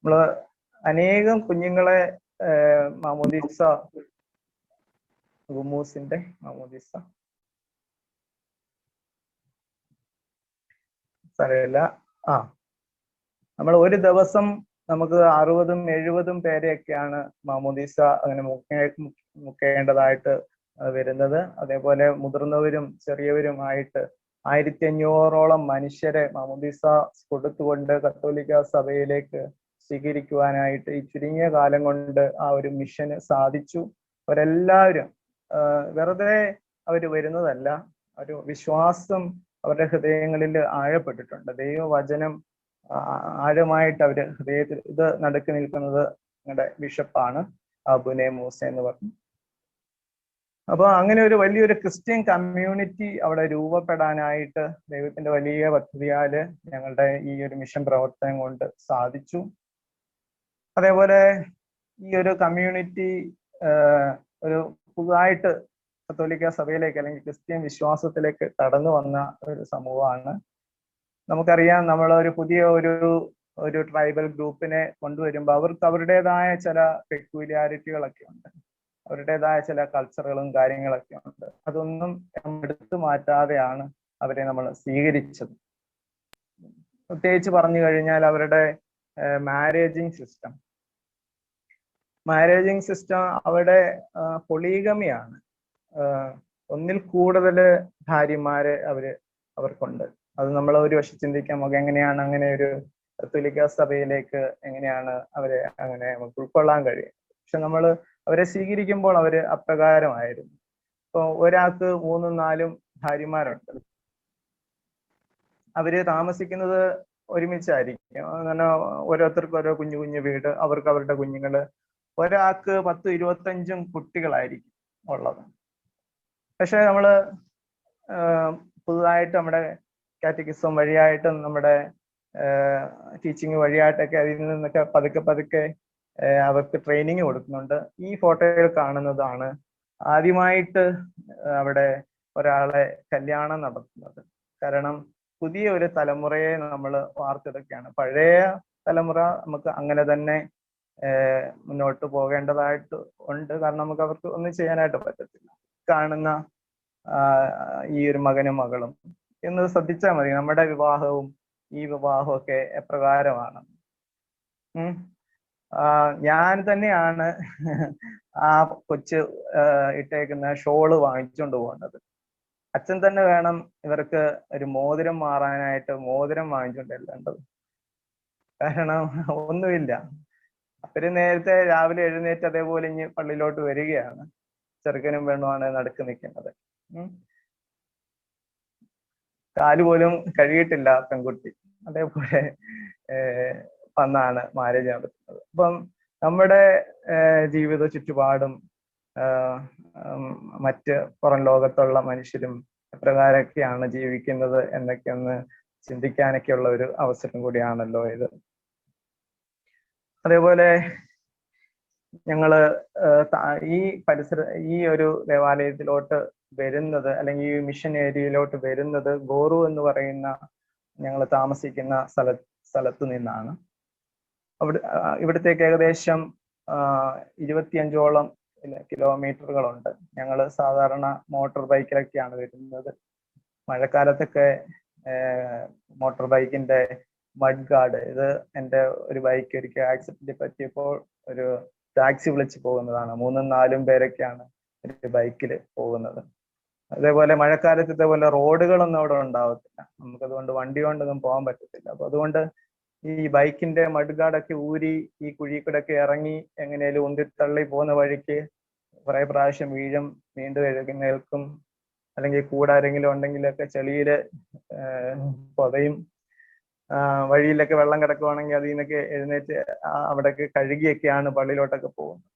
നമ്മള് അനേകം കുഞ്ഞുങ്ങളെ മാമോദീസ ഗുമൂസിന്റെ മാമോദീസ സാരമില്ല. നമ്മൾ ഒരു ദിവസം നമുക്ക് 60ഉം 70ഉം പേരെയൊക്കെയാണ് മാമോദീസ അങ്ങനെ മുക്കേണ്ടതായിട്ട് വരുന്നത്. അതേപോലെ മുതിർന്നവരും ചെറിയവരുമായിട്ട് 1500ഓളം മനുഷ്യരെ മാമോദീസ കൊടുത്തുകൊണ്ട് കത്തോലിക്ക സഭയിലേക്ക് സ്വീകരിക്കുവാനായിട്ട് ഈ ചുരുങ്ങിയ കാലം കൊണ്ട് ആ ഒരു മിഷന് സാധിച്ചു. അവരെല്ലാവരും വെറുതെ അവര് വരുന്നതല്ല, ഒരു വിശ്വാസം അവരുടെ ഹൃദയങ്ങളിൽ ആഴപ്പെട്ടിട്ടുണ്ട്. ദൈവവചനം ആഴമായിട്ട് അവര് ഹൃദയത്തിൽ ഇത് നടുക്ക് നിൽക്കുന്നത് ഞങ്ങളുടെ ബിഷപ്പാണ് അബുനെ മൂസ എന്ന് പറഞ്ഞു. അപ്പൊ അങ്ങനെ ഒരു വലിയൊരു ക്രിസ്ത്യൻ കമ്മ്യൂണിറ്റി അവിടെ രൂപപ്പെടാനായിട്ട് ദൈവത്തിന്റെ വലിയ പദ്ധതിയാല് ഞങ്ങളുടെ ഈ ഒരു മിഷൻ പ്രവർത്തനം കൊണ്ട് സാധിച്ചു. അതേപോലെ ഈ ഒരു കമ്മ്യൂണിറ്റി ഒരു പുതുതായിട്ട് കത്തോലിക്ക സഭയിലേക്ക് അല്ലെങ്കിൽ ക്രിസ്ത്യൻ വിശ്വാസത്തിലേക്ക് കടന്നു വന്ന ഒരു സമൂഹമാണ്. നമുക്കറിയാം, നമ്മൾ ഒരു പുതിയ ഒരു ട്രൈബൽ ഗ്രൂപ്പിനെ കൊണ്ടുവരുമ്പോൾ അവർക്ക് അവരുടേതായ ചില പെക്യൂലിയാരിറ്റികളൊക്കെ ഉണ്ട്, അവരുടേതായ ചില കൾച്ചറുകളും കാര്യങ്ങളൊക്കെ ഉണ്ട്. അതൊന്നും എടുത്തു മാറ്റാതെയാണ് അവരെ നമ്മൾ സ്വീകരിച്ചത്. പ്രത്യേകിച്ച് പറഞ്ഞു കഴിഞ്ഞാൽ അവരുടെ മാരേജിങ് സിസ്റ്റം അവിടെ പൊളീഗമിയാണ്. ഒന്നിൽ കൂടുതൽ ഭാര്യമാരെ അവർക്കുണ്ട്. അത് നമ്മൾ ഒരു വശം ചിന്തിക്കാം, നമുക്ക് എങ്ങനെയാണ് അങ്ങനെ ഒരു കത്തോലിക്ക സഭയിലേക്ക് എങ്ങനെയാണ് അവരെ അങ്ങനെ നമുക്ക് ഉൾക്കൊള്ളാൻ കഴിയും. പക്ഷെ നമ്മൾ അവരെ സ്വീകരിക്കുമ്പോൾ അവര് അപ്രകാരമായിരുന്നു. ഇപ്പൊ ഒരാൾക്ക് 3ഉം 4ഉം ഭാര്യമാരുണ്ട്. അവര് താമസിക്കുന്നത് ഒരുമിച്ചായിരിക്കും. അങ്ങനെ ഓരോരുത്തർക്കും ഓരോ കുഞ്ഞു കുഞ്ഞു വീട്, അവർക്ക് അവരുടെ കുഞ്ഞുങ്ങള്. ഒരാൾക്ക് 10-25 കുട്ടികളായിരിക്കും ഉള്ളത്. പക്ഷെ നമ്മള് പുതുതായിട്ട് നമ്മുടെ കാറ്റഗിസം വഴിയായിട്ടും നമ്മുടെ ടീച്ചിങ് വഴിയായിട്ടൊക്കെ അതിൽ നിന്നൊക്കെ പതുക്കെ അവർക്ക് ട്രെയിനിങ് കൊടുക്കുന്നുണ്ട്. ഈ ഫോട്ടോയിൽ കാണുന്നതാണ് ആദ്യമായിട്ട് അവിടെ ഒരാളെ കല്യാണം നടത്തുന്നത്. കാരണം പുതിയ ഒരു തലമുറയെ നമ്മൾ വാർത്തെടുക്കുകയാണ്. പഴയ തലമുറ നമുക്ക് അങ്ങനെ തന്നെ മുന്നോട്ട് പോകേണ്ടതായിട്ട് ഉണ്ട്. കാരണം നമുക്ക് അവർക്ക് ഒന്നും ചെയ്യാനായിട്ട് പറ്റത്തില്ല. കാണുന്ന ഈ ഒരു മകനും മകളും എന്ന് ശ്രദ്ധിച്ചാൽ മതി. നമ്മുടെ വിവാഹവും ഈ വിവാഹവും ഒക്കെ എപ്രകാരമാണ്. ഞാൻ തന്നെയാണ് ആ കൊച്ച് ഇട്ടേക്കുന്ന ഷോള് വാങ്ങിച്ചുകൊണ്ട് പോകുന്നത്. അച്ഛൻ തന്നെ വേണം ഇവർക്ക് ഒരു മോതിരം മാറാനായിട്ട് മോതിരം വാങ്ങിച്ചുകൊണ്ടല്ലേണ്ടത്. കാരണം ഒന്നുമില്ല. അവര് നേരത്തെ രാവിലെ എഴുന്നേറ്റ് അതേപോലെ ഇനി പള്ളിയിലോട്ട് വരികയാണ്. ചെറുക്കനും പെണ്ണുമാണ് നടുക്ക് നിൽക്കുന്നത്. കാലുപോലും കഴുകിയിട്ടില്ല പെൺകുട്ടി. അതേപോലെ വന്നാണ് മാരേജ് നടത്തുന്നത്. അപ്പം നമ്മുടെ ജീവിത ചുറ്റുപാടും മറ്റ് പുറം ലോകത്തുള്ള മനുഷ്യരും എപ്രകാരമൊക്കെയാണ് ജീവിക്കുന്നത് എന്നൊക്കെ ഒന്ന് ചിന്തിക്കാനൊക്കെയുള്ള ഒരു അവസരം കൂടിയാണല്ലോ ഇത്. അതേപോലെ ഞങ്ങള് ഈ ഒരു ദേവാലയത്തിലോട്ട് വരുന്നത്, അല്ലെങ്കിൽ ഈ മിഷൻ ഏരിയയിലോട്ട് വരുന്നത് ഗോറു എന്ന് പറയുന്ന ഞങ്ങൾ താമസിക്കുന്ന സ്ഥലത്ത് നിന്നാണ്. ഇവിടത്തേക്ക് ഏകദേശം 25ഓളം കിലോമീറ്ററുകളുണ്ട്. ഞങ്ങൾ സാധാരണ മോട്ടോർ ബൈക്കിലൊക്കെയാണ് വരുന്നത്. മഴക്കാലത്തൊക്കെ മോട്ടോർ ബൈക്കിന്റെ മഡ് ഗാർഡ്, ഇത് എൻ്റെ ഒരു ബൈക്ക് ഒരിക്കൽ ആക്സിഡന്റ് പറ്റിയപ്പോൾ ഒരു ടാക്സി വിളിച്ച് പോകുന്നതാണ്. 3ഉം 4ഉം പേരൊക്കെയാണ് ഒരു ബൈക്കിൽ പോകുന്നത്. അതേപോലെ മഴക്കാലത്ത് ഇതേപോലെ റോഡുകളൊന്നും അവിടെ ഉണ്ടാവത്തില്ല. നമുക്കതുകൊണ്ട് വണ്ടി കൊണ്ടൊന്നും പോകാൻ പറ്റത്തില്ല. അപ്പൊ അതുകൊണ്ട് ഈ ബൈക്കിന്റെ മഡ് ഗാർഡൊക്കെ ഊരി ഈ കുഴി കൂടെയൊക്കെ ഇറങ്ങി എങ്ങനെയാലും ഉന്തിത്തള്ളി പോകുന്ന വഴിക്ക് കുറെ പ്രാവശ്യം വീഴും, വീണ്ടും എഴുന്നേൽക്കും. അല്ലെങ്കിൽ കൂടെ ആരെങ്കിലും ഉണ്ടെങ്കിലൊക്കെ ചെളിയില് പൊതയും. വഴിയിലൊക്കെ വെള്ളം കിടക്കുവാണെങ്കിൽ അതിൽ നിന്നൊക്കെ എഴുന്നേറ്റ് അവിടെയൊക്കെ കഴുകിയൊക്കെയാണ് പള്ളിയിലോട്ടൊക്കെ പോകുന്നത്.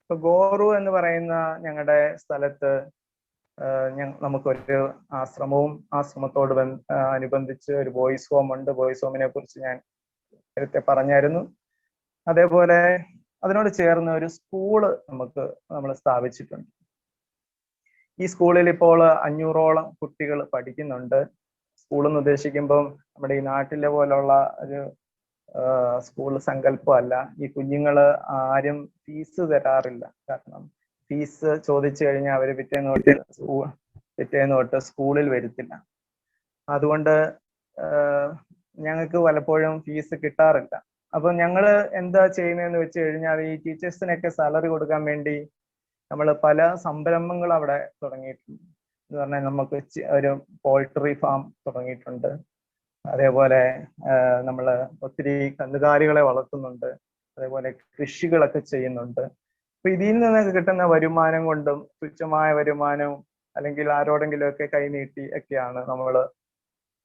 ഇപ്പൊ ഗോറു എന്ന് പറയുന്ന ഞങ്ങളുടെ സ്ഥലത്ത് നമുക്കൊരു ആശ്രമത്തോട് അനുബന്ധിച്ച് ഒരു ബോയ്സ് ഹോം ഉണ്ട്. ബോയ്സ് ഹോമിനെ കുറിച്ച് ഞാൻ നേരത്തെ പറഞ്ഞായിരുന്നു. അതേപോലെ അതിനോട് ചേർന്ന് ഒരു സ്കൂള് നമ്മൾ സ്ഥാപിച്ചിട്ടുണ്ട്. ഈ സ്കൂളിൽ ഇപ്പോൾ 500ഓളം കുട്ടികൾ പഠിക്കുന്നുണ്ട്. സ്കൂൾ എന്ന് ഉദ്ദേശിക്കുമ്പം നമ്മുടെ ഈ നാട്ടിലെ പോലുള്ള ഒരു സ്കൂൾ സങ്കല്പമല്ല. ഈ കുഞ്ഞുങ്ങള് ആരും ഫീസ് തരാറില്ല. കാരണം ഫീസ് ചോദിച്ചു കഴിഞ്ഞാൽ അവര് പിറ്റേന്ന് തൊട്ട് സ്കൂളിൽ വരത്തില്ല. അതുകൊണ്ട് ഞങ്ങൾക്ക് പലപ്പോഴും ഫീസ് കിട്ടാറില്ല. അപ്പൊ ഞങ്ങൾ എന്താ ചെയ്യുന്നതെന്ന് വെച്ച് കഴിഞ്ഞാൽ ഈ ടീച്ചേഴ്സിനൊക്കെ സാലറി കൊടുക്കാൻ വേണ്ടി നമ്മൾ പല സംരംഭങ്ങൾ അവിടെ തുടങ്ങിയിട്ടുണ്ട്. എന്ന് പറഞ്ഞാൽ നമുക്ക് ഒരു പോൾട്രി ഫാം തുടങ്ങിയിട്ടുണ്ട്. അതേപോലെ നമ്മൾ ഒത്തിരി കന്നുകാലികളെ വളർത്തുന്നുണ്ട്. അതേപോലെ കൃഷികളൊക്കെ ചെയ്യുന്നുണ്ട്. അപ്പൊ ഇതിൽ നിന്നൊക്കെ കിട്ടുന്ന വരുമാനം കൊണ്ടും തുച്ഛമായ വരുമാനവും അല്ലെങ്കിൽ ആരോടെങ്കിലും ഒക്കെ കൈനീട്ടി ഒക്കെയാണ് നമ്മൾ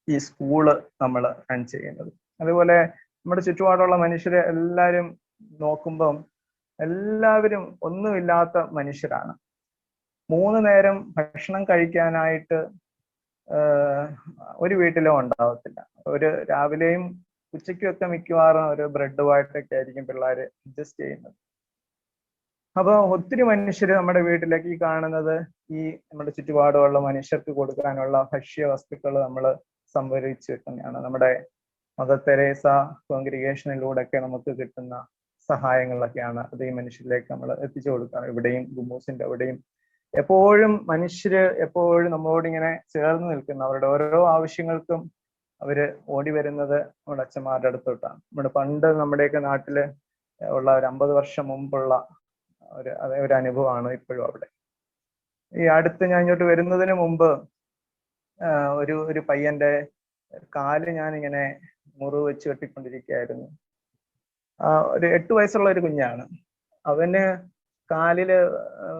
ഈ സ്കൂള് നമ്മൾ റൺ ചെയ്യുന്നത്. അതുപോലെ നമ്മുടെ ചുറ്റുപാടുള്ള മനുഷ്യരെ എല്ലാവരും നോക്കുമ്പം എല്ലാവരും ഒന്നുമില്ലാത്ത മനുഷ്യരാണ്. 3 നേരം ഭക്ഷണം കഴിക്കാനായിട്ട് ഒരു വീട്ടിലും ഉണ്ടാവത്തില്ല. ഒരു രാവിലെയും ഉച്ചയ്ക്കും ഒക്കെ മിക്കവാറും ഒരു ബ്രെഡുമായിട്ടൊക്കെ ആയിരിക്കും പിള്ളേർ അഡ്ജസ്റ്റ് ചെയ്യുന്നത്. അപ്പൊ ഒത്തിരി മനുഷ്യർ നമ്മുടെ വീട്ടിലേക്ക് ഈ കാണുന്നത് ഈ നമ്മുടെ ചുറ്റുപാടുള്ള മനുഷ്യർക്ക് കൊടുക്കാനുള്ള ഭക്ഷ്യ വസ്തുക്കൾ നമ്മൾ സംഭരിച്ചു വെക്കുന്നതാണ്. നമ്മുടെ മദർ തെരേസ കോൺഗ്രിഗേഷനിലൂടെ ഒക്കെ നമുക്ക് കിട്ടുന്ന സഹായങ്ങളൊക്കെയാണ് അത് ഈ മനുഷ്യരിലേക്ക് നമ്മൾ എത്തിച്ചു കൊടുക്കുക. ഇവിടെയും ഗുമൂസിന്റെ അവിടെയും എപ്പോഴും മനുഷ്യര് എപ്പോഴും നമ്മളോട് ഇങ്ങനെ ചേർന്ന് നിൽക്കുന്ന അവരുടെ ഓരോ ആവശ്യങ്ങൾക്കും അവര് ഓടി വരുന്നത് നമ്മുടെ അച്ഛന്മാരുടെ അടുത്തോട്ടാണ്. പണ്ട് നമ്മുടെയൊക്കെ നാട്ടില് ഉള്ള ഒരു 50 വർഷം മുമ്പുള്ള ഒരു അനുഭവമാണ് ഇപ്പോഴും അവിടെ. ഈ അടുത്ത് ഞാൻ ഇങ്ങോട്ട് വരുന്നതിന് മുമ്പ് ഒരു പയ്യന്റെ കാല് ഞാനിങ്ങനെ മുറിവ് വെച്ച് കെട്ടിക്കൊണ്ടിരിക്കുകയായിരുന്നു. ഒരു 8 വയസ്സുള്ള ഒരു കുഞ്ഞാണ്. അവന് കാലില്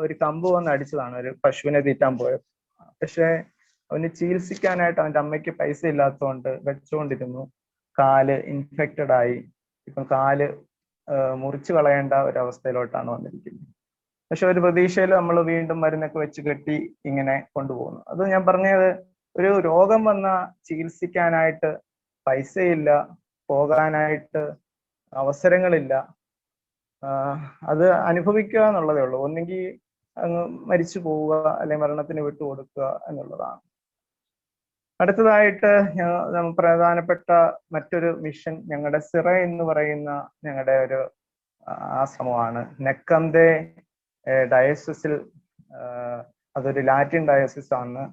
ഒരു കമ്പ് വന്ന് അടിച്ചതാണ്, ഒരു പശുവിനെ തീറ്റാൻ പോയത്. പക്ഷെ അവന് ചികിത്സിക്കാനായിട്ട് അവൻ്റെ അമ്മയ്ക്ക് പൈസ ഇല്ലാത്തതുകൊണ്ട് വെച്ചുകൊണ്ടിരുന്നു. കാല് ഇൻഫെക്റ്റഡ് ആയി. ഇപ്പം കാല് മുറിച്ചു കളയേണ്ട ഒരവസ്ഥയിലോട്ടാണ് വന്നിരിക്കുന്നത്. പക്ഷെ ഒരു പ്രതീക്ഷയിൽ നമ്മൾ വീണ്ടും മരുന്നൊക്കെ വെച്ച് കെട്ടി ഇങ്ങനെ കൊണ്ടുപോകുന്നു. അത് ഞാൻ പറഞ്ഞത്, ഒരു രോഗം വന്ന ചികിത്സിക്കാനായിട്ട് പൈസയില്ല, പോകാനായിട്ട് അവസരങ്ങളില്ല. അത് അനുഭവിക്കുക എന്നുള്ളതേ ഉള്ളൂ. ഒന്നെങ്കിൽ അങ്ങ് മരിച്ചു പോവുക, അല്ലെങ്കിൽ മരണത്തിന് വിട്ടുകൊടുക്കുക എന്നുള്ളതാണ്. അടുത്തതായിട്ട് പ്രധാനപ്പെട്ട മറ്റൊരു മിഷൻ ഞങ്ങളുടെ സിറ എന്ന് പറയുന്ന ഞങ്ങളുടെ ഒരു ആശ്രമമാണ്. നെക്കംതെ ഡയസിസിൽ, അതൊരു ലാറ്റിൻ ഡയസിസ് ആണ്.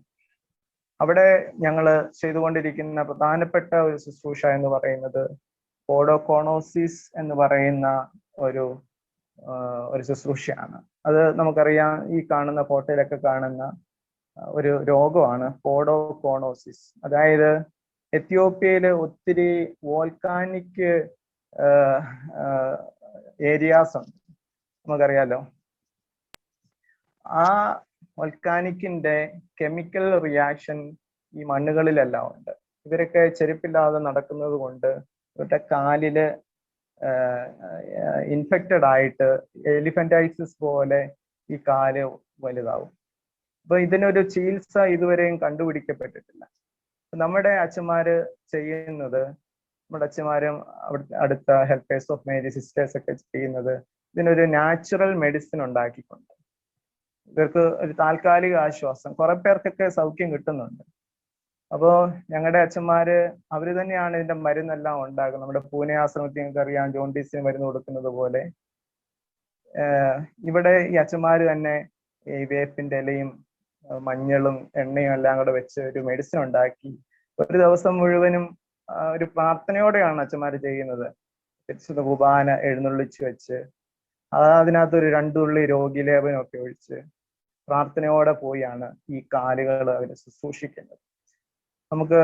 അവിടെ ഞങ്ങൾ ചെയ്തുകൊണ്ടിരിക്കുന്ന പ്രധാനപ്പെട്ട ഒരു ശുശ്രൂഷ എന്ന് പറയുന്നത് പോഡോകോണോസിസ് എന്ന് പറയുന്ന ഒരു ശുശ്രൂഷയാണ്. അത് നമുക്കറിയാം, ഈ കാണുന്ന ഫോട്ടോയിലൊക്കെ കാണുന്ന ഒരു രോഗമാണ് പോഡോകോണോസിസ്. അതായത് എത്യോപ്യയില് ഒത്തിരി വോൾക്കാനിക് ഏരിയാസ് ഉണ്ട്, നമുക്കറിയാലോ. ആ വോൾക്കാനിക്കിന്റെ കെമിക്കൽ റിയാക്ഷൻ ഈ മണ്ണുകളിലെല്ലാം ഉണ്ട്. ഇവരൊക്കെ ചെരുപ്പില്ലാതെ നടക്കുന്നത് കൊണ്ട് ഇവരുടെ കാലില് ഇൻഫെക്റ്റഡ് ആയിട്ട് എലിഫന്റൈസിസ് പോലെ ഈ കാല് വലുതാവും. അപ്പൊ ഇതിനൊരു ചികിത്സ ഇതുവരെയും കണ്ടുപിടിക്കപ്പെട്ടിട്ടില്ല. നമ്മുടെ അച്ഛന്മാര് ചെയ്യുന്നത്, നമ്മുടെ അച്ഛന്മാരും അടുത്ത ഹെൽപ്പേഴ്സ് ഓഫ് മേരി സിസ്റ്റേഴ്സ് ഒക്കെ ചെയ്യുന്നത്, ഇതിനൊരു നാച്ചുറൽ മെഡിസിൻ ഉണ്ടാക്കിക്കൊണ്ട് ഇവർക്ക് ഒരു താൽക്കാലിക ആശ്വാസം, കുറെ പേർക്കൊക്കെ സൗഖ്യം കിട്ടുന്നുണ്ട്. അപ്പോൾ ഞങ്ങളുടെ അച്ഛന്മാര് അവര് തന്നെയാണ് ഇതിന്റെ മരുന്നെല്ലാം ഉണ്ടാകുന്നത്. നമ്മുടെ പൂനെ ആശ്രമത്തിൽ നിങ്ങൾക്ക് അറിയാം, ജോണ്ടീസിന് മരുന്ന് കൊടുക്കുന്നത് പോലെ ഇവിടെ ഈ അച്ഛന്മാര് തന്നെ ഈ വേപ്പിന്റെ ഇലയും മഞ്ഞളും എണ്ണയും എല്ലാം കൂടെ വെച്ച് ഒരു മെഡിസിൻ ഉണ്ടാക്കി ഒരു ദിവസം മുഴുവനും ഒരു പ്രാർത്ഥനയോടെയാണ് അച്ഛന്മാര് ചെയ്യുന്നത്. പരിശുദ്ധ കുർബാന എഴുന്നള്ളിച്ച് വെച്ച് അതിനകത്തൊരു 2 തുള്ളി രോഗിലേപനമൊക്കെ ഒഴിച്ച് പ്രാർത്ഥനയോടെ പോയാണ് ഈ കാലുകൾ അവർ ശുശ്രൂഷിക്കുന്നത്. നമുക്ക്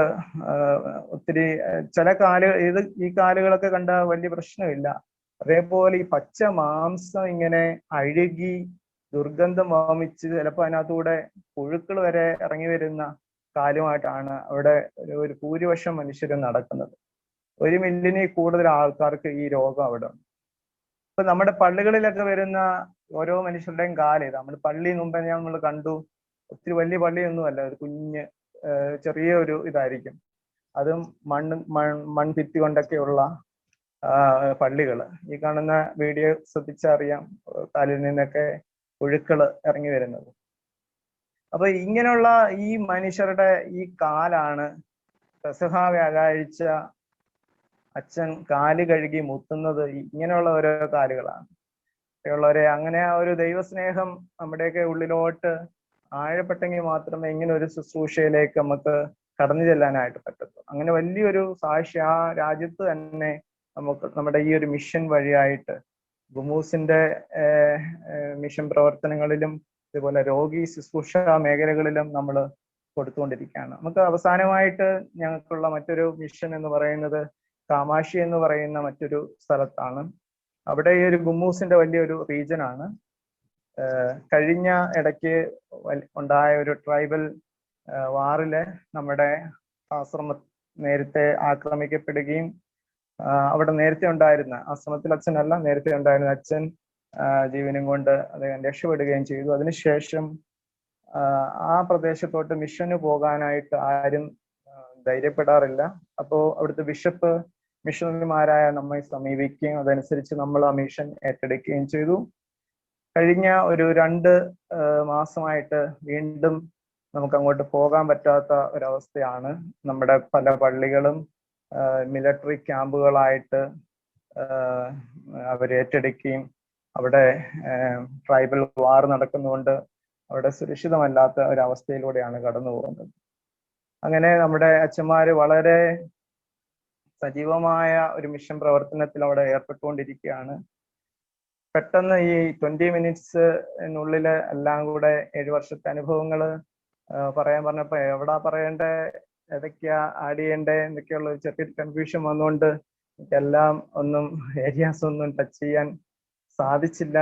ഒത്തിരി ചില ഈ കാലുകളൊക്കെ കണ്ട വലിയ പ്രശ്നമില്ല. അതേപോലെ ഈ പച്ച മാംസം ഇങ്ങനെ അഴുകി ദുർഗന്ധം വമിച്ച് ചിലപ്പോൾ അതിനകത്തൂടെ പുഴുക്കൾ വരെ ഇറങ്ങി വരുന്ന കാലുമായിട്ടാണ് അവിടെ ഒരു ഭൂരിപക്ഷം മനുഷ്യരും നടക്കുന്നത്. 1 മില്യണിൽ കൂടുതൽ ആൾക്കാർക്ക് ഈ രോഗം അവിടെ ഉണ്ട്. ഇപ്പൊ നമ്മുടെ പള്ളികളിലൊക്കെ വരുന്ന ഓരോ മനുഷ്യരുടെയും കാല്, നമ്മൾ പള്ളി മുമ്പേ നമ്മൾ കണ്ടു, ഒത്തിരി വലിയ പള്ളിയൊന്നുമല്ല, ഒരു കുഞ്ഞ് ചെറിയ ഒരു ഇതായിരിക്കും. അതും മൺഭിത്തി കൊണ്ടൊക്കെയുള്ള പള്ളികൾ. ഈ കാണുന്ന വീഡിയോ ശ്രദ്ധിച്ചറിയാം, കാലിൽ നിന്നൊക്കെ പുഴുക്കള് ഇറങ്ങി വരുന്നത്. അപ്പൊ ഇങ്ങനെയുള്ള ഈ മനുഷ്യരുടെ ഈ കാലാണ് പെസഹ വ്യാഴാഴ്ച അച്ഛൻ കാല് കഴുകി മുത്തുന്നത് ഇങ്ങനെയുള്ള ഓരോ കാലുകളാണ്. ഉള്ളവരെ അങ്ങനെ ആ ഒരു ദൈവസ്നേഹം നമ്മുടെയൊക്കെ ഉള്ളിലോട്ട് ആഴപ്പെട്ടെങ്കിൽ മാത്രമേ ഇങ്ങനെ ഒരു ശുശ്രൂഷയിലേക്ക് നമുക്ക് കടന്നു ചെല്ലാനായിട്ട് പറ്റത്തുള്ളൂ. അങ്ങനെ വലിയൊരു സാക്ഷി ആ രാജ്യത്ത് തന്നെ നമുക്ക് നമ്മുടെ ഈ ഒരു മിഷൻ വഴിയായിട്ട് ഗുമൂസിന്റെ മിഷൻ പ്രവർത്തനങ്ങളിലും ഇതുപോലെ രോഗി ശുശ്രൂഷ മേഖലകളിലും നമ്മൾ കൊടുത്തുകൊണ്ടിരിക്കുകയാണ്. നമുക്ക് അവസാനമായിട്ട് ഞങ്ങൾക്കുള്ള മറ്റൊരു മിഷൻ എന്ന് പറയുന്നത് കാമാക്ഷി എന്ന് പറയുന്ന മറ്റൊരു സ്ഥലത്താണ്. അവിടെ ഈ ഒരു ഗുമൂസിന്റെ വലിയൊരു റീജനാണ്. കഴിഞ്ഞ ഇടയ്ക്ക് ഉണ്ടായ ഒരു ട്രൈബൽ വാറില് നമ്മുടെ ആശ്രമം നേരത്തെ ആക്രമിക്കപ്പെടുകയും അവിടെ നേരത്തെ ഉണ്ടായിരുന്ന ആശ്രമത്തിൽ അച്ഛനല്ല, നേരത്തെ ഉണ്ടായിരുന്ന അച്ഛൻ ജീവനും കൊണ്ട് അദ്ദേഹം രക്ഷപ്പെടുകയും ചെയ്തു. അതിനുശേഷം ആ പ്രദേശത്തോട്ട് മിഷന് പോകാനായിട്ട് ആരും ധൈര്യപ്പെടാറില്ല. അപ്പോൾ അവിടുത്തെ ബിഷപ്പ് മിഷണറിമാരായ നമ്മെ സമീപിക്കുകയും അതനുസരിച്ച് നമ്മൾ ആ മിഷൻ ഏറ്റെടുക്കുകയും ചെയ്തു. കഴിഞ്ഞ ഒരു 2 മാസമായിട്ട് വീണ്ടും നമുക്ക് അങ്ങോട്ട് പോകാൻ പറ്റാത്ത ഒരവസ്ഥയാണ്. നമ്മുടെ പല പള്ളികളും മിലിറ്ററി ക്യാമ്പുകളായിട്ട് അവർ ഏറ്റെടുക്കുകയും അവിടെ ട്രൈബൽ വാർ നടക്കുന്നതുകൊണ്ട് അവിടെ സുരക്ഷിതമല്ലാത്ത ഒരവസ്ഥയിലൂടെയാണ് കടന്നു പോകുന്നത്. അങ്ങനെ നമ്മുടെ അച്ഛന്മാര് വളരെ സജീവമായ ഒരു മിഷൻ പ്രവർത്തനത്തിൽ അവിടെ ഏർപ്പെട്ടുകൊണ്ടിരിക്കുകയാണ്. പെട്ടെന്ന് ഈ 20 മിനിറ്റ്സിനുള്ളിൽ എല്ലാം കൂടെ 7 വർഷത്തെ അനുഭവങ്ങൾ പറയാൻ പറഞ്ഞപ്പോ എവിടാ പറയണ്ടേ, ഏതൊക്കെയാ ആഡ് ചെയ്യണ്ടേ എന്നൊക്കെയുള്ള ഒരു ചെറിയ കൺഫ്യൂഷൻ വന്നുകൊണ്ട് എല്ലാം ഏരിയാസ് ഒന്നും ടച്ച് ചെയ്യാൻ സാധിച്ചില്ല.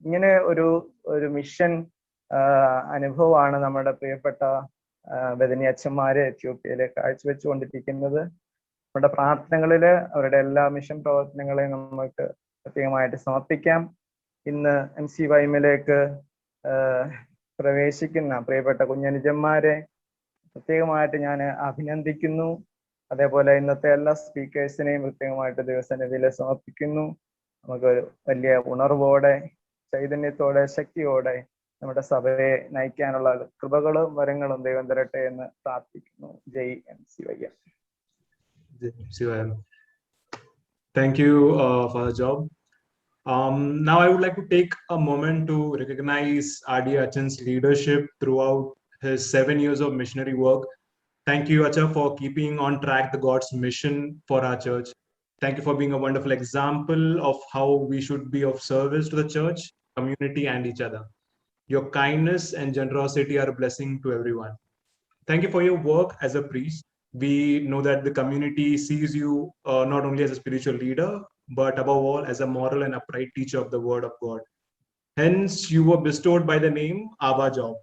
ഇങ്ങനെ ഒരു മിഷൻ അനുഭവമാണ് നമ്മുടെ പ്രിയപ്പെട്ട ബദനി അച്ഛന്മാര് എത്യോപ്യയിലെ കാഴ്ചവെച്ചുകൊണ്ടിരിക്കുന്നത്. നമ്മുടെ പ്രാർത്ഥനകളില് അവരുടെ എല്ലാ മിഷൻ പ്രവർത്തനങ്ങളെയും നമുക്ക് പ്രത്യേകമായിട്ട് സമർപ്പിക്കാം. ഇന്ന് MCYM-ലേക്ക് പ്രവേശിക്കുന്ന പ്രിയപ്പെട്ട കുഞ്ഞനുജന്മാരെ പ്രത്യേകമായിട്ട് ഞാൻ അഭിനന്ദിക്കുന്നു. അതേപോലെ ഇന്നത്തെ എല്ലാ സ്പീക്കേഴ്സിനെയും പ്രത്യേകമായിട്ട് ദൈവസന്നിധിയിൽ സമർപ്പിക്കുന്നു. നമുക്ക് വലിയ ഉണർവോടെ, ചൈതന്യത്തോടെ, ശക്തിയോടെ നമ്മുടെ സഭയെ നയിക്കാനുള്ള കൃപകളും വരങ്ങളും ദൈവം തരട്ടെ എന്ന് പ്രാർത്ഥിക്കുന്നു. ജയ് MCYM. Thank you for the job. Now I would like to take a moment to recognize R.D. Achan's leadership throughout his 7 years of missionary work. Thank you, Acha, for keeping on track the God's mission for our church. Thank you for being a wonderful example of how we should be of service to the church, community, and each other. Your kindness and generosity are a blessing to everyone. Thank you for your work as a priest. We know that the community sees you not only as a spiritual leader, but above all as a moral and upright teacher of the word of God. Hence, you were bestowed by the name Ava Job.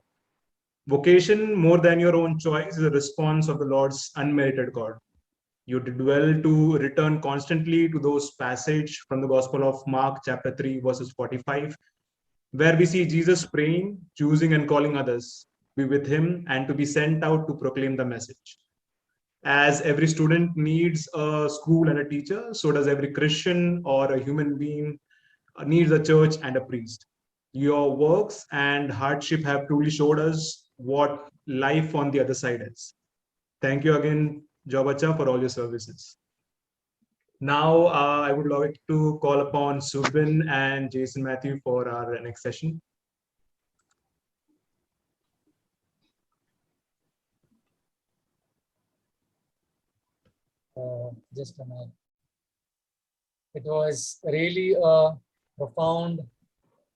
Vocation, more than your own choice, is a response of the Lord's unmerited God. You did well to return constantly to those passages from the Gospel of Mark, chapter 3, verses 45, where we see Jesus praying, choosing and calling others, be with him, and to be sent out to proclaim the message. As every student needs a school and a teacher, so does every Christian or a human being needs a church and a priest. Your works and hardship have truly showed us what life on the other side is. Thank you again, Jobacha, for all your services. Now, I would like to call upon Subin and Jason Matthew for our next session. Just a minute. It was really a profound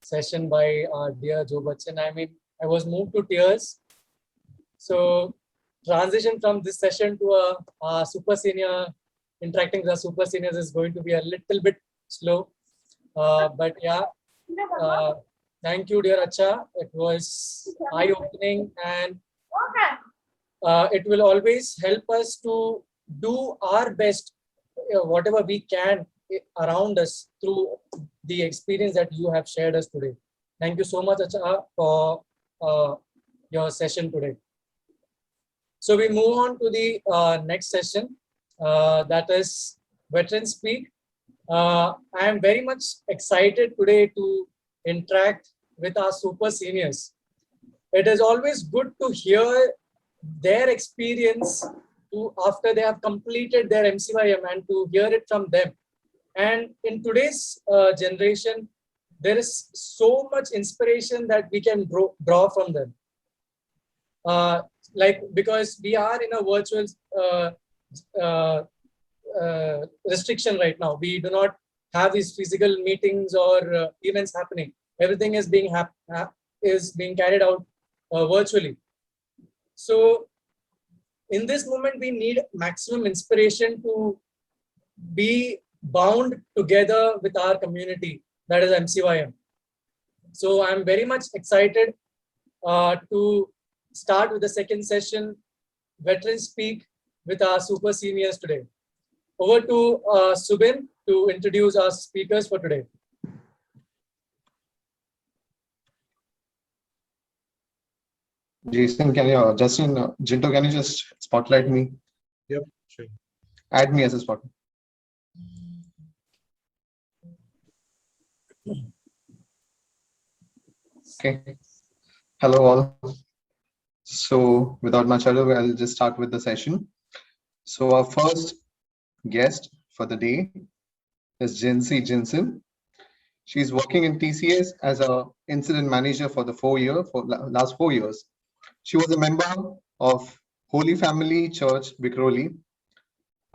session by our dear Joe Bachchan. I mean, I was moved to tears. So transition from this session to a super senior, interacting with the super seniors is going to be a little bit slow. But yeah, thank you, dear Acha. It was eye-opening, and it will always help us to do our best, whatever we can around us through the experience that you have shared us today. Thank you so much, Acha, for your session today. So we move on to the next session, that is Veteran Speak. I am very much excited today to interact with our super seniors. It is always good to hear their experience after they have completed their MCYM and to hear it from them. And in today's generation, there is so much inspiration that we can draw from them. like, because we are in a virtual restriction right now. We do not have these physical meetings or events happening. Everything is being carried out virtually. So in this moment, we need maximum inspiration to be bound together with our community, that is MCYM. So I'm very much excited to start with the second session, Veterans Speak, with our super seniors today. Over to Subin to introduce our speakers for today. Jason, Jinto, can you just spotlight me? Yep, sure. Add me as a spotlight. Okay. Hello all. So without much ado, I'll just start with the session. So our first guest for the day is Jinsi Jinsen. She's working in TCS as a incident manager for the last 4 years. She was a member of Holy Family Church, Bikroli,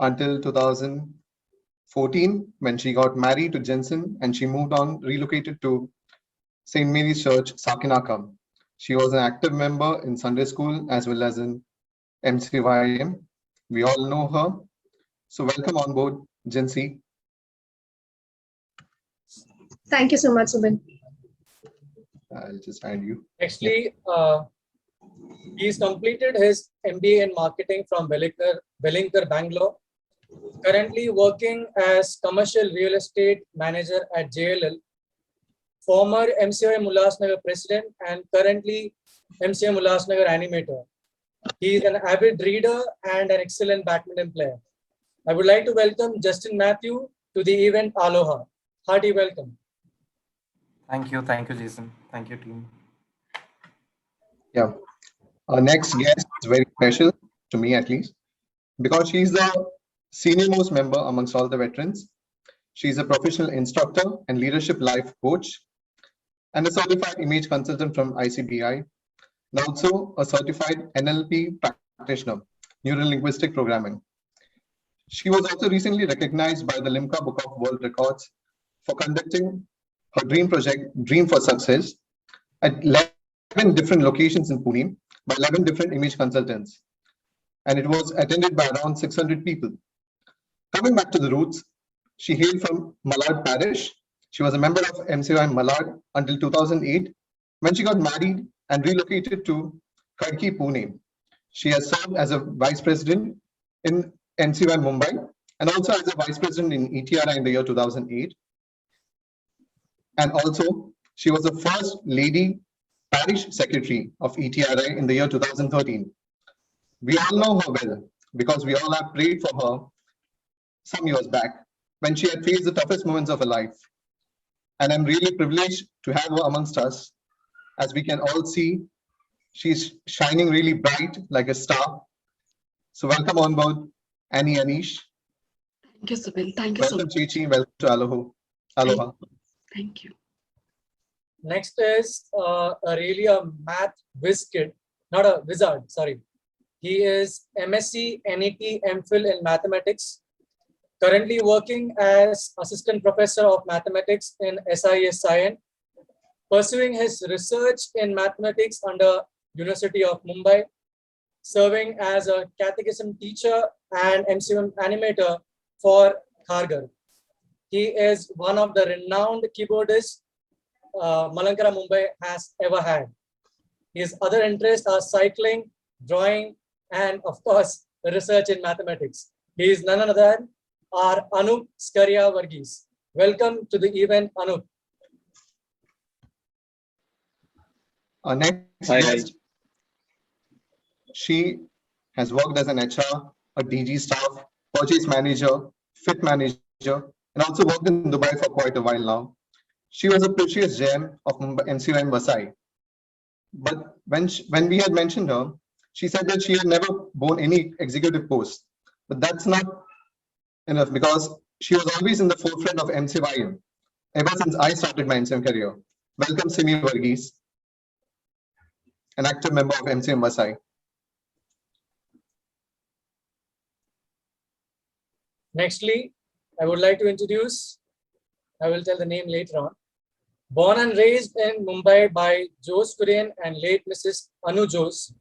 until 2014 when she got married to Jensen and she relocated to St. Mary's Church, Sakinakam. She was an active member in Sunday school as well as in MCYM. We all know her. So welcome on board, Jinsi. Thank you so much, Subin. I'll just hand you. Actually, he's completed his MBA in marketing from Wellinger, Bangalore. Currently working as commercial real estate manager at JLL. Former MCYM Ulhasnagar president and currently MCYM Ulhasnagar animator. He is an avid reader and an excellent badminton player. I would like to welcome Justin Matthew to the event ALOHA. Hearty welcome. Thank you, Jason. Thank you, team. Yeah, our next guest is very special to me, at least, because she's the senior most member amongst all the veterans. She's a professional instructor and leadership life coach and a certified image consultant from ICBI, and also a certified NLP practitioner, Neuro Linguistic Programming. She was also recently recognized by the Limca Book of World Records for conducting her dream project, Dream for Success, at 11 different locations in Pune by 11 different image consultants. And it was attended by around 600 people. Coming back to the roots, she hailed from Malad Parish. She was a member of MCYM Malad until 2008 when she got married and relocated to Khadki, Pune. She has served as a vice president in MCYM Mumbai and also as a vice president in ETRI in the year 2008. And also, she was the first lady parish secretary of ETRI in the year 2013. We all know her well because we all have prayed for her some years back when she had faced the toughest moments of her life. And I'm really privileged to have her amongst us. As we can all see, she's shining really bright like a star. So welcome on board, Annie Anish. Thank you, Subin. Thank you so Welcome, much. Chichi. Welcome to Aloha. Thank you. Next is really a math whiz kid, not a wizard, sorry. He is MSc, NET, MPhil in mathematics. Currently working as assistant professor of mathematics in SISIN, pursuing his research in mathematics under University of Mumbai, serving as a catechism teacher and MCYM animator for Kharghar. He is one of the renowned keyboardists Malankara, Mumbai has ever had. His other interests are cycling, drawing, and of course, research in mathematics. He is none other than our Anup Skaria Varghese. Welcome to the event, Anup. Our next guest, she has worked as an HR, a DG staff, purchase manager, fit manager, and also worked in Dubai for quite a while now. She was a precious gem of MCYM Vasai. But when we had mentioned her, she said that she had never borne any executive post. But that's not enough because she was always in the forefront of MCYM ever since I started my MCYM career. Welcome, Simi Varghese, an active member of MCYM Vasai. Nextly, I would like to introduce, I will tell the name later on. Born and raised in Mumbai by Jose Kurian and late Mrs. Anu Jose,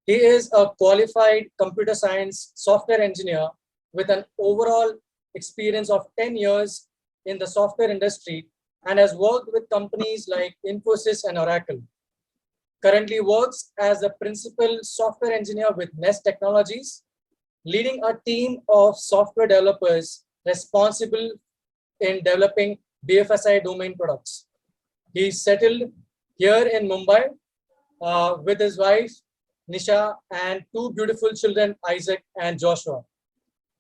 he is a qualified computer science software engineer with an overall experience of 10 years in the software industry and has worked with companies like Infosys and Oracle. Currently works as a principal software engineer with Nest Technologies, leading a team of software developers responsible in developing BFSI domain products. He settled here in Mumbai with his wife, Nisha, and two beautiful children, Isaac and Joshua.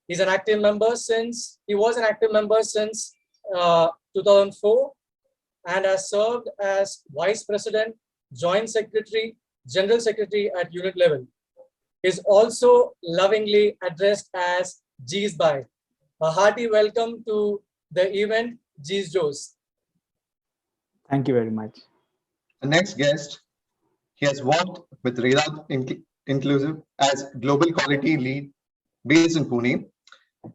He was an active member since 2004 and has served as Vice President, Joint Secretary, General Secretary at unit level. He is also lovingly addressed as Jeez Bhai. A hearty welcome to the event, Jeez Jose. Thank you very much. The next guest, he has worked with Redad Inclusive as Global Quality Lead based in Pune.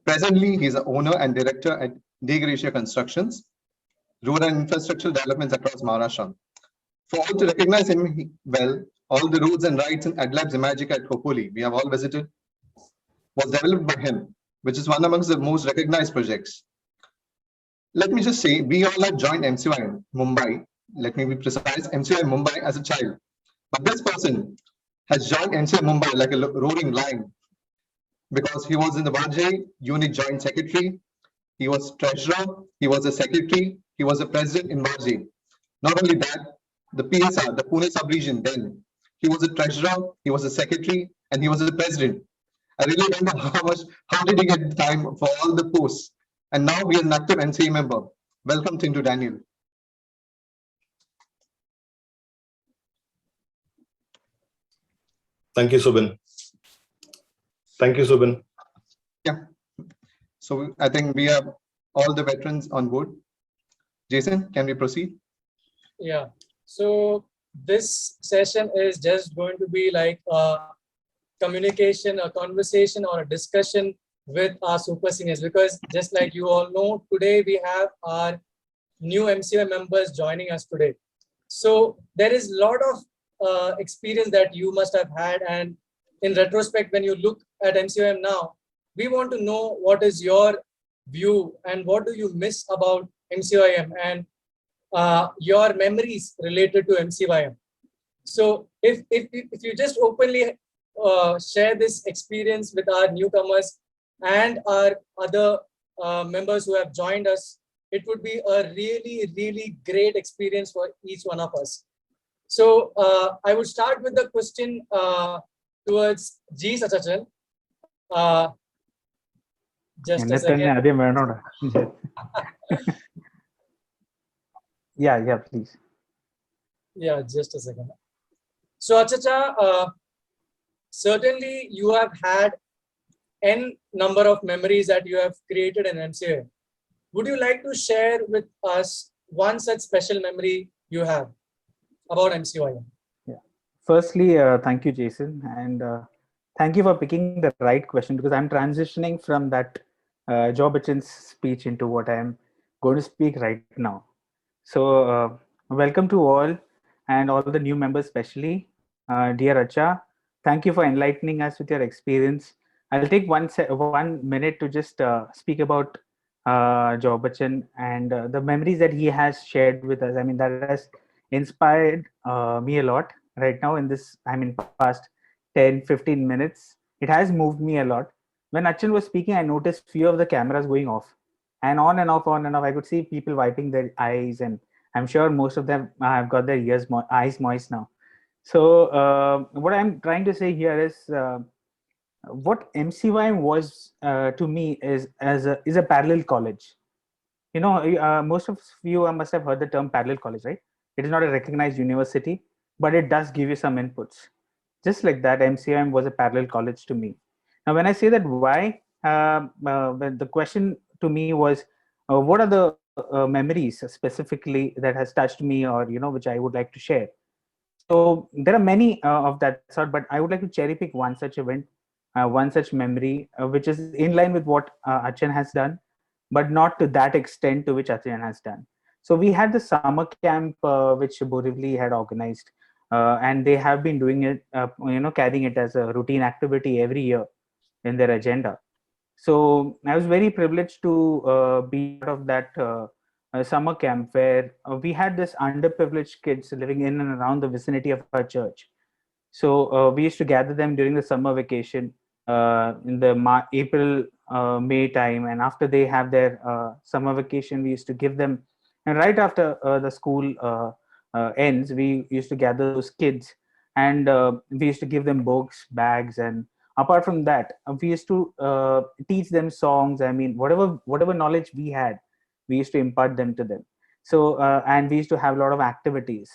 Presently, he is the owner and director at Degracia Constructions, Rural and Infrastructure Developments across Maharashtra. For all to recognize him well, all the roads and rides in Adlabs Imagic at Khopoli, we have all visited, was developed by him, which is one amongst the most recognized projects. Let me just say, we all have joined MCYM Mumbai. Let me be precise, MCYM Mumbai as a child. But this person has joined MCYM Mumbai like a roaring lion because he was in the Vajay Unit Joint Secretary, he was treasurer, he was a secretary, he was a president in Vajay. Not only that, the PSR, the Pune sub-region then, he was a treasurer, he was a secretary, and he was a president. I really don't know how did he get the time for all the posts? And now we are an active NCA member. Welcome to Daniel. Thank you, Subin. Thank you, Subin. Yeah. So I think we have all the veterans on board. Jason, can we proceed? Yeah. So this session is just going to be like a communication, a conversation, or a discussion with our super seniors, because just like you all know, today we have our new MCYM members joining us today. So there is a lot of experience that you must have had, and in retrospect, when you look at MCYM now, we want to know what is your view and what do you miss about MCYM and your memories related to MCYM. So if you just openly share this experience with our newcomers and our other members who have joined us, it would be a really, really great experience for each one of us. So I would start with the question towards G. Sachachal. Just a second. Yeah, please. Yeah, just a second. So Achacha, certainly you have had n number of memories that you have created in MCA. Would you like to share with us one such special memory you have about MCYM? Yeah. Firstly, thank you, Jason, and thank you for picking the right question, because I'm transitioning from that Joe Bachchan's speech into what I'm going to speak right now. So welcome to all and all the new members, especially dear Acha. Thank you for enlightening us with your experience. I'll take 1 minute to just speak about Joe Bachchan and the memories that he has shared with us. I mean, that has inspired me a lot right now in this, past 10-15 minutes. It has moved me a lot. When Achan was speaking, I noticed few of the cameras going off. And on and off, I could see people wiping their eyes, and I'm sure most of them have got their eyes moist now. So what I'm trying to say here is what MCYM was to me is a parallel college. You know, most of you must have heard the term parallel college, right? It is not a recognized university, but it does give you some inputs. Just like that, MCYM was a parallel college to me. Now, when I say that, why? When the question to me was, what are the memories specifically that has touched me, or which I would like to share? So there are many of that sort, but I would like to cherry pick one such event one such memory, which is in line with what Achan has done, but not to that extent to which Achan has done. So we had the summer camp, which Borivali had organized, and they have been doing it, carrying it as a routine activity every year in their agenda. So I was very privileged to be part of that summer camp where we had this underprivileged kids living in and around the vicinity of our church. So we used to gather them during the summer vacation in the April, May time, and after they have their summer vacation, we used to give them. And right after the school ends, we used to gather those kids, and we used to give them books, bags, and apart from that, we used to teach them songs. I mean, whatever knowledge we had, we used to impart them to them. So and we used to have a lot of activities.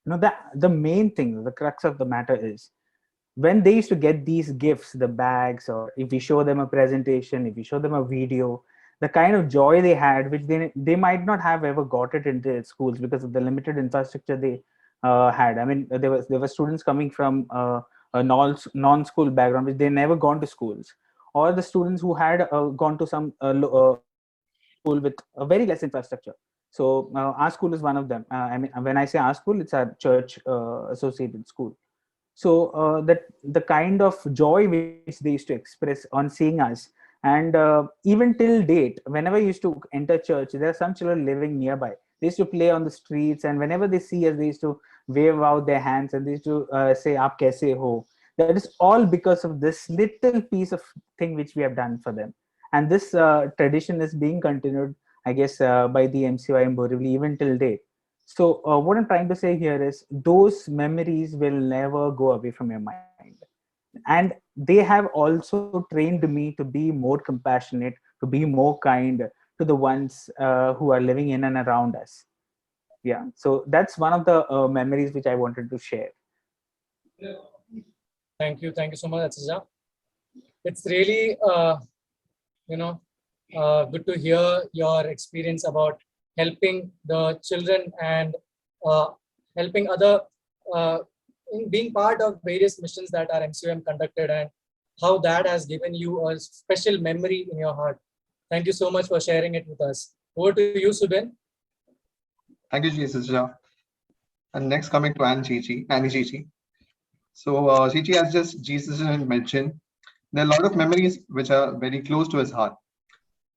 That the main thing, the crux of the matter is when they used to get these gifts, the bags, or if we show them a presentation, if we show them a video, the kind of joy they had, which they might not have ever got it in their schools because of the limited infrastructure they had. I mean, there were students coming from a non-school background, which they never gone to schools, or the students who had gone to some school with a very less infrastructure. So our school is one of them. I mean, when I say our school, it's a church associated school. So that the kind of joy which they used to express on seeing us, and even till date, whenever you used to enter church, there are some children living nearby. They used to play on the streets, and whenever they see us, they used to wave out their hands and they used to say, "Aap kaise ho?" That is all because of this little piece of thing which we have done for them. And this tradition is being continued, I guess, by the MCYM Borivali even till date. So what I'm trying to say here is those memories will never go away from your mind. And they have also trained me to be more compassionate, to be more kind to the ones who are living in and around us. Yeah, so that's one of the memories which I wanted to share. Thank you so much, Atsija. It's really, good to hear your experience about helping the children and helping other, being part of various missions that our MCYM conducted, and how that has given you a special memory in your heart. Thank you so much for sharing it with us. Over to you, Subin. Thank you, Jesus. And next coming to Annie Gigi. So Gigi, as just Jesus mentioned, there are a lot of memories which are very close to his heart.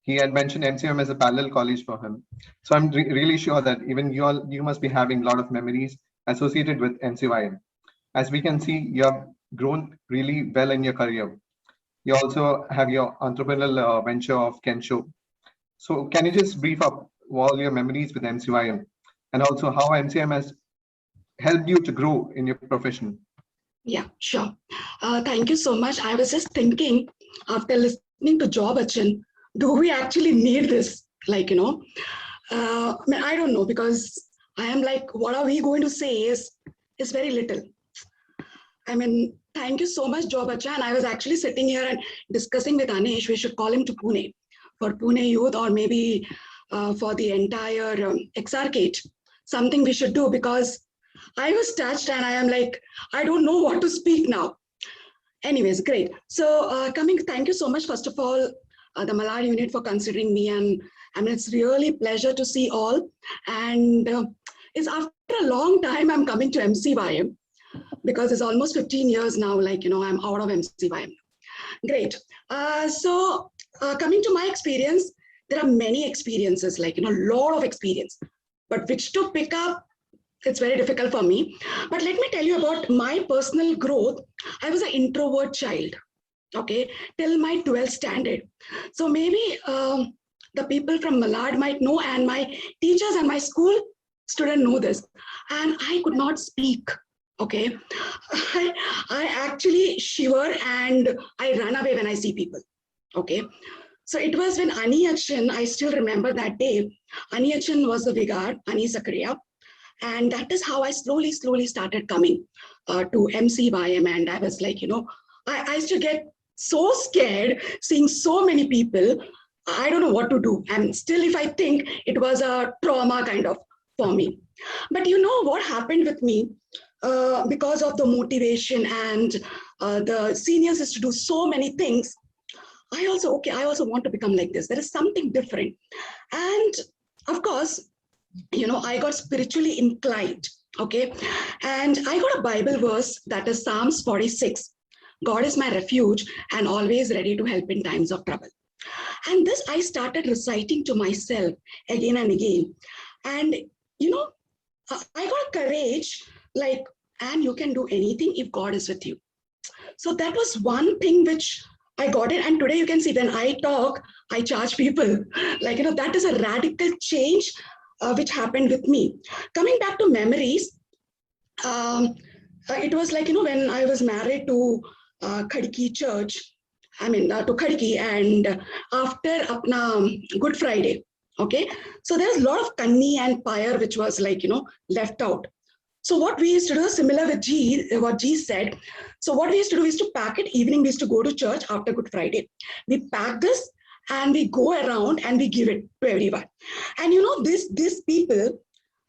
He had mentioned MCYM as a parallel college for him. So I'm really sure that even you must be having a lot of memories associated with MCYM. As we can see, you have grown really well in your career. You also have your entrepreneurial venture of Kensho. So can you just brief up all your memories with MCYM and also how MCYM has helped you to grow in your profession? Yeah, sure. Thank you so much. I was just thinking after listening to Job Achan, do we actually need this? I mean, I don't know, because I am like, what are we going to say is very little. I mean, thank you so much, Job Achan. I was actually sitting here and discussing with Anish, we should call him to Pune for Pune youth, or maybe for the entire XRCate, something we should do, because I was touched and I am like, I don't know what to speak now. Anyways, great. So thank you so much, first of all, the Malad unit for considering me. And I mean, it's really pleasure to see all. And it's after a long time I'm coming to MCYM, because it's almost 15 years now, I'm out of MCYM. Great. So coming to my experience, there are many experiences, lot of experience, but which to pick up, it's very difficult for me. But let me tell you about my personal growth. I was an introvert child, okay, till my 12th standard. So maybe the people from Malad might know, and my teachers and my school students know this. And I could not speak, okay. I actually shiver and I run away when I see people, okay. So it was when Ani Achan, I still remember that day, Ani Achan was the vigar, Ani Zakaria. And that is how I slowly started coming to MCYM. And I was like, I used to get so scared seeing so many people. I don't know what to do. And still, if I think, it was a trauma kind of for me. But you know what happened with me? Because of the motivation and the seniors used to do so many things. I also want to become like this. There is something different. And of course, I got spiritually inclined. Okay. And I got a Bible verse that is Psalms 46. God is my refuge and always ready to help in times of trouble. And this I started reciting to myself again and again. And, I got courage, like, and you can do anything if God is with you. So that was one thing which I got it. And today you can see when I talk, I charge people. Like, that is a radical change which happened with me. Coming back to memories, it was like, when I was married to Khadki church, to Khadki, and after Apna Good Friday, okay? So there's a lot of kanni and pyre which was like, left out. So what we used to do, similar with what G said. So what we used to do is to pack it. Evening, we used to go to church after Good Friday. We pack this and we go around and we give it to everyone. And these people,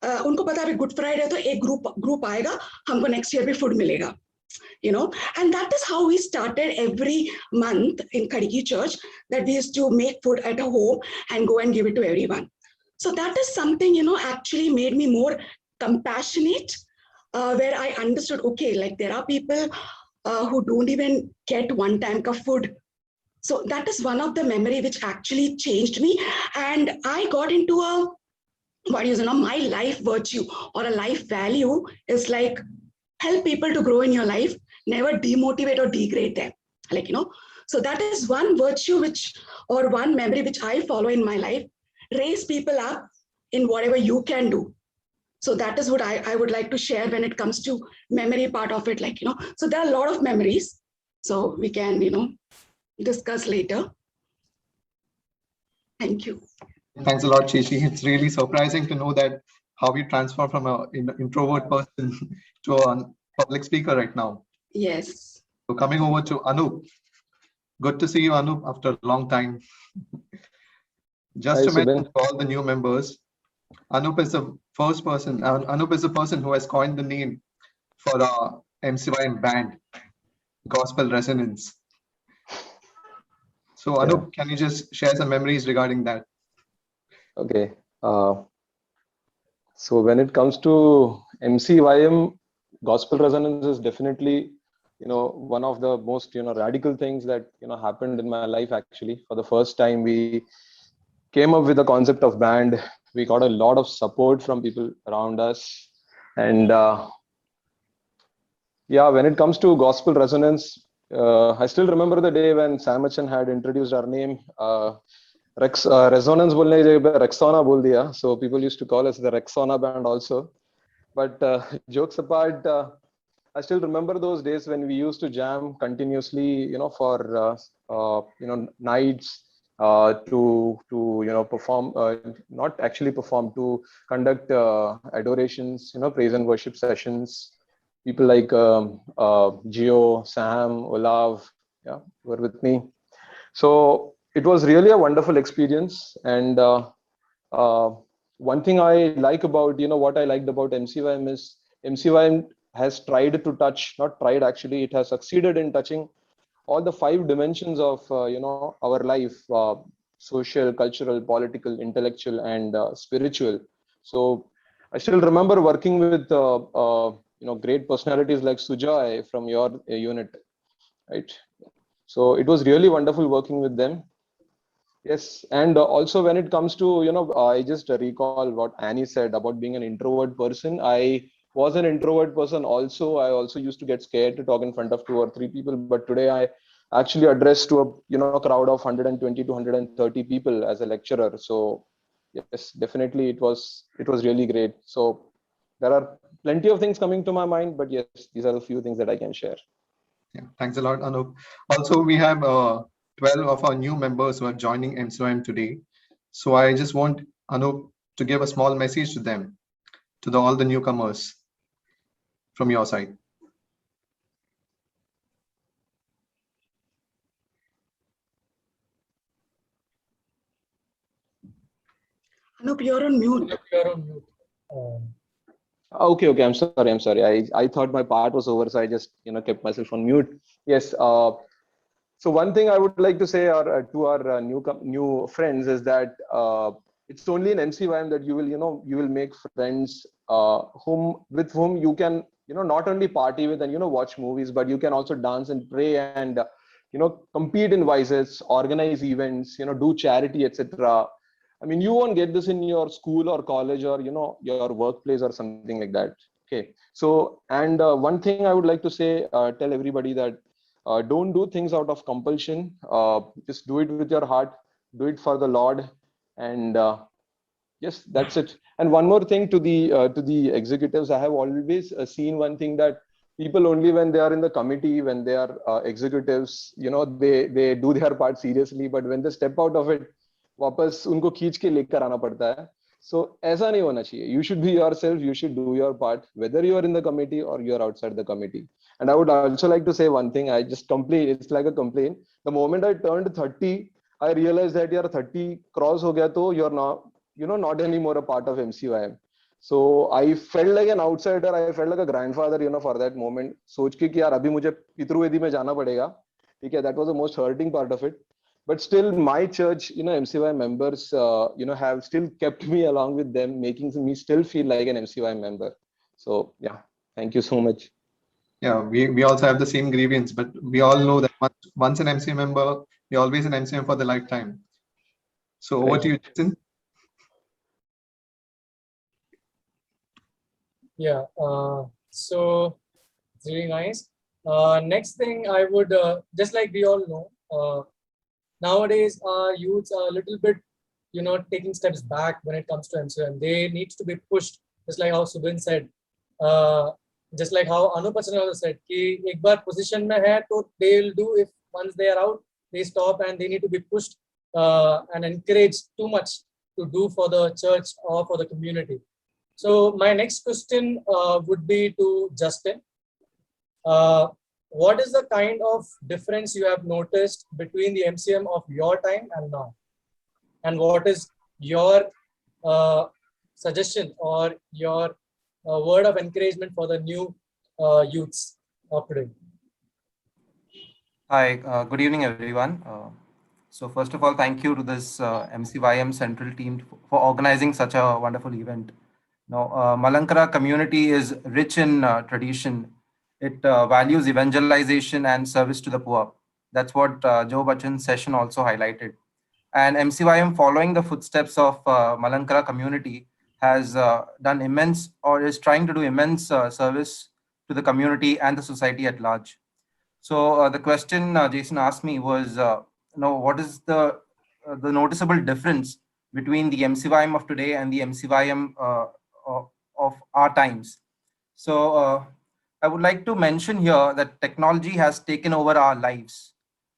उनको पता है Good Friday तो एक group आएगा, हमको next year भी food मिलेगा. And that is how we started every month in Khadki church, that we used to make food at a home and go and give it to everyone. So that is something, actually made me more compassionate, where I understood, okay, like there are people who don't even get one time of food. So that is one of the memory which actually changed me. And I got into my life virtue or a life value is like, help people to grow in your life, never demotivate or degrade them. So that is one virtue or one memory which I follow in my life. Raise people up in whatever you can do. So that is what I would like to share when it comes to memory part of it. So there are a lot of memories. So we can, discuss later. Thank you. Thanks a lot, Chichi. It's really surprising to know that how you transform from an introvert person to a public speaker right now. Yes. So coming over to Anup. Good to see you, Anup, after a long time. Just to mention to all the new members, Anup is the person who has coined the name for our MCYM band, Gospel Resonance. So Anup, can you just share some memories regarding that? Okay. So when it comes to MCYM, Gospel Resonance is definitely, one of the most, radical things that, happened in my life. Actually, for the first time, we came up with the concept of band. We got a lot of support from people around us. And when it comes to Gospel Resonance, I still remember the day when Samachan had introduced our name. Resonance bolne ki jagah pe Rexona bol diya. So people used to call us the Rexona band also. But jokes apart, I still remember those days when we used to jam continuously, for nights to perform, not actually perform, to conduct adorations, praise and worship sessions. People like Gio, Sam, Olav, were with me. So it was really a wonderful experience. And one thing I like about, what I liked about MCYM is MCYM has tried to touch, not tried actually, it has succeeded in touching all the 5 dimensions of, our life, social, cultural, political, intellectual, and spiritual. So I still remember working with, great personalities like Sujay from your unit, right? So it was really wonderful working with them. Yes, and also when it comes to, I just recall what Annie said about being an introvert person. I was an introvert person also. I also used to get scared to talk in front of 2 or 3 people, but today I actually address to a crowd of 120 to 130 people as a lecturer. So yes, definitely it was really great. So there are plenty of things coming to my mind, but yes, these are the few things that I can share. Yeah, thanks a lot, Anup. Also, we have 12 of our new members who are joining MCYM today. So I just want Anup to give a small message to them, to all the newcomers from your side. Anup, you're on mute. You're on mute. Okay. I'm sorry. I thought my part was over, so I just kept myself on mute. Yes. So one thing I would like to say to our new friends is that it's only in MCYM that you will make friends with whom you can not only party with and watch movies, but you can also dance and pray and compete in vices, organize events, do charity, etc. I mean, you won't get this in your school or college or your workplace or something like that. Okay. So and one thing I would like to say, tell everybody that don't do things out of compulsion. Just do it with your heart. Do it for the Lord, and yes, that's it. And one more thing to the executives, I have always seen one thing, that people only when they are in the committee, when they are executives, they do their part seriously, but when they step out of it, वापस उनको खींच के लेकर आना पड़ता है. So ऐसा नहीं होना चाहिए. You should be yourself. You should do your part, whether you are in the committee or you are outside the committee. And I would also like to say one thing. I just complain. It's like a complaint. The moment I turned 30, I realized that यार 30 cross हो गया तो you're not anymore a part of MCYM. So I felt like an outsider. I felt like a grandfather, for that moment. सोच के कि यार अभी मुझे पितृवेदी में जाना पड़ेगा. ठीक है, that was the most hurting part of it. But still, my church, MCYM members, have still kept me along with them, making me still feel like an MCYM member. So yeah, thank you so much. Yeah, we also have the same grievance, but we all know that once an MCYM member, you're always an MCYM for the lifetime. So over to you, Jason. Yeah, so it's really nice. Next thing I would, just like we all know, nowadays our youths are a little bit, taking steps back when it comes to MCYM. They need to be pushed, just like how Subin said, just like how Anupachana also said, कि एक बार position में है तो they will do, if once they are out, they stop, and they need to be pushed and encouraged too much to do for the church or for the community. So my next question would be to Justin. What is the kind of difference you have noticed between the MCM of your time and now? And what is your suggestion or your word of encouragement for the new youths of today? Hi, good evening, everyone. So first of all, thank you to this MCYM Central team for organizing such a wonderful event. Now, Malankara community is rich in tradition. It values evangelization and service to the poor. That's what Joe Bachchan's session also highlighted. And MCYM, following the footsteps of Malankara community, has done immense, or is trying to do immense service to the community and the society at large. So the question Jason asked me was, what is the noticeable difference between the MCYM of today and the MCYM of our times? So I would like to mention here that technology has taken over our lives.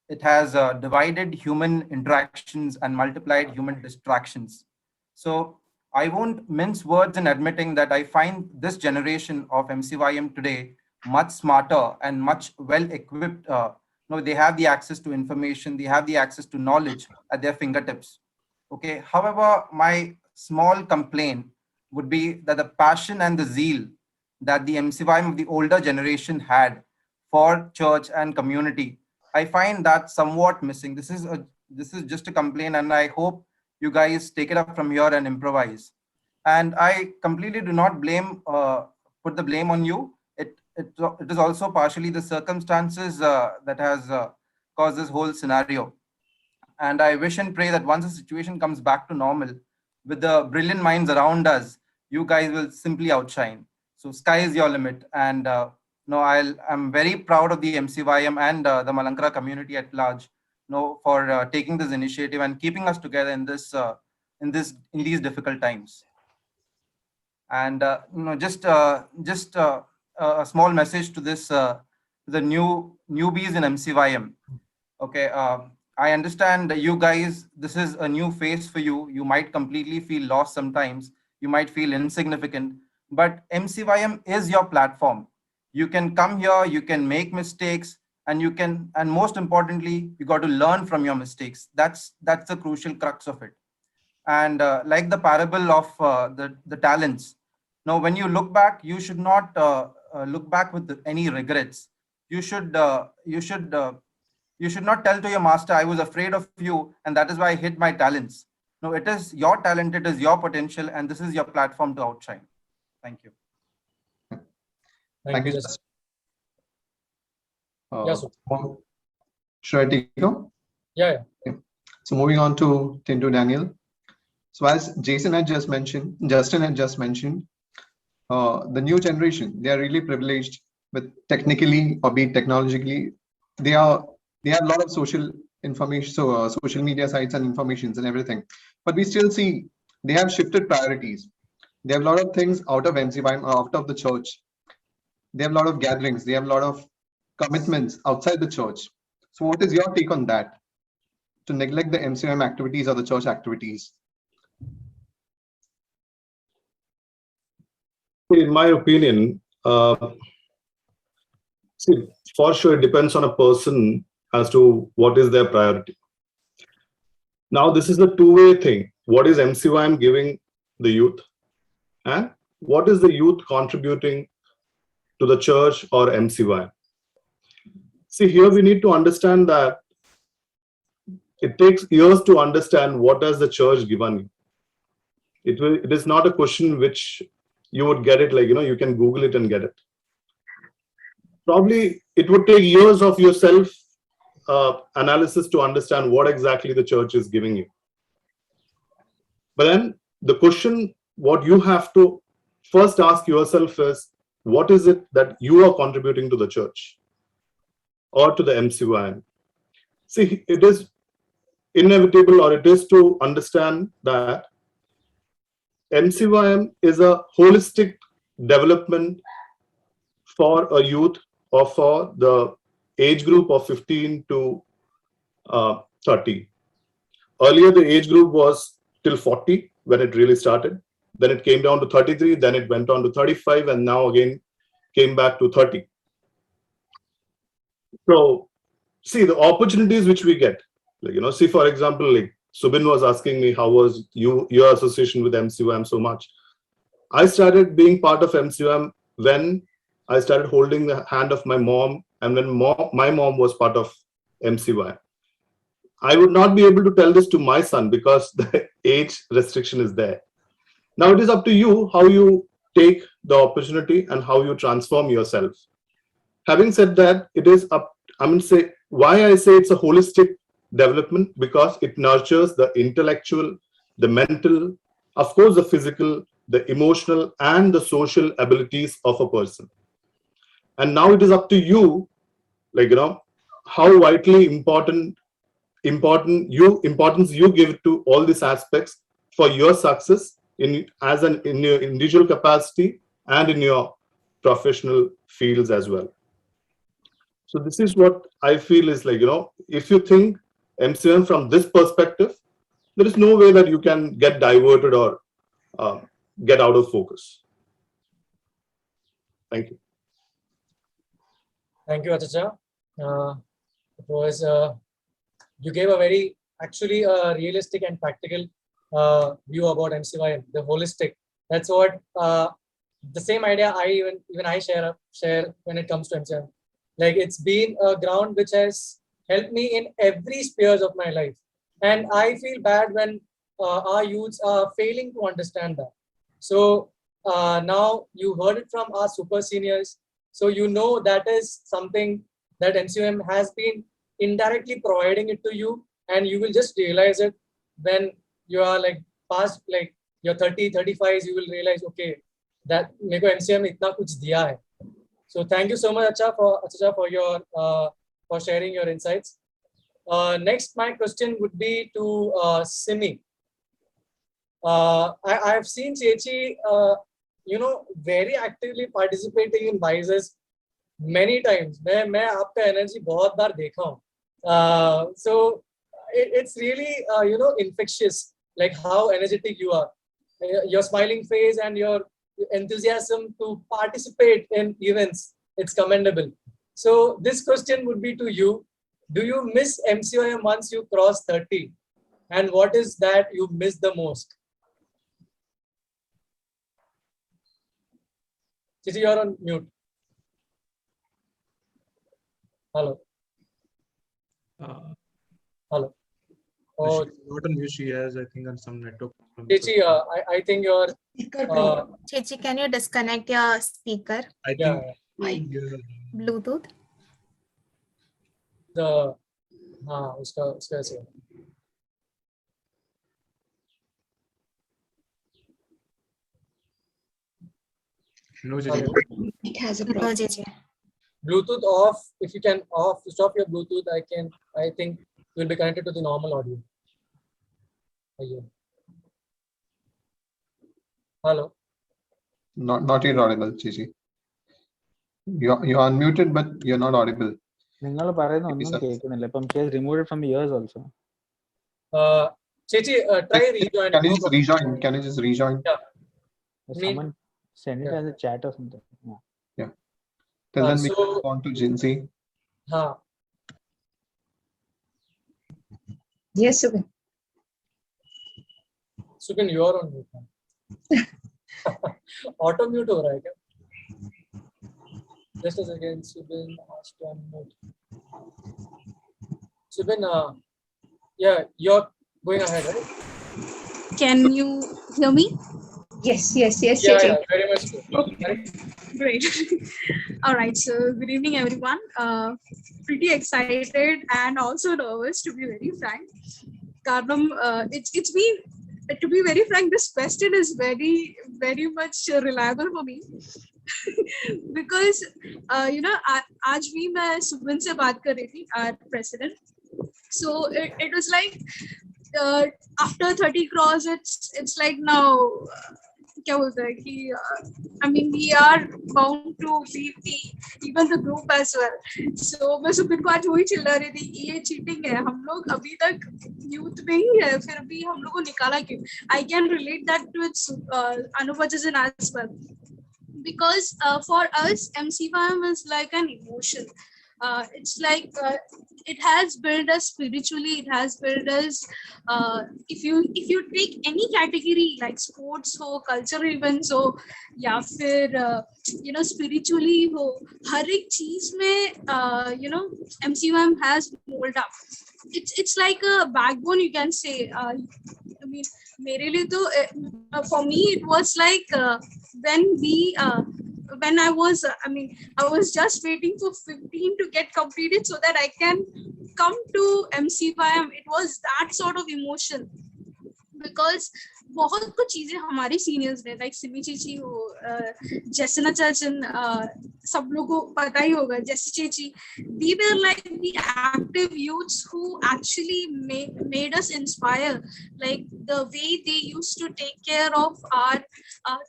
It has divided human interactions and multiplied human distractions. So I won't mince words in admitting that I find this generation of MCYM today much smarter and much well equipped. They have the access to information, they have the access to knowledge at their fingertips. Okay. However, my small complaint would be that the passion and the zeal that the MCYM of the older generation had for church and community, I find that somewhat missing. This is just a complaint, and I hope you guys take it up from here and improvise. And I completely do not put the blame on you. It is also partially the circumstances that has caused this whole scenario. And I wish and pray that once the situation comes back to normal, with the brilliant minds around us, you guys will simply outshine. So sky is your limit. And I'm very proud of the MCYM and the Malankara community at large, for taking this initiative and keeping us together in these difficult times. And just a small message to the newbies in MCYM. Okay, I understand that you guys, this is a new phase for you. You might completely feel lost sometimes. You might feel insignificant, but MCYM is your platform. You can come here, you can make mistakes, and most importantly, you got to learn from your mistakes. That's the crucial crux of it. And like the parable of the talents, Now, when you look back, you should not look back with any regrets. You should not tell to your master, I was afraid of you, and that is why I hid my talents. No, it is your talent, it is your potential, and this is your platform to outshine. Thank you. Thank you. Justin. Should I take it on? Yeah. So moving on to Tindu Daniel. So as Justin had just mentioned, the new generation, they are really privileged with technically or be it technologically, they have a lot of social information, so social media sites and informations and everything. But we still see they have shifted priorities. They have a lot of things out of MCYM or out of the church. They have a lot of gatherings. They have a lot of commitments outside the church. So what is your take on that? To neglect the MCYM activities or the church activities? In my opinion, see, for sure, it depends on a person as to what is their priority. Now, this is a two-way thing. What is MCYM giving the youth? And what is the youth contributing to the church or MCYM? See, here we need to understand that it takes years to understand what has the church given you. It is not a question which you would get it like, you can Google it and get it. Probably it would take years of your self analysis to understand what exactly the church is giving you. But then the question, what you have to first ask yourself is, what is it that you are contributing to the church or to the MCYM? See, it is inevitable, or it is to understand that MCYM is a holistic development for a youth or for the age group of 15 to 30. Earlier, the age group was till 40 when it really started. Then it came down to 33, then it went on to 35, and now again came back to 30. So, see, the opportunities which we get, like, see, for example, like Subin was asking me, how was your association with MCYM so much? I started being part of MCYM when I started holding the hand of my mom, and when my mom was part of MCYM. I would not be able to tell this to my son because the age restriction is there. Now it is up to you how you take the opportunity and how you transform yourself. Having said that, it is up, why I say it's a holistic development, because it nurtures the intellectual, the mental, of course, the physical, the emotional, and the social abilities of a person. And now it is up to you, how vitally importance you give to all these aspects for your success in your individual capacity and in your professional fields as well. So this is what I feel is if you think MCYM from this perspective, there is no way that you can get diverted or get out of focus. Thank you. Thank you, Achacha. It was you gave a very realistic and practical view about MCYM, the holistic. That's what the same idea I share when it comes to MCYM. Like, it's been a ground which has helped me in every spheres of my life, and I feel bad when our youths are failing to understand that. So now you heard it from our super seniors, so you know that is something that MCYM has been indirectly providing it to you, and you will just realize it when you are past your 30, 35s. You will realize, okay, that meko MCYM itna kuch diya hai. So thank you so much, Achacha, for your for sharing your insights. Next, my question would be to Simi. I have seen Chechi, very actively participating in Vices many times. मैं आपका energy बहुत बार देखा हूँ. So it's really infectious, like how energetic you are, your smiling face and your enthusiasm to participate in events. It's commendable. So this question would be to you. Do you miss MCYM once you cross 30? And what is that you miss the most? Chichi, you're on mute. Hello. Hello. Oh, not on mute. She has, I think, on some network problem. Chichi, I think you're. Chichi, can you disconnect your speaker? I Yeah, think Bluetooth. The उसका ऐसे. no, Chichi. It has a No, problem. Chichi. Bluetooth off. If you can stop your Bluetooth, I think you'll be connected to the normal audio. Hello. Not yet audible, Chichi. You're unmuted, but you're not audible. നിങ്ങൾ പറയുന്ന ഒന്നും കേൾക്കുന്നില്ല. ഇപ്പം she has removed it from ears also. Chichi, try rejoin. Can you just rejoin? Can you just rejoin? Yeah. Someone send it as a chat or something. Yeah. Till then we can move on to Jinsi. Yes, Subin. Subin, you are on mute. Auto mute हो रहा है क्या? Just a second, Subin asked to unmute. Subin, yeah, you're going ahead, right? Can you hear me? Yes, Yeah, very much good. Okay, great. All right, so good evening, everyone. Pretty excited and also nervous, to be very frank. Karnam, it's been, to be very frank, this question is very, very much reliable for me. Because आज भी मैं सुबिन से बात कर रही थी, our president. So it was like after 30 crores, it's like now क्या बोलते हैं कि I mean we are bound to leave even the group as well. So मैं सुबिन को आज वही चिल्ला रही थी, ये चीटिंग है, हम लोग अभी तक यूथ में ही है, फिर भी हम लोग को निकाला क्यों? I can relate that to its Anupajajan as well. Because for us, MCYM is like an emotion. It's like it has built us spiritually. It has built us. If you take any category like sports हो, cultural events हो, या फिर spiritually हो, हर एक चीज में MCYM has molded up. It's like a backbone, you can say. I mean, मेरे लिए तो for me it was like when I was just waiting for 15 to get completed so that I can come to MCYM. It was that sort of emotion because बहुत कुछ चीजें हमारे seniors ने like Simi चेची हो, जैसना चाचन, सब लोगों को पता ही होगा, जैसी चेची, we were like the active youths who actually made us inspire, like the way they used to take care of our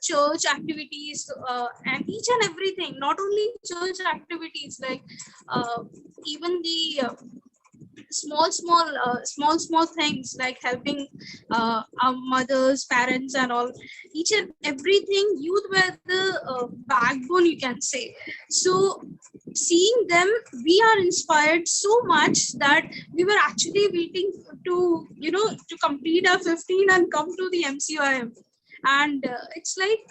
church activities and each and everything, not only church activities, like even the small things like helping our mothers, parents and all, each and everything. Youth were the backbone, you can say. So seeing them, we are inspired so much that we were actually waiting to complete our 15 and come to the MCYM. And it's like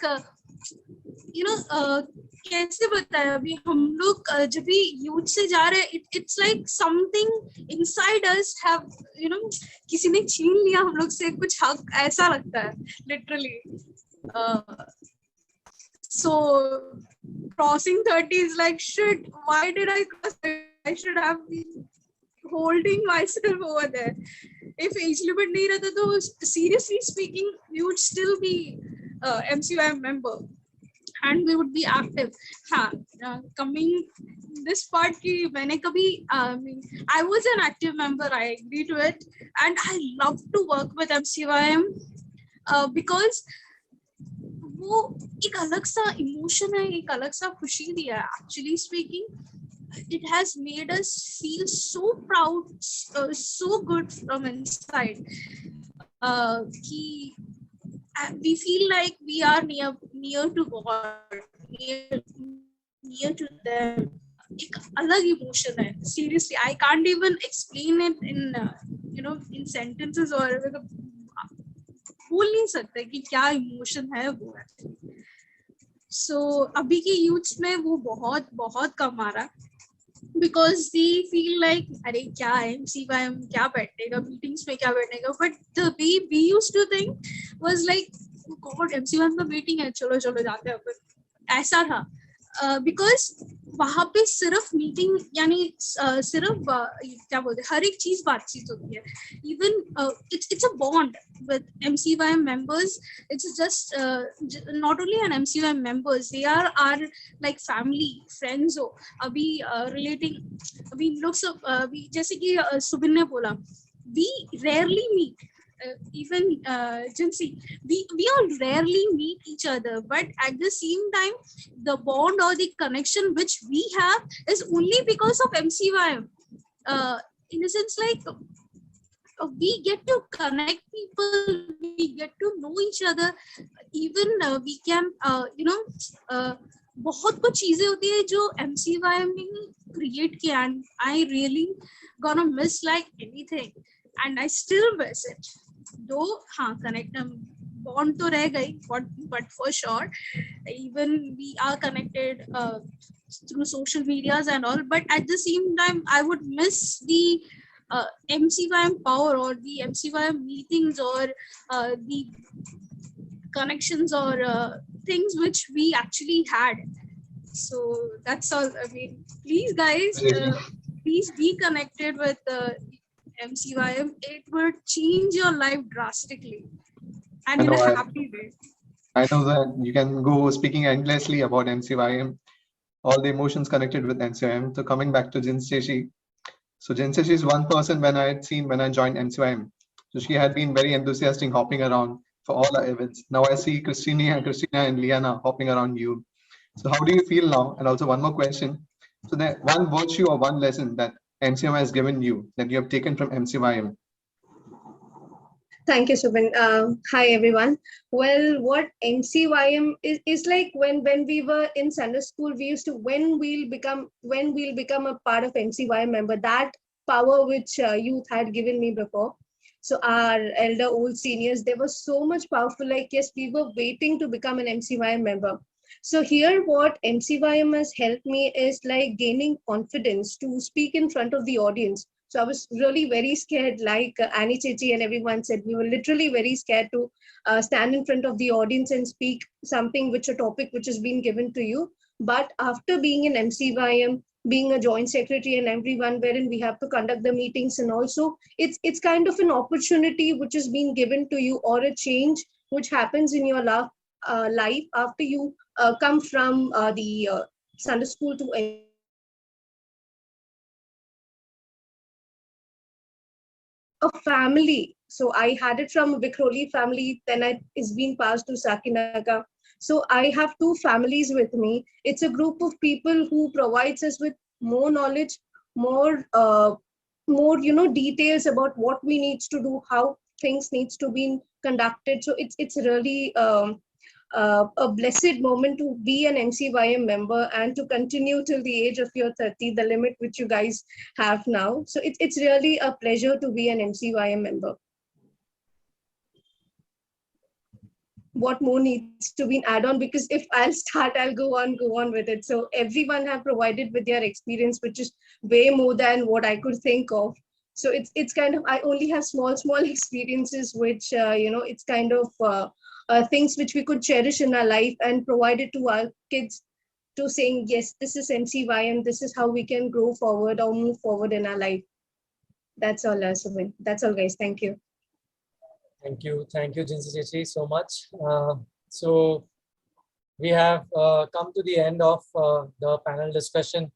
कैसे बताया, अभी हम लोग जब भी youth से जा रहे हैं, it's like something inside us have किसी ने छीन लिया हम लोग से कुछ हक, ऐसा लगता है literally. So crossing 30 is like, shit, why did I cross 30? I should have been holding myself over there. If age limit nahi rehta to seriously speaking we would still be MCYM member and we would be active. Coming this part ki maine kabhi I was an active member, I agree to it, and I love to work with MCYM because वो एक अलग सा emotion है, एक अलग सा खुशी दिया है. Actually speaking, it has made us feel so proud, so good from inside. We feel like we are near to God, near to them. एक अलग इमोशन है. Seriously, I can't even explain it in in sentences or बोल नहीं सकते कि क्या emotion है वो. So अभी के youths में वो बहुत कम आ रहा, because they feel like अरे क्या है MCYM, क्या बैठेगा meetings में, क्या बैठेगा. But the way we used to think was like, oh God, MCYM का meeting है, चलो जाते हैं अपन. ऐसा था. Because वहाँ पे सिर्फ मीटिंग यानी सिर्फ क्या बोलते हैं, हर एक चीज बातचीत होती है. Even it's a bond with MCYM members. It's just not only an MCYM members, they are our like family friends. हो अभी relating, अभी लोग सब अभी जैसे कि सुबिन ने बोला, we rarely meet. Even Jinsi, we all rarely meet each other, but at the same time, the bond or the connection which we have is only because of MCYM. In a sense, like we get to connect people, we get to know each other. Even we can, बहुत कुछ चीजें होती है जो MCYM ने create किया, and I really gonna miss like anything, and I still miss it. Though हाँ connect bond तो रह गई, but for sure even we are connected through social medias and all, but at the same time I would miss the MCYM power or the MCYM meetings or the connections or things which we actually had. So that's all. I mean, please guys, please be connected with MCYM. It would change your life drastically and in a happy way. I know that you can go speaking endlessly about MCYM, all the emotions connected with MCYM. So coming back to Jinseshi. So Jinseshi is one person when I had seen when I joined MCYM. So she had been very enthusiastic hopping around for all our events. Now I see Christina and Liana hopping around you. So how do you feel now? And also one more question. So that one virtue or one lesson that MCYM has given you that you have taken from MCYM. Thank you, Subin. Hi, everyone. Well, what MCYM is like when we were in Sunday school, we used to, when we'll become a part of MCYM member, that power which youth had given me before. So our elder, old seniors, they were so much powerful. Like, yes, we were waiting to become an MCYM member. So here, what MCYM has helped me is like gaining confidence to speak in front of the audience. So I was really very scared, like Annie Chichi and everyone said, we were literally very scared to stand in front of the audience and speak something, a topic which has been given to you. But after being in MCYM, being a joint secretary and everyone, wherein we have to conduct the meetings, and also it's kind of an opportunity which has been given to you, or a change which happens in your life after you come from the Sunday school to a family. So I had it from a Vikhroli family, then it's been passed to Sakinaka. So I have two families with me. It's a group of people who provides us with more knowledge, more details about what we need to do, how things needs to be conducted. So it's really a blessed moment to be an MCYM member and to continue till the age of your 30, the limit which you guys have now. So it's really a pleasure to be an MCYM member. What more needs to be added on? Because if I'll start, I'll go on with it. So everyone have provided with their experience, which is way more than what I could think of. So it's kind of, I only have small experiences, which it's kind of things which we could cherish in our life and provide it to our kids, to saying, yes, this is MCYM, this is how we can grow forward or move forward in our life. That's all, Subin. That's all, guys. Thank you. Thank you, Jinsi Chechi, so much. So we have come to the end of the panel discussion,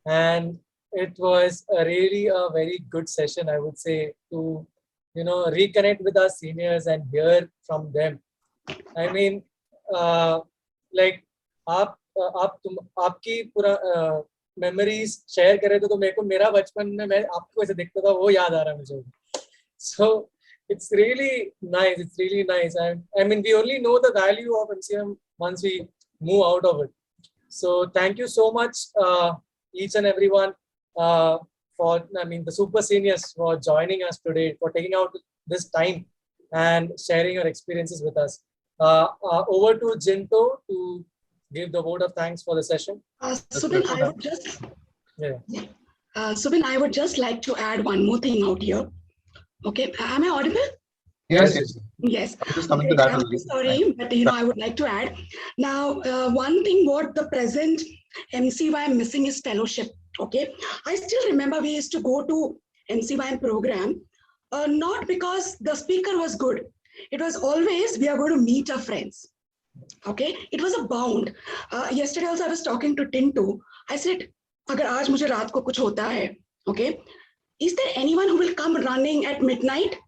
and it was really a very good session, I would say, to reconnect with our seniors and hear from them. I mean, like आपकी पूरा memories share करे तो मेरे को मेरा बचपन में मैं आपको ऐसे देखता था वो याद आ रहा है मुझे. So it's really nice. It's really nice. I mean, we only know the value of MCYM once we move out of it. So thank you so much, each and everyone, for the super seniors for joining us today, for taking out this time and sharing your experiences with us. Over to Jinto to give the vote of thanks for the session. Subin, I would just Yeah. Subin, I would just like to add one more thing out here. Okay, am I audible? Yes, yes. Yes. I'm just coming to Okay, that I'm only. sorry, but I would like to add. Now, one thing what the present MCYM missing is fellowship. Okay, I still remember we used to go to MCYM program, not because the speaker was good. It was always we are going to meet our friends. Okay, it was a bound. Yesterday also I was talking to Tintu. I said, "Agar aaj mujhe raat ko kuch hota hai, okay, is there anyone who will come running at midnight?"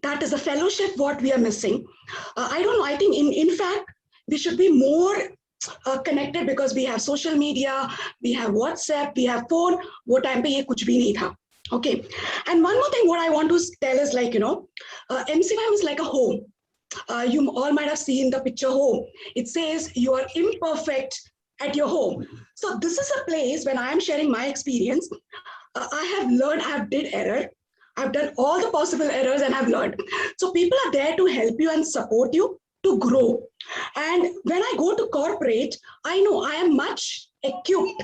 That is a fellowship what we are missing. I don't know. I think in fact we should be more connected because we have social media, we have WhatsApp, we have phone. वो time पे ये कुछ भी नहीं था. Okay. And one more thing, what I want to tell is like MCYM is like a home. You all might have seen the picture home. It says you are imperfect at your home. So this is a place when I am sharing my experience. I have learned. I have did error. I've done all the possible errors and I've learned. So people are there to help you and support you to grow. And when I go to corporate, I know I am much equipped,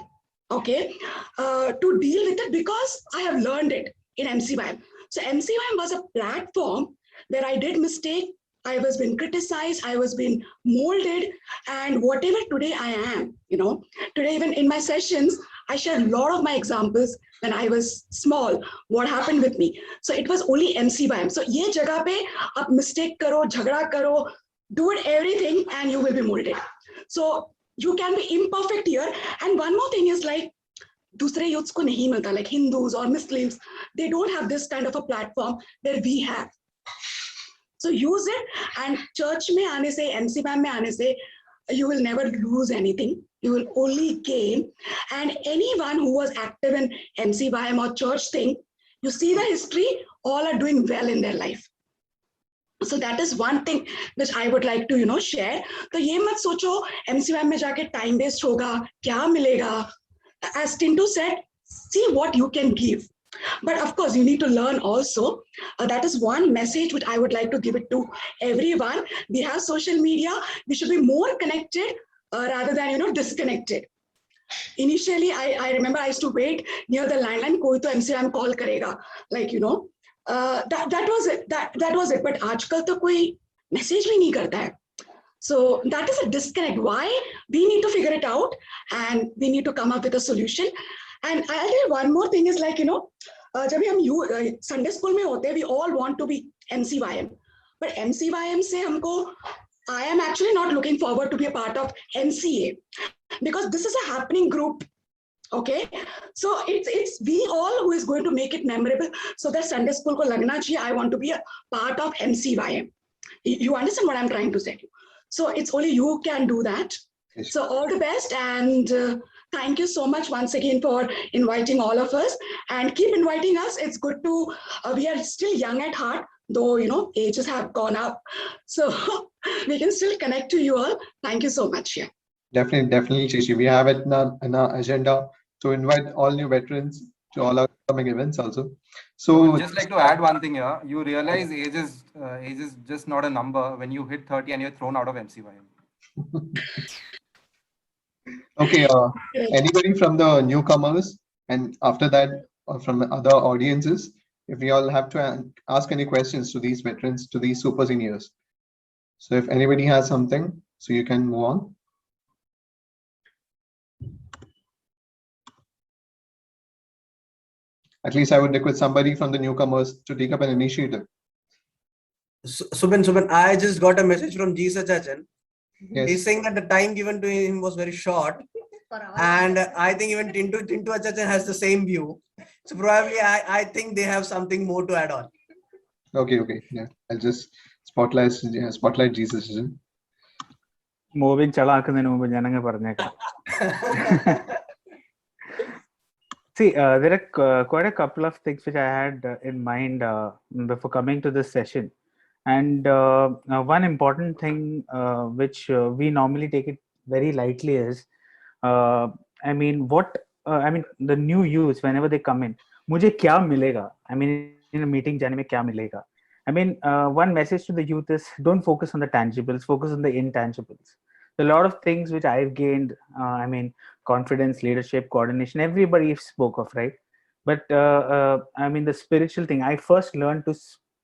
okay, to deal with it because I have learned it in MCYM. So MCYM was a platform where I did mistake. I was being criticized. I was being molded, and whatever today I am, today even in my sessions, I share a lot of my examples when I was small, what happened with me. So it was only MCYM. So ye jagah pe aap mistake karo, jhagda karo, do it everything and you will be molded. So you can be imperfect here. And one more thing is like, dusre youths ko nahi milta, like Hindus or Muslims, they don't have this kind of a platform that we have. So use it, and church mein aane se, MCYM mein aane se, you will never lose anything. You will only gain. And anyone who was active in MCYM or church thing, you see the history, all are doing well in their life. So that is one thing which I would like to share. तो ये मत सोचो MCYM में जाके time waste होगा, क्या मिलेगा. As Tintu said, see what you can give. But of course, you need to learn also. That is one message which I would like to give it to everyone. We have social media. We should be more connected rather than disconnected. Initially, I remember I used to wait near the landline. Koi to MCYM call karega, like that was it. That was it. But आजकल तो कोई message भी नहीं करता है. So that is a disconnect. Why? We need to figure it out, and we need to come up with a solution. And I'll tell you one more thing is like, जब हम Sunday school में होते हैं, we all want to be MCYM. But MCYM से हमको, I am actually not looking forward to be a part of MCA because this is a happening group. Okay, so it's we all who is going to make it memorable. So that Sunday school को लगना चाहिए, I want to be a part of MCYM. You understand what I'm trying to say? So it's only you can do that. Yes. So all the best, and thank you so much once again for inviting all of us, and keep inviting us. It's good to, we are still young at heart, though, ages have gone up. So we can still connect to you all. Thank you so much. Yeah. Definitely, Chishi. We have it in our agenda to invite all new veterans to all our upcoming events also. So I'd just like to add one thing here. You realize age is just not a number when you hit 30 and you're thrown out of MCYM. Okay, anybody from the newcomers, and after that from other audiences, if we all have to ask any questions to these veterans, to these super seniors. So if anybody has something, so you can move on. At least I would request somebody from the newcomers to take up an initiative. Subin, I just got a message from Jisa Chachan. Yes. He's saying that the time given to him was very short. And I think even Tintu Chachan has the same view. So probably I think they have something more to add on. Okay. Yeah, I'll just spotlight Jesus. Moving ചളാക്കുന്നതിന് മുമ്പ് ഞാനങ്ങ് പറഞ്ഞേക്കാം. See, there are quite a couple of things which I had in mind before coming to this session. And one important thing which we normally take it very lightly is, the new youths, whenever they come in, मुझे क्या मिलेगा? I mean, in a meeting जाने में क्या मिलेगा? I mean, one message to the youth is don't focus on the tangibles, focus on the intangibles. A lot of things which I've gained, confidence, leadership, coordination, everybody spoke of, right? But the spiritual thing, I first learned to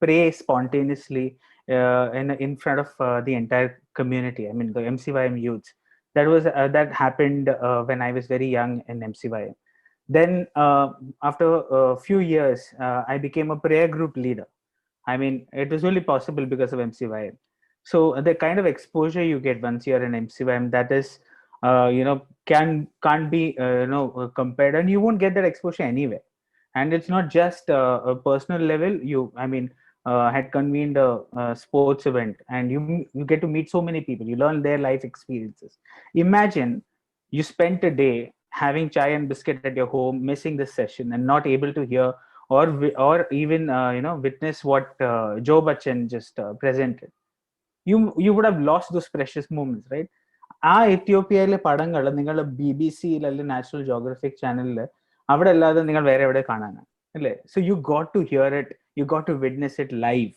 pray spontaneously in front of the entire community. The MCYM youths. That happened when I was very young in MCYM. Then after a few years, I became a prayer group leader. It was only possible because of MCYM. So the kind of exposure you get once you're in MCYM, that is, can't be compared, and you won't get that exposure anywhere. And it's not just a personal level. Had convened a sports event, and you get to meet so many people. You learn their life experiences. Imagine you spent a day having chai and biscuit at your home, missing this session, and not able to hear or even witness what Joe Bachchan just presented. You would have lost those precious moments, right? ആ എത്യോപ്യയിലെ പടങ്ങൾ നിങ്ങളുടെ BBC അല്ലെങ്കിൽ national geographic ചാനലിൽ അവിടെ അല്ലാതെ നിങ്ങൾ വേറെ എവിടെ കാണാനാണ് അല്ലേ? So you got to hear it, you got to witness it live.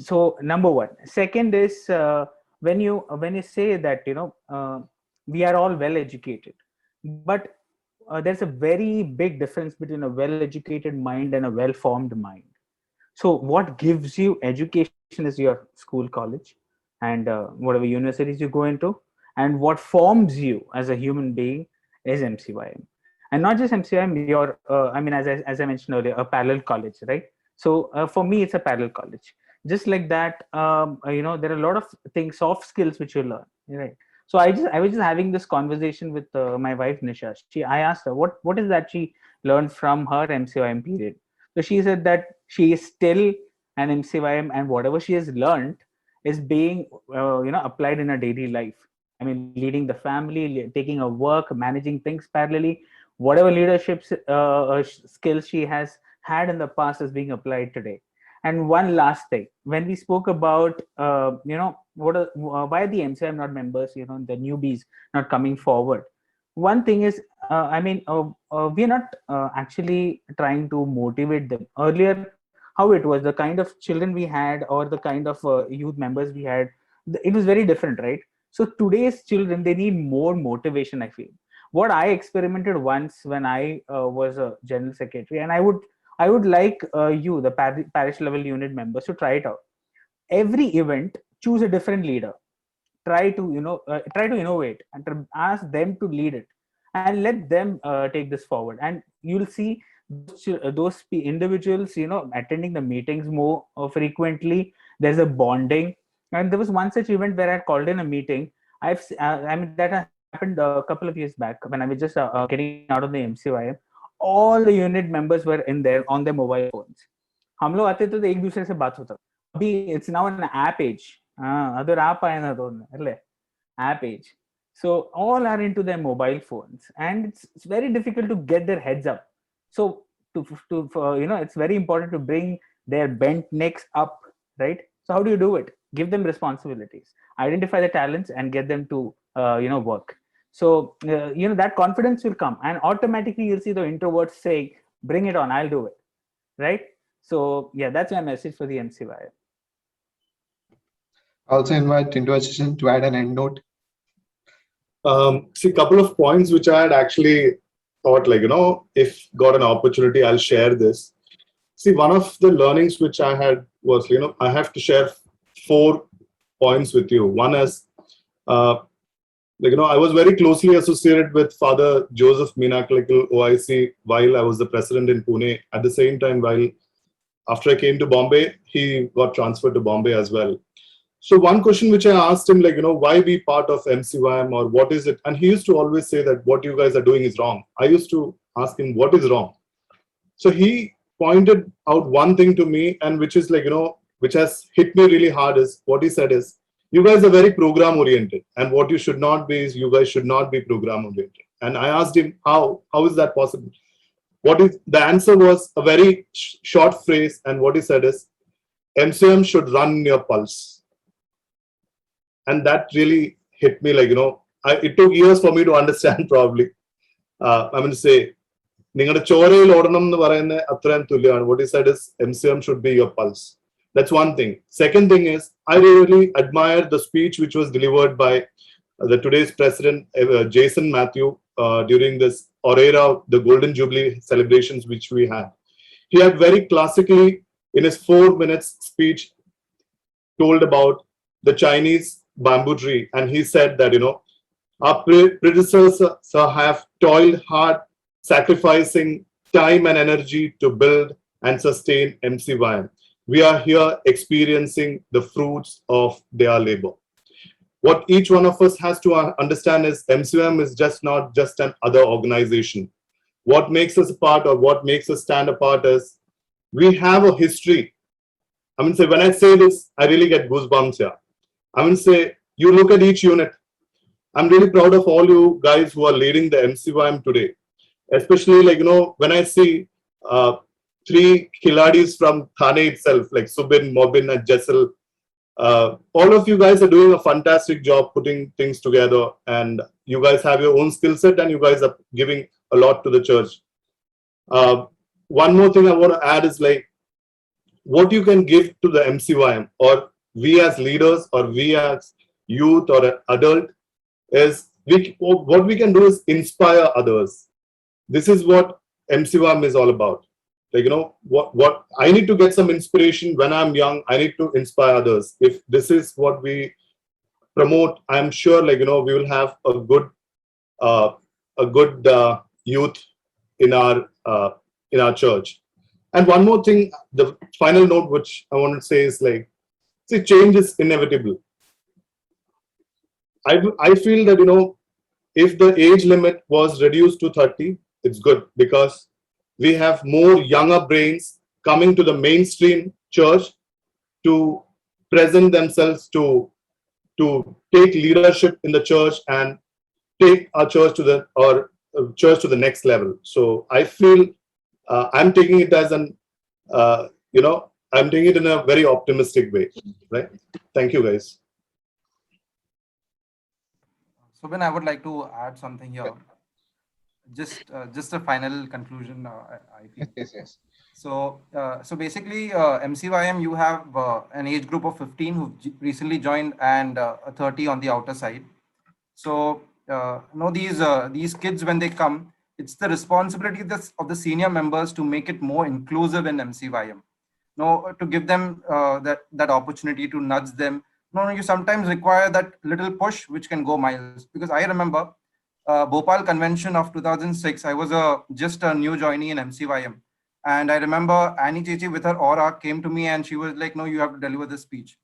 So number one. Second is when you say that we are all well educated, but there's a very big difference between a well educated mind and a well formed mind. So what gives you education is your school, college, and whatever universities you go into, and what forms you as a human being is MCYM. And not just MCYM, you're as I mentioned earlier, a parallel college, right? So for me it's a parallel college. Just like that, there are a lot of things, soft skills which you learn, right? So I was just having this conversation with my wife Nisha. I asked her what is that she learned from her MCYM period. So she said that she is still an MCYM, and whatever she has learned is being applied in her daily life. Leading the family, taking her work, managing things parallelly, whatever leadership skills she has had in the past is being applied today. And one last thing, when we spoke about why the MCYM not members, the newbies not coming forward. One thing is, we're not actually trying to motivate them. Earlier, how it was, the kind of children we had or the kind of youth members we had, it was very different, right? So today's children, they need more motivation, I feel. What I experimented once when I was a general secretary, and I would like you, the parish level unit members, to try it out. Every event, choose a different leader. Try to innovate and ask them to lead it, and let them take this forward. And you'll see those individuals attending the meetings more frequently. There's a bonding. And there was one such event where I called in a meeting. That happened a couple of years back when I was just getting out of the MCYM. All the unit members were in there on their mobile phones. हम लोग आते थे तो एक दूसरे से बात होता. अभी it's now an app age. Other app आया ना तो अल्ले app age. So all are into their mobile phones, and it's very difficult to get their heads up. So it's very important to bring their bent necks up, right? So how do you do it? Give them responsibilities, identify the talents, and get them to work. So that confidence will come, and automatically you'll see the introverts saying, bring it on, I'll do it, right? So yeah, that's my message for the MCYM. Also invite Tindu Assistant to add an end note. See, a couple of points which I had actually thought, if got an opportunity, I'll share this. See, one of the learnings which I had was, I have to share 4 points with you. One is, I was very closely associated with Father Joseph Meenakallikal OIC while I was the president in Pune. At the same time, after I came to Bombay, he got transferred to Bombay as well. So one question which I asked him, why be part of MCYM, or what is it? And he used to always say that what you guys are doing is wrong. I used to ask him, what is wrong? So he pointed out one thing to me, and which is which has hit me really hard, is what he said is, you guys are very program oriented, and what you should not be is, you guys should not be program oriented. And I asked him, how is that possible? The answer was a very short phrase, and what he said is, MCYM should run your pulse. And that really hit me, it took years for me to understand, probably. I'm going to say, what he said is, MCYM should be your pulse. That's one thing. Second thing is, I really admire the speech which was delivered by the today's president, Jason Matthew, during this Orera, the Golden Jubilee celebrations which we had. He had very classically, in his 4 minutes speech, told about the Chinese bamboo tree. And he said that, our predecessors have toiled hard, sacrificing time and energy to build and sustain MCYM. We are here experiencing the fruits of their labor. What each one of us has to understand is MCYM is not just an other organization. What makes us apart, or what makes us stand apart, is we have a history. I mean, say, when I say this, I really get goosebumps here. I mean, say, you look at each unit. I'm really proud of all you guys who are leading the MCYM today. Especially, like, when I see 3 Khiladis from Thane itself, like Subin, Mobin, and Jessel, all of you guys are doing a fantastic job putting things together, and you guys have your own skill set, and you guys are giving a lot to the church. One more thing I want to add is, like, what you can give to the MCYM, or we as leaders, or we as youth or an adult, is what we can do is inspire others. This is what MCYM is all about. Like, what I need to get some inspiration when I'm young. I need to inspire others. If this is what we promote, I'm sure, like, we will have a good youth in our church. And one more thing, the final note which I want to say is, like, see, change is inevitable. I feel that, if the age limit was reduced to 30, it's good, because we have more younger brains coming to the mainstream church to present themselves, to take leadership in the church and take our church to the next level. So I feel I'm taking it as I'm taking it in a very optimistic way, right? Thank you, guys. Subin, I would like to add something here. Just a final conclusion. I feel. Yes. So basically, MCYM, you have an age group of 15 who recently joined, and a 30 on the outer side. So these kids, when they come, it's the responsibility of the senior members to make it more inclusive in MCYM. To give them that opportunity, to nudge them. You sometimes require that little push which can go miles. Because I remember Bhopal convention of 2006, I was just a new joinee in MCYM. And I remember Annie Chechi with her aura came to me and she was like, no, you have to deliver this speech.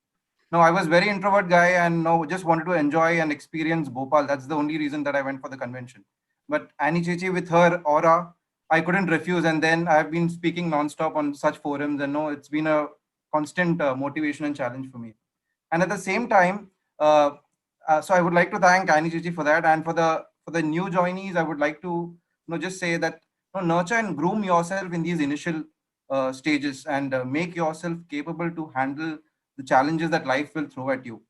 No, I was very introvert guy and just wanted to enjoy and experience Bhopal. That's the only reason that I went for the convention. But Annie Chechi with her aura, I couldn't refuse. And then I've been speaking nonstop on such forums, and it's been a constant motivation and challenge for me. And at the same time, so I would like to thank Annie Chechi for that. And for the new joinees, I would like to just say that nurture and groom yourself in these initial stages, and make yourself capable to handle the challenges that life will throw at you.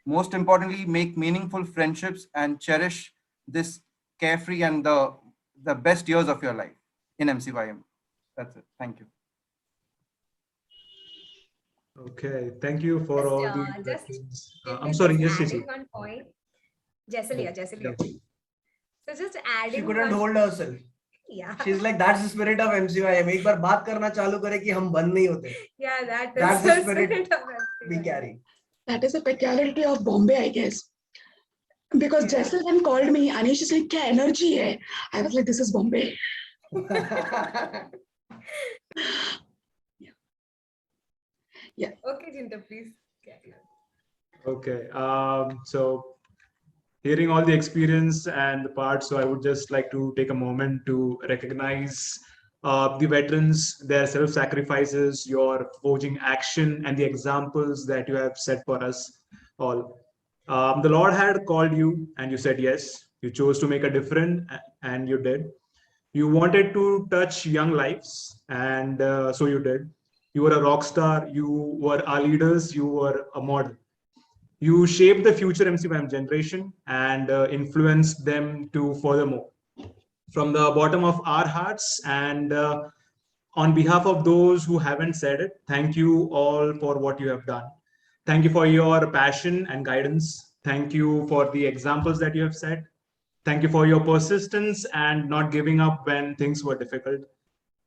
Most importantly, make meaningful friendships and cherish this carefree and the best years of your life in MCYM. That's it. Thank you. Okay, thank you for all the. I'm Just sorry, yes, adding Shishi. one point. Jessel. So just adding. She couldn't hold herself. Yeah. She's like, that's the spirit of MCYM. एक बार बात करना चालू करे कि हम बंद नहीं होते. Yeah, that's the spirit of we carry. That is a peculiarity of Bombay, I guess. Because Jessel then called me, Anish is like, क्या energy है? I was like, this is Bombay. Yeah. Okay, Jinta, please. Okay, so hearing all the experience and the parts, so I would just like to take a moment to recognize the veterans, their self-sacrifices, your forging action, and the examples that you have set for us all. The Lord had called you and you said yes. You chose to make a difference and you did. You wanted to touch young lives, and so you did. You were a rock star. You were our leaders. You were a model. You shaped the future MCYM generation and influenced them to furthermore. From the bottom of our hearts and on behalf of those who haven't said it, thank you all for what you have done. Thank you for your passion and guidance. Thank you for the examples that you have set. Thank you for your persistence and not giving up when things were difficult.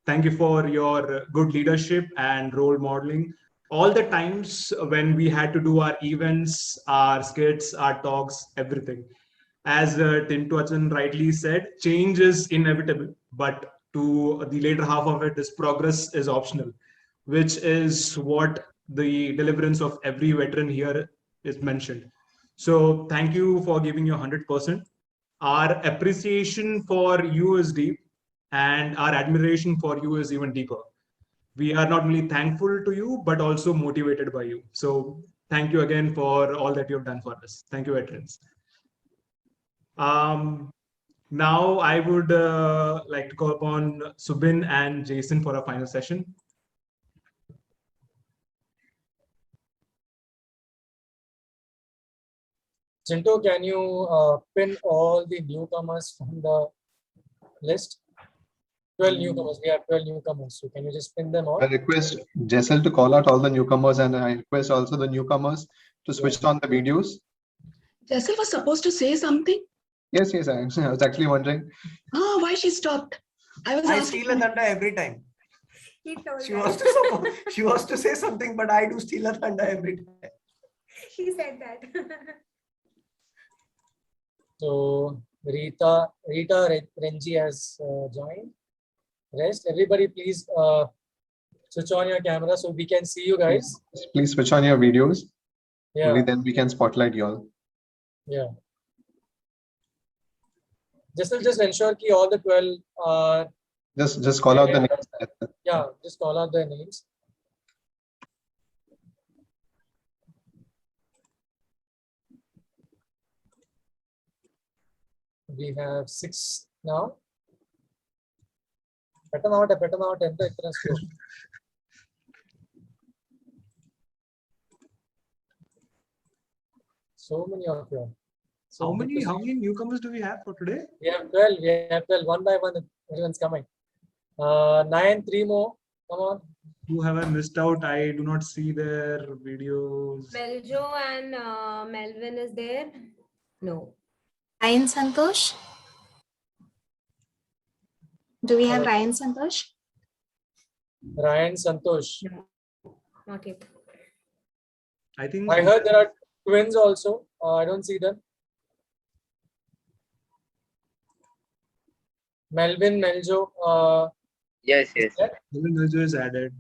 Thank you for your good leadership and role modeling. All the times when we had to do our events, our skits, our talks, everything. As Tim Twachan rightly said, change is inevitable, but to the later half of it, this progress is optional, which is what the deliverance of every veteran here is mentioned. So thank you for giving your 100%. Our appreciation for you is deep, and our admiration for you is even deeper. We are not only thankful to you, but also motivated by you. So thank you again for all that you have done for us. Thank you, veterans. Now I would like to call upon Subin and Jason for a final session. Chintu, can you pin all the newcomers from the list? 12 newcomers. We have 12 newcomers. So can you just pin them all? I request Jessel to call out all the newcomers, and I request also the newcomers to switch on the videos. Jessel was supposed to say something. Yes, I was actually wondering. Oh, why she stopped? I steal a thunder every time. He told She that. she was to say something, but I do steal a thunder every time. He said that. So Rita Renji has joined. Rest, everybody please switch on your camera so we can see you guys. Please switch on your videos. Yeah. Only then we can spotlight you all. Yeah. Just ensure that all the 12 are. Just call out the names. Yeah, just call out their names. We have 6 now. Better not. So many of you. So how many newcomers do we have for today? We have 12. We have 12. One by one, everyone's coming. 9, 3 more. Come on. Who have I missed out? I do not see their videos. Meljo and Melvin is there? No. Ryan Santosh? Do we have Ryan Santosh? Ryan Santosh. Not yet. I think I heard there are twins also. I don't see them. Melvin, Meljo. Yes. Melvin Meljo is added.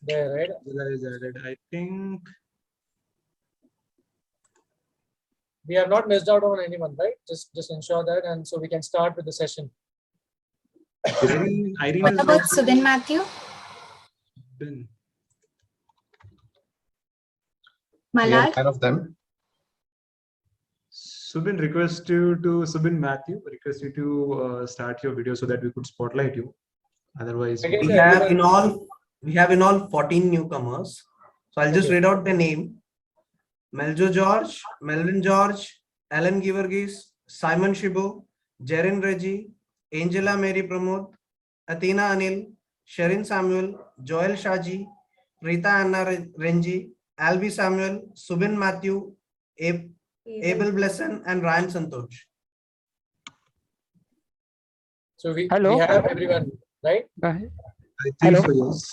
There, right? Is added. I think we have not missed out on anyone, right? Just ensure that, and so we can start with the session. Irene What is about also Subin Matthew? been. We have Malad? 9 of them. Subin, request you to Subin Matthew, request you to start your video so that we could spotlight you. Otherwise, We have in all 14 newcomers. So I'll just read out the name: Meljo George, Melvin George, Alan Givergis, Simon Shibu, Jaren Reggie, Angela Mary Pramod, Athena Anil, Sharon Samuel, Joel Shaji, Rita Anna Renji, Albi Samuel, Subin Matthew, Abel Blessing, and Ryan Santosh. So we Hello? have everyone, right? I think Hello? so, yes.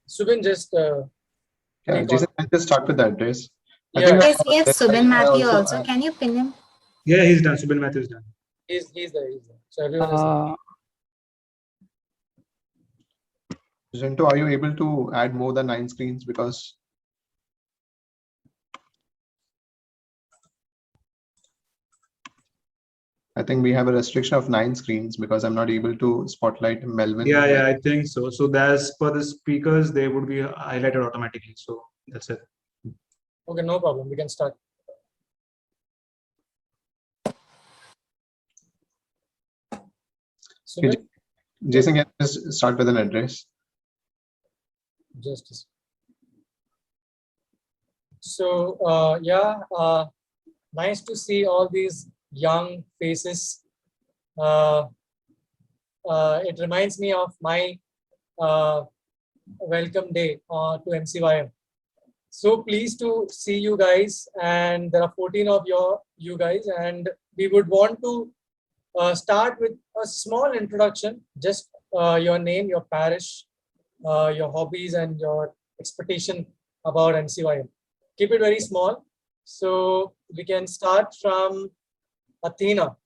Subin, just Yeah, Jason, I'll just start with the address. I Yeah. think Yes, we have Subin Matthew also- also. Can you pin him? Yeah, he's done. Subin Matthew is done. he's there. So everyone is there. Zinto, are you able to add more than 9 screens? Because I think we have a restriction of 9 screens because I'm not able to spotlight Melvin. Yeah, I think so. So as per the speakers, they would be highlighted automatically. So that's it. Okay, no problem. We can start. Okay, Jason, can you just start with an address? Just so nice to see all these young faces. It reminds me of my welcome day to MCYM. So pleased to see you guys, and there are 14 of you guys, and we would want to start with a small introduction, just your name, your parish, your hobbies, and your expectation about MCYM. Keep it very small. So we can start from Athena.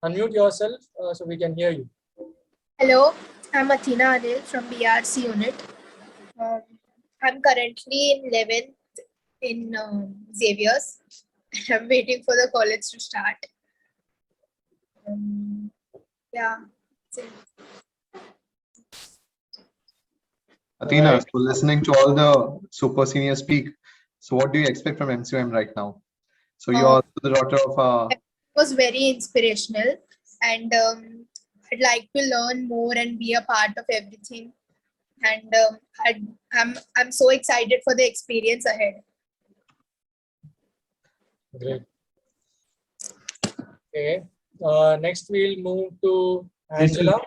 Unmute yourself so we can hear you. Hello, I'm Athena Anil from BRC unit. I'm currently in 11th in Xavier's. I'm waiting for the college to start. Yeah. Athena, so listening to all the super senior speak, so what do you expect from MCYM right now? So you're also the daughter of It was very inspirational, and I'd like to learn more and be a part of everything. And I'm so excited for the experience ahead. Great. Okay. Next, we'll move to Jason, Angela.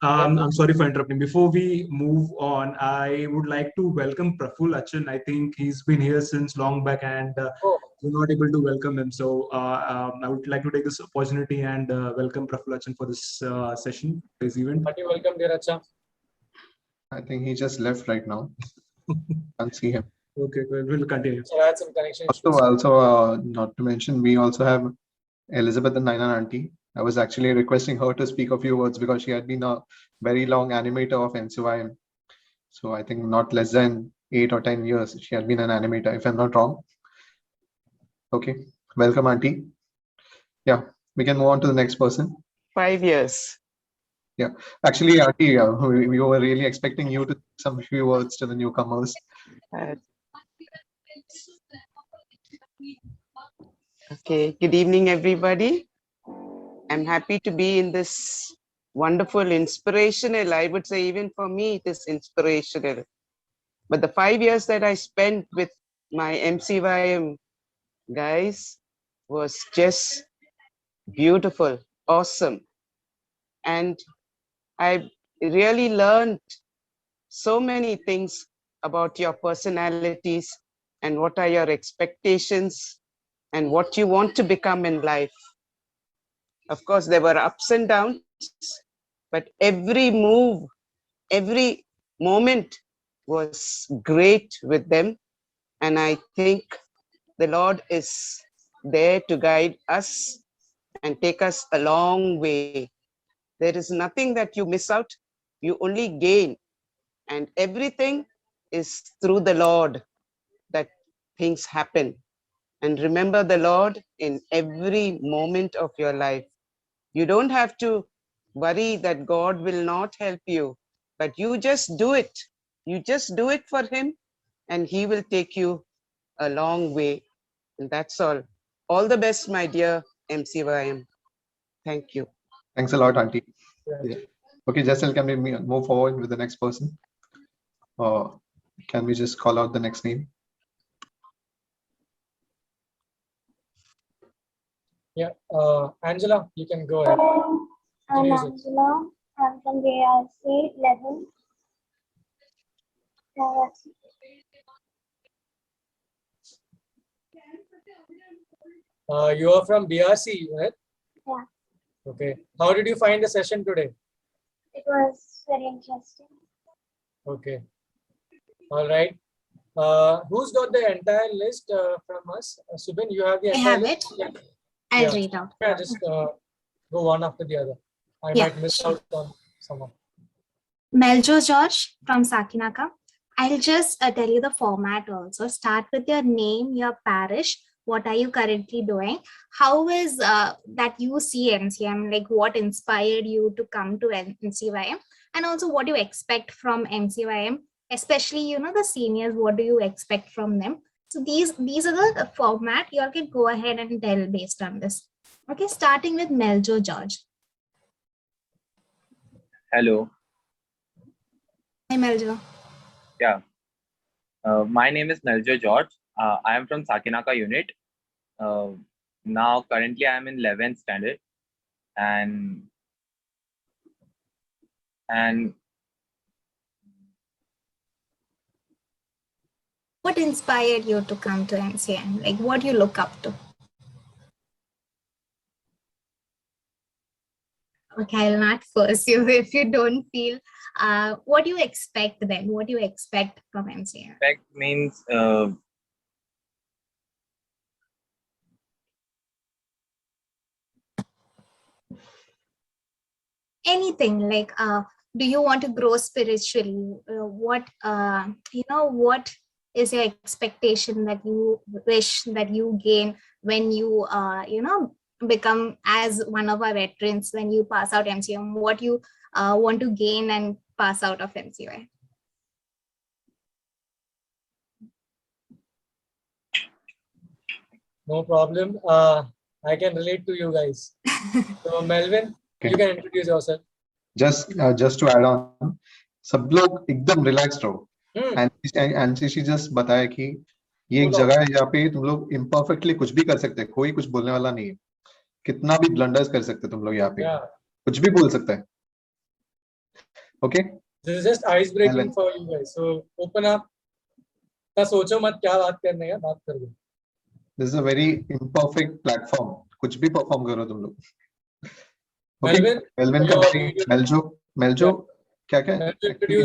I'm sorry for interrupting. Before we move on, I would like to welcome Praful Achan. I think he's been here since long back, and we're not able to welcome him. So I would like to take this opportunity and welcome Praful Achan for this session, this event. Hearty welcome, dear Acha. I think he just left right now. Can't see him. Okay, we'll continue. So I had some connection issues. Also, not to mention, we also have Elizabeth and Nainan auntie. I was actually requesting her to speak a few words because she had been a very long animator of MCYM. So I think not less than 8 or 10 years she had been an animator, if I'm not wrong. Okay, welcome auntie. Yeah, we can move on to the next person. 5 years. Yeah, actually auntie, we were really expecting you to say some few words to the newcomers. Okay, good evening, everybody. I'm happy to be in this wonderful, inspirational, I would say even for me, it is inspirational. But the 5 years that I spent with my MCYM guys was just beautiful, awesome. And I really learned so many things about your personalities and what are your expectations and what you want to become in life. Of course, there were ups and downs, but every move, every moment was great with them. And I think the Lord is there to guide us and take us a long way. There is nothing that you miss out, you only gain. And everything is through the Lord that things happen. And remember the Lord in every moment of your life. You don't have to worry that God will not help you, but you just do it. You just do it for Him, and He will take you a long way. And that's all. All the best, my dear MCYM. Thank you. Thanks a lot, auntie. Yeah. Okay, Jessel, can we move forward with the next person? Or can we just call out the next name? Yeah, Angela, you can go ahead. I'm Angela. I'm from BRC 11. You are from BRC, right? Yeah, Okay. How did you find the session today? it was very interesting. Okay. All right. Who's got the entire list from us? Subin, you have the I entire have list? it. I'll read out. Yeah, just go one after the other. I Yeah, might miss sure. out on someone. Meljo George from Sakinaka. I'll just tell you the format also. Start with your name, your parish. What are you currently doing? How is that you see MCYM? Like what inspired you to come to MCYM? And also what do you expect from MCYM? Especially, the seniors, what do you expect from them? So these are the format. You all can go ahead and tell based on this. Okay, starting with Meljo George. Hello. Hi, Meljo. Yeah. My name is Meljo George. I am from Sakinaka unit. Now, currently, I am in 11th standard. And What inspired you to come to MCYM? Like, what you look up to? Okay, I'll not force you if you don't feel. What do you expect then? What do you expect from MCYM? Expect means Anything like, do you want to grow spiritually? What what is your expectation that you wish that you gain when you become as one of our veterans, when you pass out MCYM? What you want to gain and pass out of MCYM? No problem. I can relate to you guys. So Melvin, you can introduce yourself. Just to add on, सब लोग एकदम relaxed रहो. And she just बताया कि ये एक जगह है जहाँ पे तुम लोग imperfectly कुछ भी कर सकते हैं, कोई कुछ बोलने वाला नहीं है. कितना भी blunders कर सकते तुम लोग यहाँ पे, कुछ भी बोल सकते हैं. Okay? This is just ice breaking for you guys. So open up. ना सोचो मत क्या बात करने का, बात कर दो. This is a very imperfect platform. कुछ भी perform करो तुम लोग. Okay. Melvin का भाई Meljo क्या?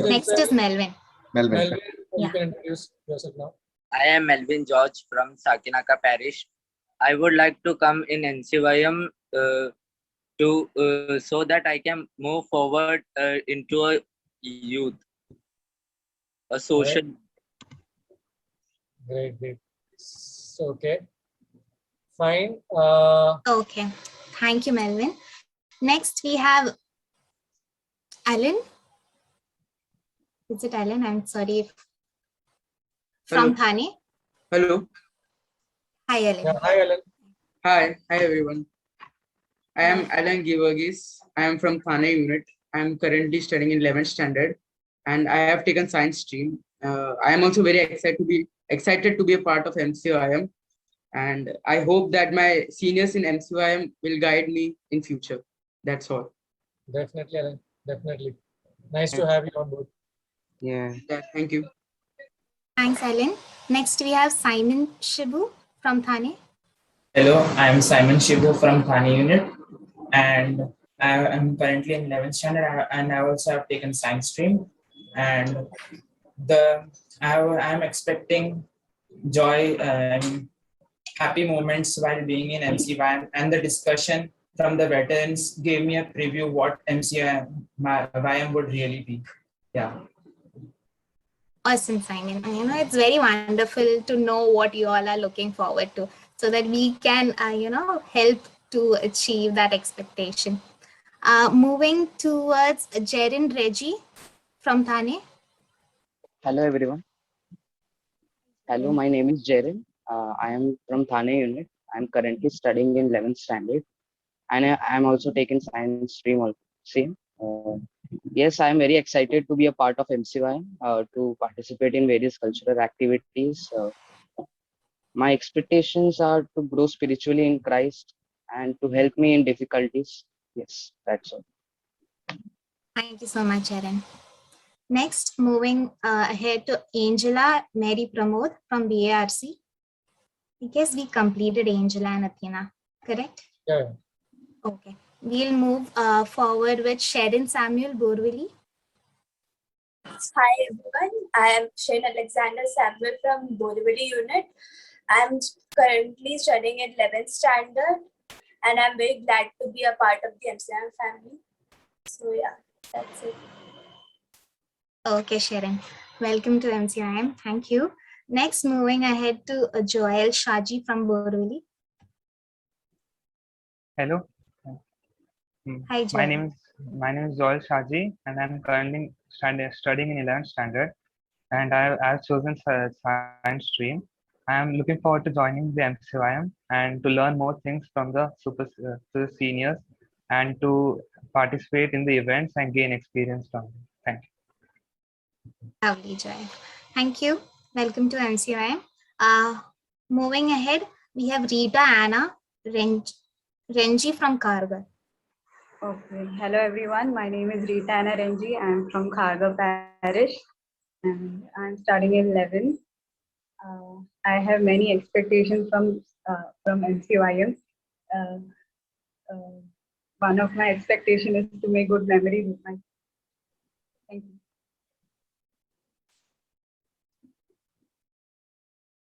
Next is Melvin. Melvin, you can introduce yourself now. I am Melvin George from Sakinaka Parish. I would like to come in MCYM so that I can move forward into a youth, a social. Great. Okay. Fine. Okay. Thank you, Melvin. Next, we have Alan. Is it Alan? I'm sorry. From Thane. Hello. Hi, Alan. Yeah, hi, Alan. Hi everyone. I am Alan Givergis. I am from Thane unit. I am currently studying in 11th standard, and I have taken science stream. I am also very excited to be a part of MCYM, and I hope that my seniors in MCYM will guide me in future. That's all. Definitely, Alan. Definitely. Nice to have you on board. Yeah. Thank you. Thanks, Alan. Next, we have Simon Shibu from Thane. Hello, I am Simon Shibu from Thane unit, and I am currently in 11th standard, and I also have taken science stream. And I am expecting joy and happy moments while being in MCYM, and the discussion from the veterans gave me a preview what MCYM would really be. Yeah. Awesome, Simon. It's very wonderful to know what you all are looking forward to, so that we can, help to achieve that expectation. Moving towards Jaren Reggie from Thane. Hello, everyone. Hello, my name is Jaren. I am from Thane unit. I am currently studying in 11th standard, and I am also taking science stream also. Yes, I am very excited to be a part of MCYM, to participate in various cultural activities. My expectations are to grow spiritually in Christ and to help me in difficulties. Yes, that's all. Thank you so much, Jaren. Next, moving ahead to Angela Mary Pramod from BARC. I guess we completed Angela and Athena, correct? Yeah. Okay. We'll move forward with Sharon Samuel Borvili. Hi everyone, I am Sharon Alexander Samuel from Borivali unit. I am currently studying in 11th standard, and I'm very glad to be a part of the MCYM family. So yeah, that's it. Okay, Sharon. Welcome to MCYM. Thank you. Next, moving ahead to Joel Shaji from Borivali. Hello. Hi, Joel. My name is Joel Shaji, and I'm currently studying in 11th standard, and I've chosen science stream. I am looking forward to joining the MCYM and to learn more things from the seniors, and to participate in the events and gain experience from them. Thank you. Lovely, Joel. Thank you. Welcome to MCYM. Moving ahead, we have Rita Anna Renji from Kharghar. Okay. Hello everyone. My name is Rita Anna Renji. I'm from Kharghar Parish, and I'm studying in 11th. I have many expectations from MCYM. Uh, One of my expectation is to make good memories with my. Thank you.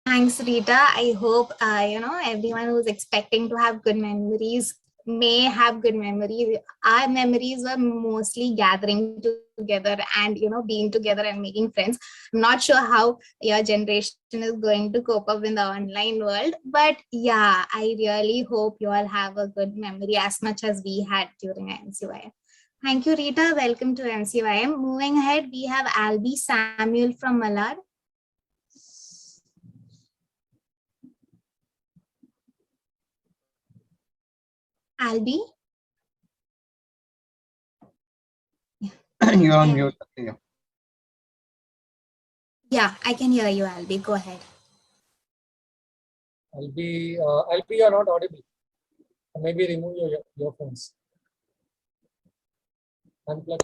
Thanks, Rita. I hope everyone who's expecting to have good memories may have good memories. Our memories were mostly gathering together and being together and making friends. I'm not sure how your generation is going to cope up in the online world, but yeah, I really hope you all have a good memory as much as we had during MCYM. Thank you, Rita. Welcome to MCYM. Moving ahead, we have Abel Samuel from Malad. Albi? You're on mute. Yeah. Yeah, I can hear you, Albi. Go ahead. Albi, you're not audible. Maybe remove your earphones. Unplug.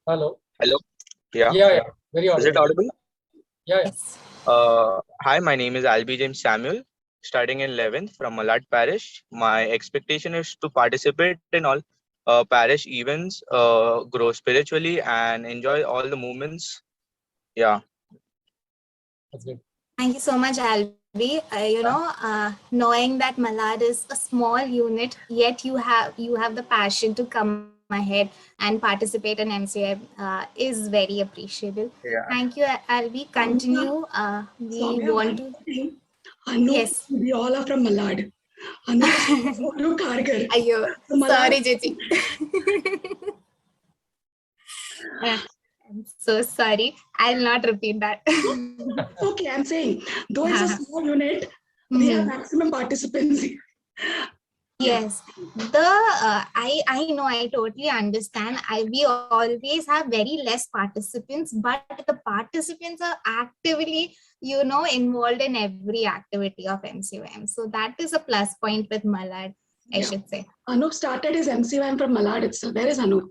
Hello. Hello. Yeah. Yeah. Very audible. Is it audible? Yeah. Hi, my name is Albi James Samuel, studying in 11th from Malad Parish. My expectation is to participate in all parish events, grow spiritually, and enjoy all the movements. Yeah. That's good. Thank you so much, Albi. Knowing that Malad is a small unit, yet you have the passion to come ahead and participate in MCYM is very appreciable. Yeah. Thank you, Albi. Continue. We want to. Yes. We all are from Malad. Anu Kargar. Sorry, Jiji. I'm so sorry. I'll not repeat that. It's okay. I'm saying, though it's a small unit, we have maximum participants. Yes, I know, I totally understand. We always have very less participants, but the participants are actively, involved in every activity of MCYM. So that is a plus point with Malad, I should say. Anup started his MCYM from Malad itself. Where is Anup?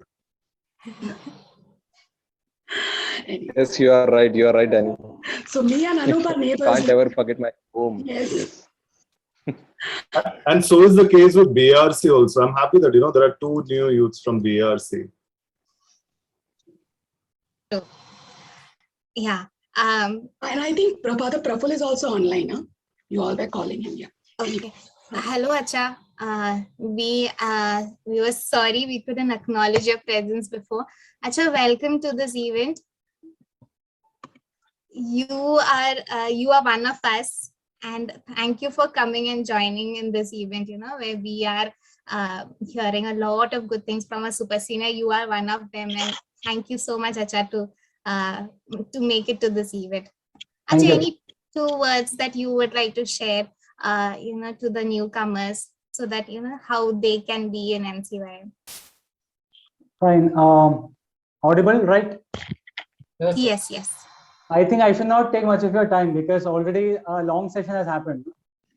Yes, you are right. You are right, Annie. So me and Anup are neighbors. Can't ever forget my home. Yes. And so is the case with BRC also. I'm happy that there are 2 new youths from BRC. Yeah. And I think Father Praful is also online. Huh? You all were calling him. Yeah. Okay. Hello, Acha. We were sorry we couldn't acknowledge your presence before. Acha, welcome to this event. You are one of us, and thank you for coming and joining in this event. Where we are hearing a lot of good things from a super senior. You are one of them, and thank you so much, Acha, to make it to this event. Acha, any 2 words that you would like to share, to the newcomers, so that how they can be in MCYM? Fine. Audible, right? Yes. I think I should not take much of your time because already a long session has happened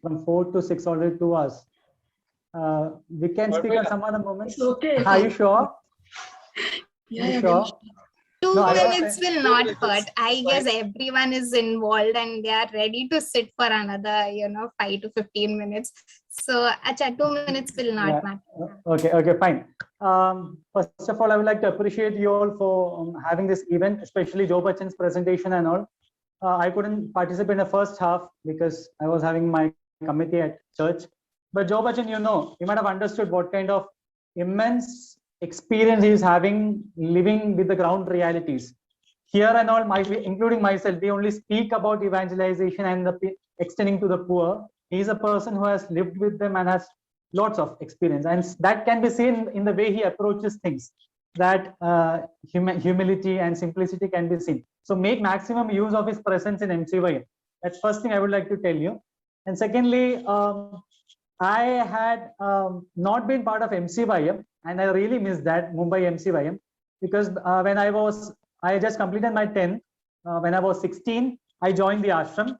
from 4 to 6, already 2 hours. We can speak on some other moments. It's okay. Are you sure? Yeah. Sure? 2 minutes will not hurt. I guess everyone is involved and they are ready to sit for another, 5 to 15 minutes. So, Acha, 2 minutes will not matter. Okay, fine. First of all, I would like to appreciate you all for having this event, especially Joe Bachchan's presentation and all. I couldn't participate in the first half because I was having my committee at church. But Joe Bachchan, you might have understood what kind of immense experience he is having living with the ground realities. Here and all, including myself, we only speak about evangelization and extending to the poor. He is a person who has lived with them and has lots of experience, and that can be seen in the way he approaches things. That humility and simplicity can be seen. So make maximum use of his presence in MCYM. That's first thing I would like to tell you. And secondly, I had not been part of MCYM, and I really missed that Mumbai MCYM, because when I just completed my 10th. When I was 16, I joined the ashram,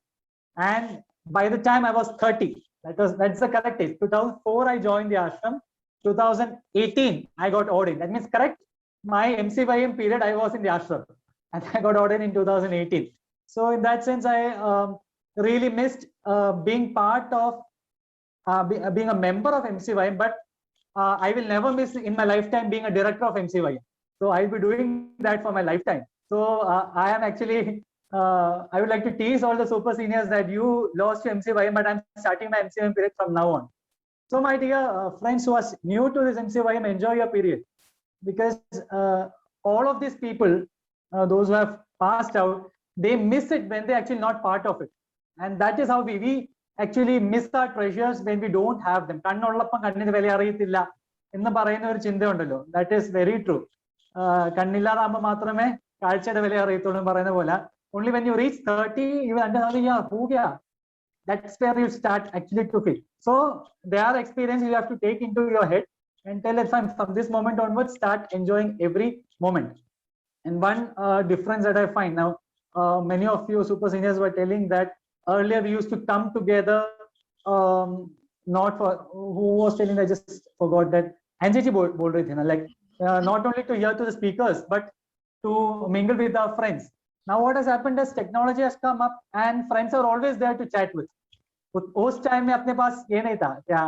and by the time I was 30, that's the correct age. 2004, I joined the ashram. 2018, I got ordained. That means correct. My MCYM period, I was in the ashram, and I got ordained in 2018. So in that sense, I really missed being part of being a member of MCYM, but I will never miss in my lifetime being a director of MCYM. So I'll be doing that for my lifetime. So I am actually, I would like to tease all the super seniors that you lost to MCYM, but I'm starting my MCYM period from now on. So my dear friends who are new to this MCYM, enjoy your period, because all of these people, those who have passed out, they miss it when they're actually not part of it. And that is how we actually miss our treasures when we don't have them. കണ്ണുള്ളപ്പം കണ്ണിന് വില അറിയത്തില്ല എന്ന് പറയുന്ന ഒരു ചിന്തയുണ്ടല്ലോ. That is very true. കണ്ണില്ലാതാകുമ്പോൾ മാത്രമേ കാഴ്ചയുടെ വില അറിയത്തുള്ളൂ എന്ന് പറയുന്ന പോലെ. Only when you reach 30, you understand, yeah, who yeah. That's where you start actually to feel. So there are experiences you have to take into your head and tell it from this moment onwards, start enjoying every moment. And one difference that I find now, many of you super seniors were telling that earlier we used to come together, not for, who was telling, I just forgot that, Anjiji bol rahi thi na, like not only to hear to the speakers, but to mingle with our friends. Now what has happened is technology has come up and friends are always there to chat with. उस time में अपने पास ये नहीं था, क्या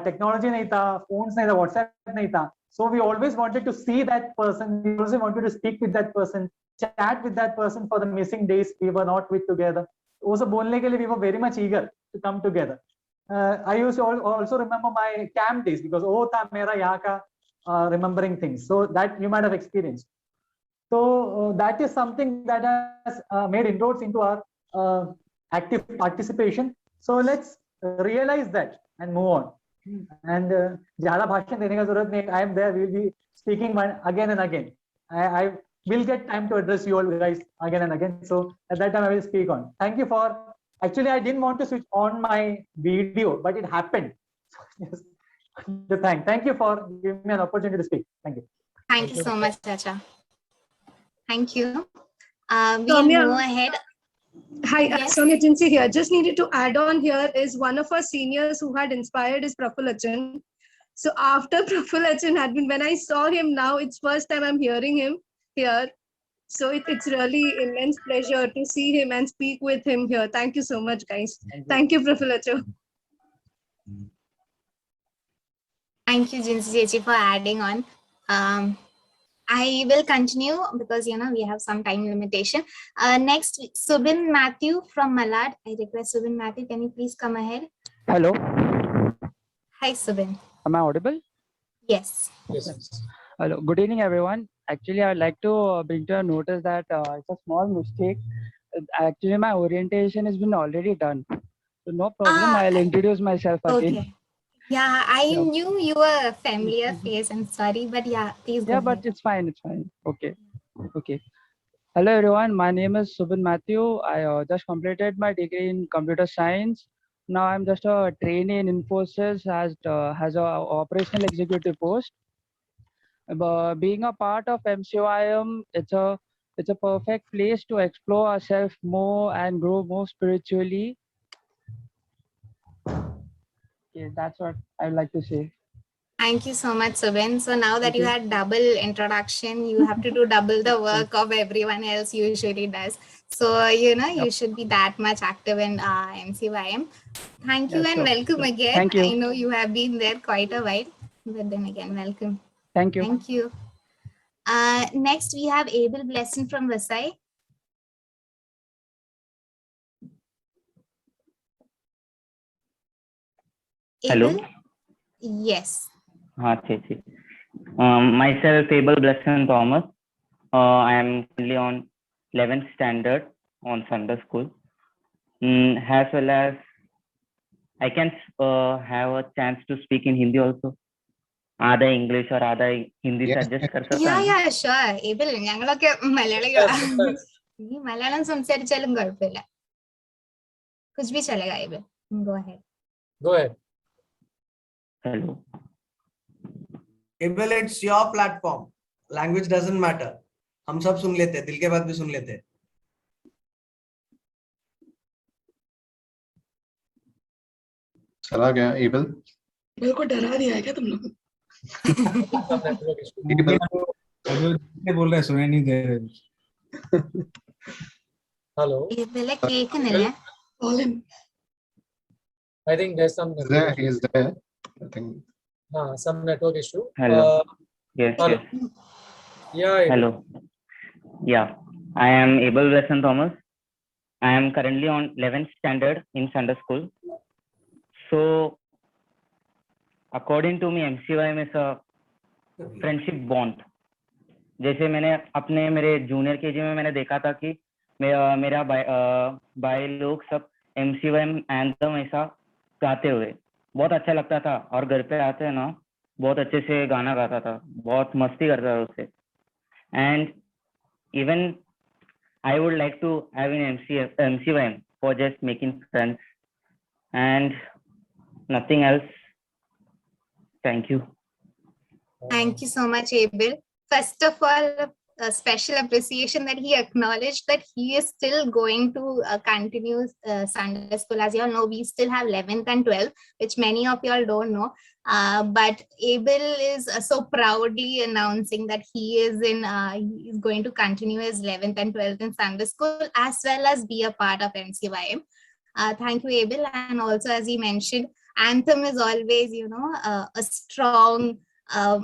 technology नहीं था, phones नहीं था, व्हाट्सएप नहीं था. So we always wanted to see that person, we always wanted to speak with that person, chat with that person for the missing days we were not with together. वो सब बोलने के लिए we were very much eager to come together. I used to also remember my camp days, because वो था मेरा यहाँ का remembering things. So that you might have experienced. So that is something that has made inroads into our active participation. So let's realize that and move on. And ज़्यादा भाषण देने का जरूरत नहीं. I am there. We will be speaking again and again. I will get time to address you all guys again and again. So at that time I will speak on. Thank you for. Actually, I didn't want to switch on my video, but it happened. Thank you for giving me an opportunity to speak. Thank you. Thank you so much, Chacha. Thank you. We'll move ahead. Hi, Yes. Soumya Jinsi here. Just needed to add on here is one of our seniors who had inspired is Prafulachan. So after Prafulachan had been, when I saw him now, it's first time I'm hearing him here. So it's really immense pleasure to see him and speak with him here. Thank you so much, guys. Thank you, Prafulachan. Thank you, Jinsi Chechi, for adding on. I will continue because we have some time limitation. Next, Subin Matthew from Malad. I request Subin Matthew, can you please come ahead? Hello. Hi, Subin. Am I audible? Yes. Yes. Hello. Good evening, everyone. Actually, I would like to bring to your notice that it's a small mistake. Actually, my orientation has been already done. So no problem. I'll introduce myself again. Okay. Yeah, I knew you were a familiar face. I'm sorry, but yeah, please go Yeah, ahead. but it's fine. It's fine. Okay. Okay. Hello, everyone. My name is Subin Matthew. I just completed my degree in computer science. Now I'm just a trainee in Infosys as has a operational executive post. Being a part of MCYM, it's a perfect place to explore ourselves more and grow more spiritually. Okay, that's what I'd like to say. Thank you so much, Subin. So now that you had double introduction, you have to do double the work of everyone else usually does. So, you should be that much active in MCYM. Thank you Yeah, and sure, welcome sure. again. Thank you. I know you have been there quite a while, but then again, welcome. Thank you. Thank you. Next, we have Abel Blessing from Vasai. Hello. Abel? Yes. Myself, Abel Blessing Thomas. I am currently on 11th standard on Sunday school. As well as I can have a chance to speak in Hindi also. Ada English or Ada Hindi se adjust kar sakta Yeah, hai? yeah, sure. Abel, ഞങ്ങളൊക്കെ മലയാളികളാണ്. നീ മലയാളം സംസാരിച്ചാലും കുഴപ്പമില്ല. कुछ भी चलेगा, Abel. Go ahead. Go ahead. Hello. Abel, it's your platform. Language doesn't matter. हम सब सुन लेते हैं, दिल के बात भी सुन लेते हैं. चला गया एबल. मेरे को डरा दिया है क्या तुम लोग? बोल रहे सुनाई नहीं दे रहे. Hello. Call him. I think there's some He's there. He is there. I think. Some network issue. Hello. Yes. Hello. Yes. Yeah. Hello. Yeah. I am Abel Blessing Thomas. I am currently on 11th standard in Sunday school. So, according to me, MCYM is a friendship bond. जैसे मैंने अपने मेरे junior KG में मैंने देखा था कि मेरा भाई लोग सब MCYM एंथम ऐसा गाते हुए बहुत अच्छा लगता था, और घर पे आते हैं ना बहुत अच्छे से गाना गाता था, बहुत मस्ती करता था उससे. And even I would like to have an MCYM for just making friends and nothing else. Thank you. Thank you so much, Abel. First of all, a special appreciation that he acknowledged that he is still going to continue Sunday school. As you all know, we still have 11th and 12th, which many of you all don't know. But Abel is so proudly announcing that he is going to continue his 11th and 12th in Sunday school, as well as be a part of MCYM. Thank you, Abel. And also, as he mentioned, anthem is always, a strong, a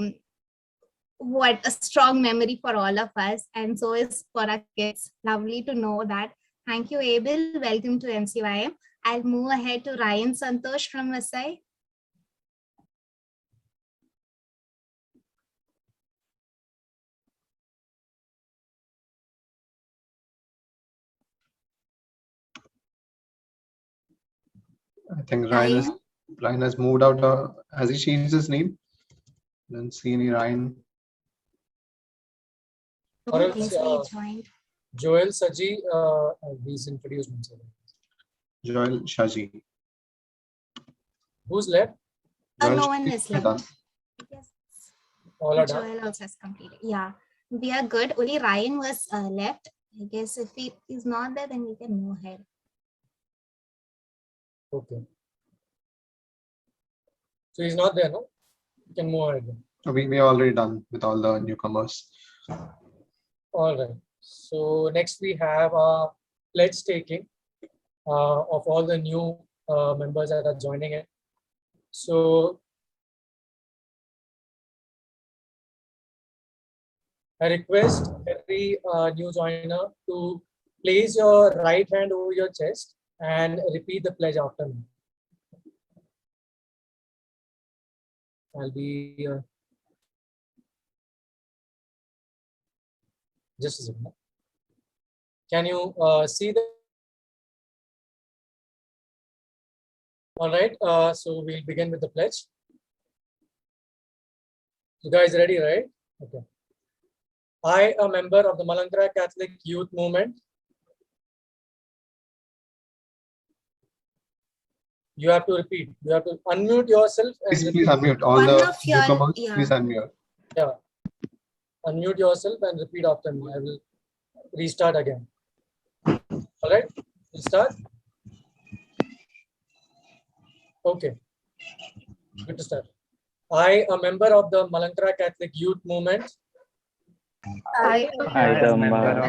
strong memory for all of us, and so is for our kids. Lovely to know that. Thank you, Abel. Welcome to MCYM. I'll move ahead to Ryan Santosh from Vasai. I think Ryan has moved out. Has he changed his name? Don't see any Ryan. Joel Saji, he's introduced himself. Joel Shaji. Who's left? No one is left. Yes. All are done. Joel also has completed. Yeah, we are good. Only Ryan was left. I guess if he is not there, then we can move ahead. Okay. So he's not there, no? We can move ahead. We are already done with all the newcomers. All right. So next we have a pledge taking of all the new members that are joining in. So I request every new joiner to place your right hand over your chest and repeat the pledge after me. I'll be just a second. Can you see the? All right. So we'll begin with the pledge. You guys ready, right? Okay. I, a member of the Malankara Catholic Youth Movement. You have to repeat. You have to unmute yourself. And Please unmute all the newcomers. Please unmute. Yeah. Unmute yourself and repeat after me. I will restart again. All right. We'll start. Okay. Good to start. I, a member of the Malankara Catholic Youth Movement. I am a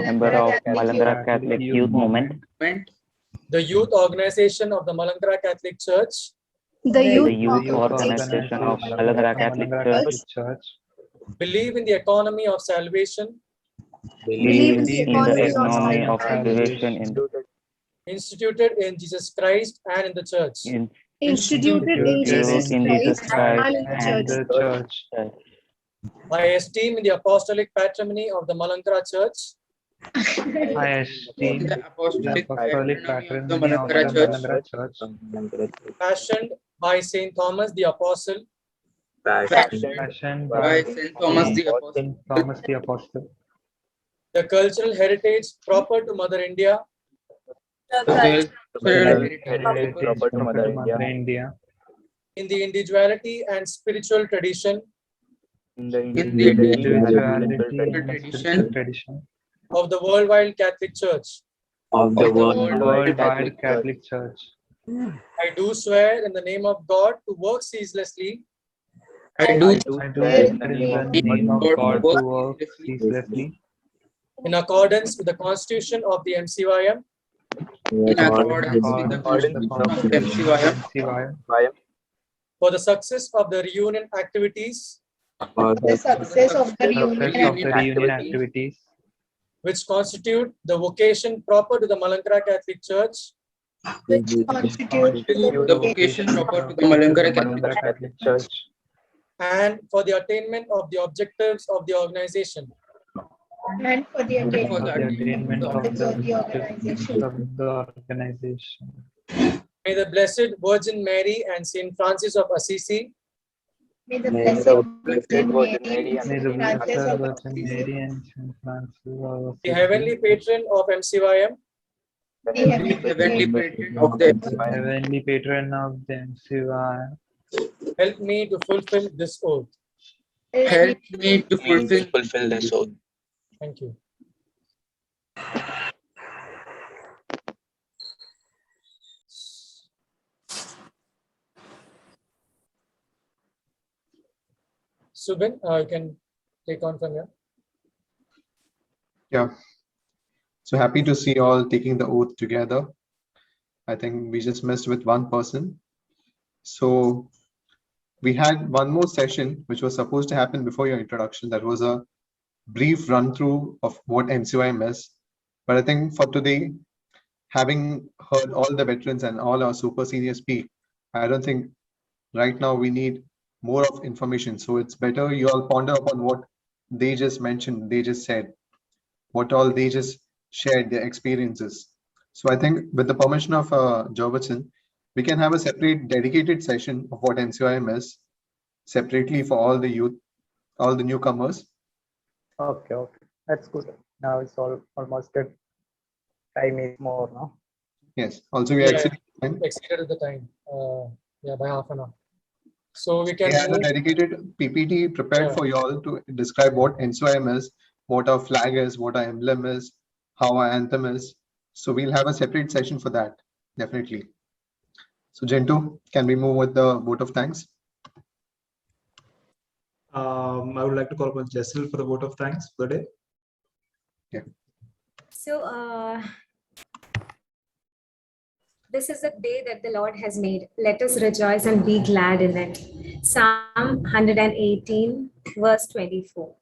member of Malankara Catholic Youth Movement. The youth organization of the Malankara Catholic Church. The youth organization of Malankara Catholic Church. Believe in the economy of salvation. Believe in the economy of salvation. Instituted in Jesus Christ and in the church. Instituted in Jesus Christ and the church. I esteem in the apostolic patrimony of the Malankara Church. I esteem the apostolic patrimony of the Malankara Church. Fashioned by Saint Thomas the Apostle. Fashioned by Saint Thomas the Apostle. The cultural heritage proper to Mother India. The cultural heritage proper to Mother India. In the individuality and spiritual tradition. In the individuality and spiritual tradition of the worldwide Catholic Church. Catholic Church. I do swear in the name of God to work ceaselessly. I do swear in the name of God to work ceaselessly. In accordance with the Constitution of the MCYM. in accordance with the provisions of MCYM for the success of the reunion activities The success of the reunion activities which constitute the vocation proper to the Malankara Catholic Church, which constitute the vocation proper to the Malankara Catholic Church, and for the attainment of the objectives of the organization. and for the for the attainment of the organization. of the organization. May the Blessed Virgin Mary and Saint Francis of Assisi May the Blessed Virgin Mary May the and Blessed Francis of Virgin Assisi, Mary and Saint Francis of the heavenly patron of MCYM, the heavenly patron of the heavenly patron of the MCYM, help me to fulfill this oath. help me to fulfill this oath. Thank you. Subin, you can take on from here. Yeah. So happy to see you all taking the oath together. I think we just missed with one person. So we had one more session which was supposed to happen before your introduction. That was a brief run through of what MCYM is. But I think for today, having heard all the veterans and all our super seniors speak, I don't think right now we need more of information. So it's better you all ponder upon what they just mentioned, they just said, what all they just shared, their experiences. So I think with the permission of Joe Bachchan, we can have a separate dedicated session of what MCYM is separately for all the youth, all the newcomers. Okay, that's good. Now it's all almost good. Time is more now. Yes. Also, we exceeded the time. By half an hour. So we can have a dedicated PPT prepared for you all to describe what MCYM is, what our flag is, what our emblem is, how our anthem is. So we'll have a separate session for that, definitely. So Gentoo, can we move with the vote of thanks? I would like to call upon Jessel for the vote of thanks for the day. Yeah. So this is the day that the Lord has made. Let us rejoice and be glad in it. Psalm 118, verse 24.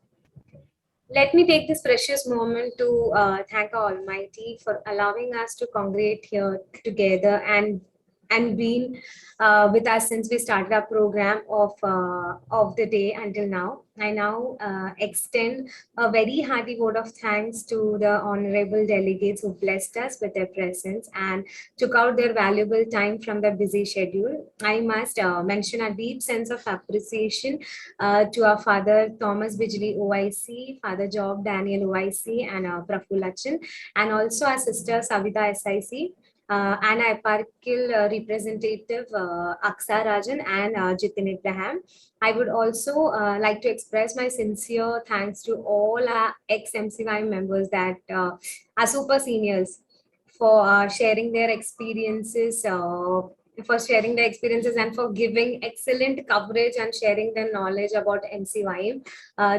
Let me take this precious moment to thank our Almighty for allowing us to congregate here together and been with us since we started our program of the day until now. I now extend a very hearty vote of thanks to the honorable delegates who blessed us with their presence and took out their valuable time from their busy schedule. I must mention a deep sense of appreciation to our Father Thomas Bijli OIC, Father Job Daniel OIC, and Praful Achan, and also our sister Savita SIC. And our Parkil representative Aksa Rajan and Jitin Ibrahim. I would also like to express my sincere thanks to all our ex-MCYM members that are super seniors for sharing their experiences and for giving excellent coverage and sharing their knowledge about MCYM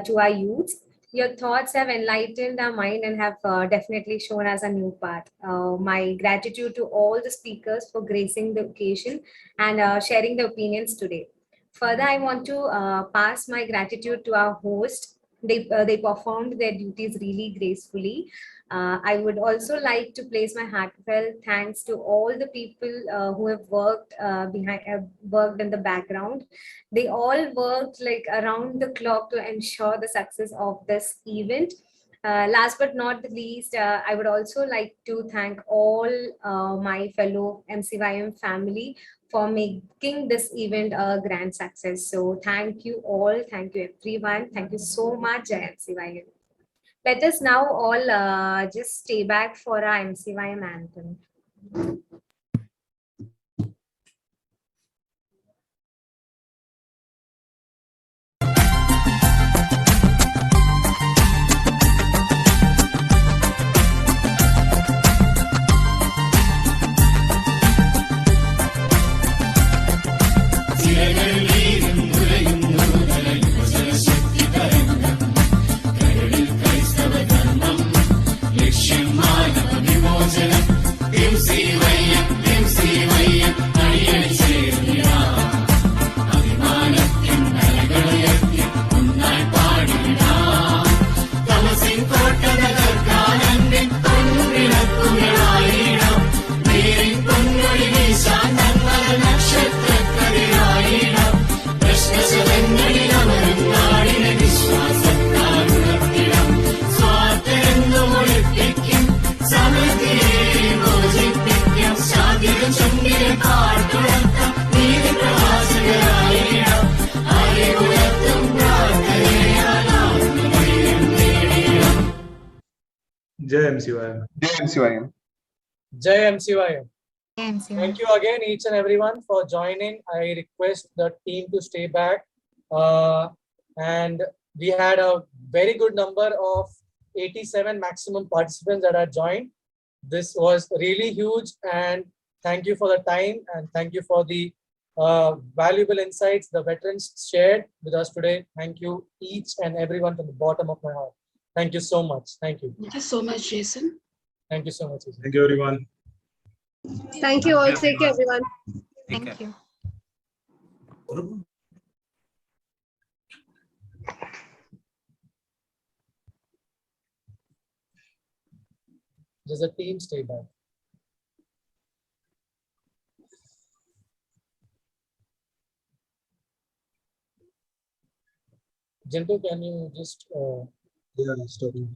to our youths. Your thoughts have enlightened our mind and have definitely shown us a new path. My gratitude to all the speakers for gracing the occasion and sharing their opinions today. Further, I want to pass my gratitude to our host. They performed their duties really gracefully. I would also like to place my heartfelt thanks to all the people who have worked worked in the background. They all worked like around the clock to ensure the success of this event. Last but not the least, I would also like to thank all my fellow MCYM family for making this event a grand success. So thank you all. Thank you everyone. Thank you so much, MCYM. Let us now all just stay back for our MCYM anthem. In Jai MCYM. Jai MCYM. Jai MCYM. MCYM. Thank you again, each and everyone, for joining. I request the team to stay back. And we had a very good number of 87 maximum participants that had joined. This was really huge, and thank you for the time, and thank you for the valuable insights the veterans shared with us today. Thank you each and everyone from the bottom of my heart. Thank you so much. Thank you. Thank you so much, Jason. Thank you so much, Jason. Thank you, everyone. Thank you all. Take care, everyone. Thank you. Does the team stay back? Jintu, can you just Yeah, stopping.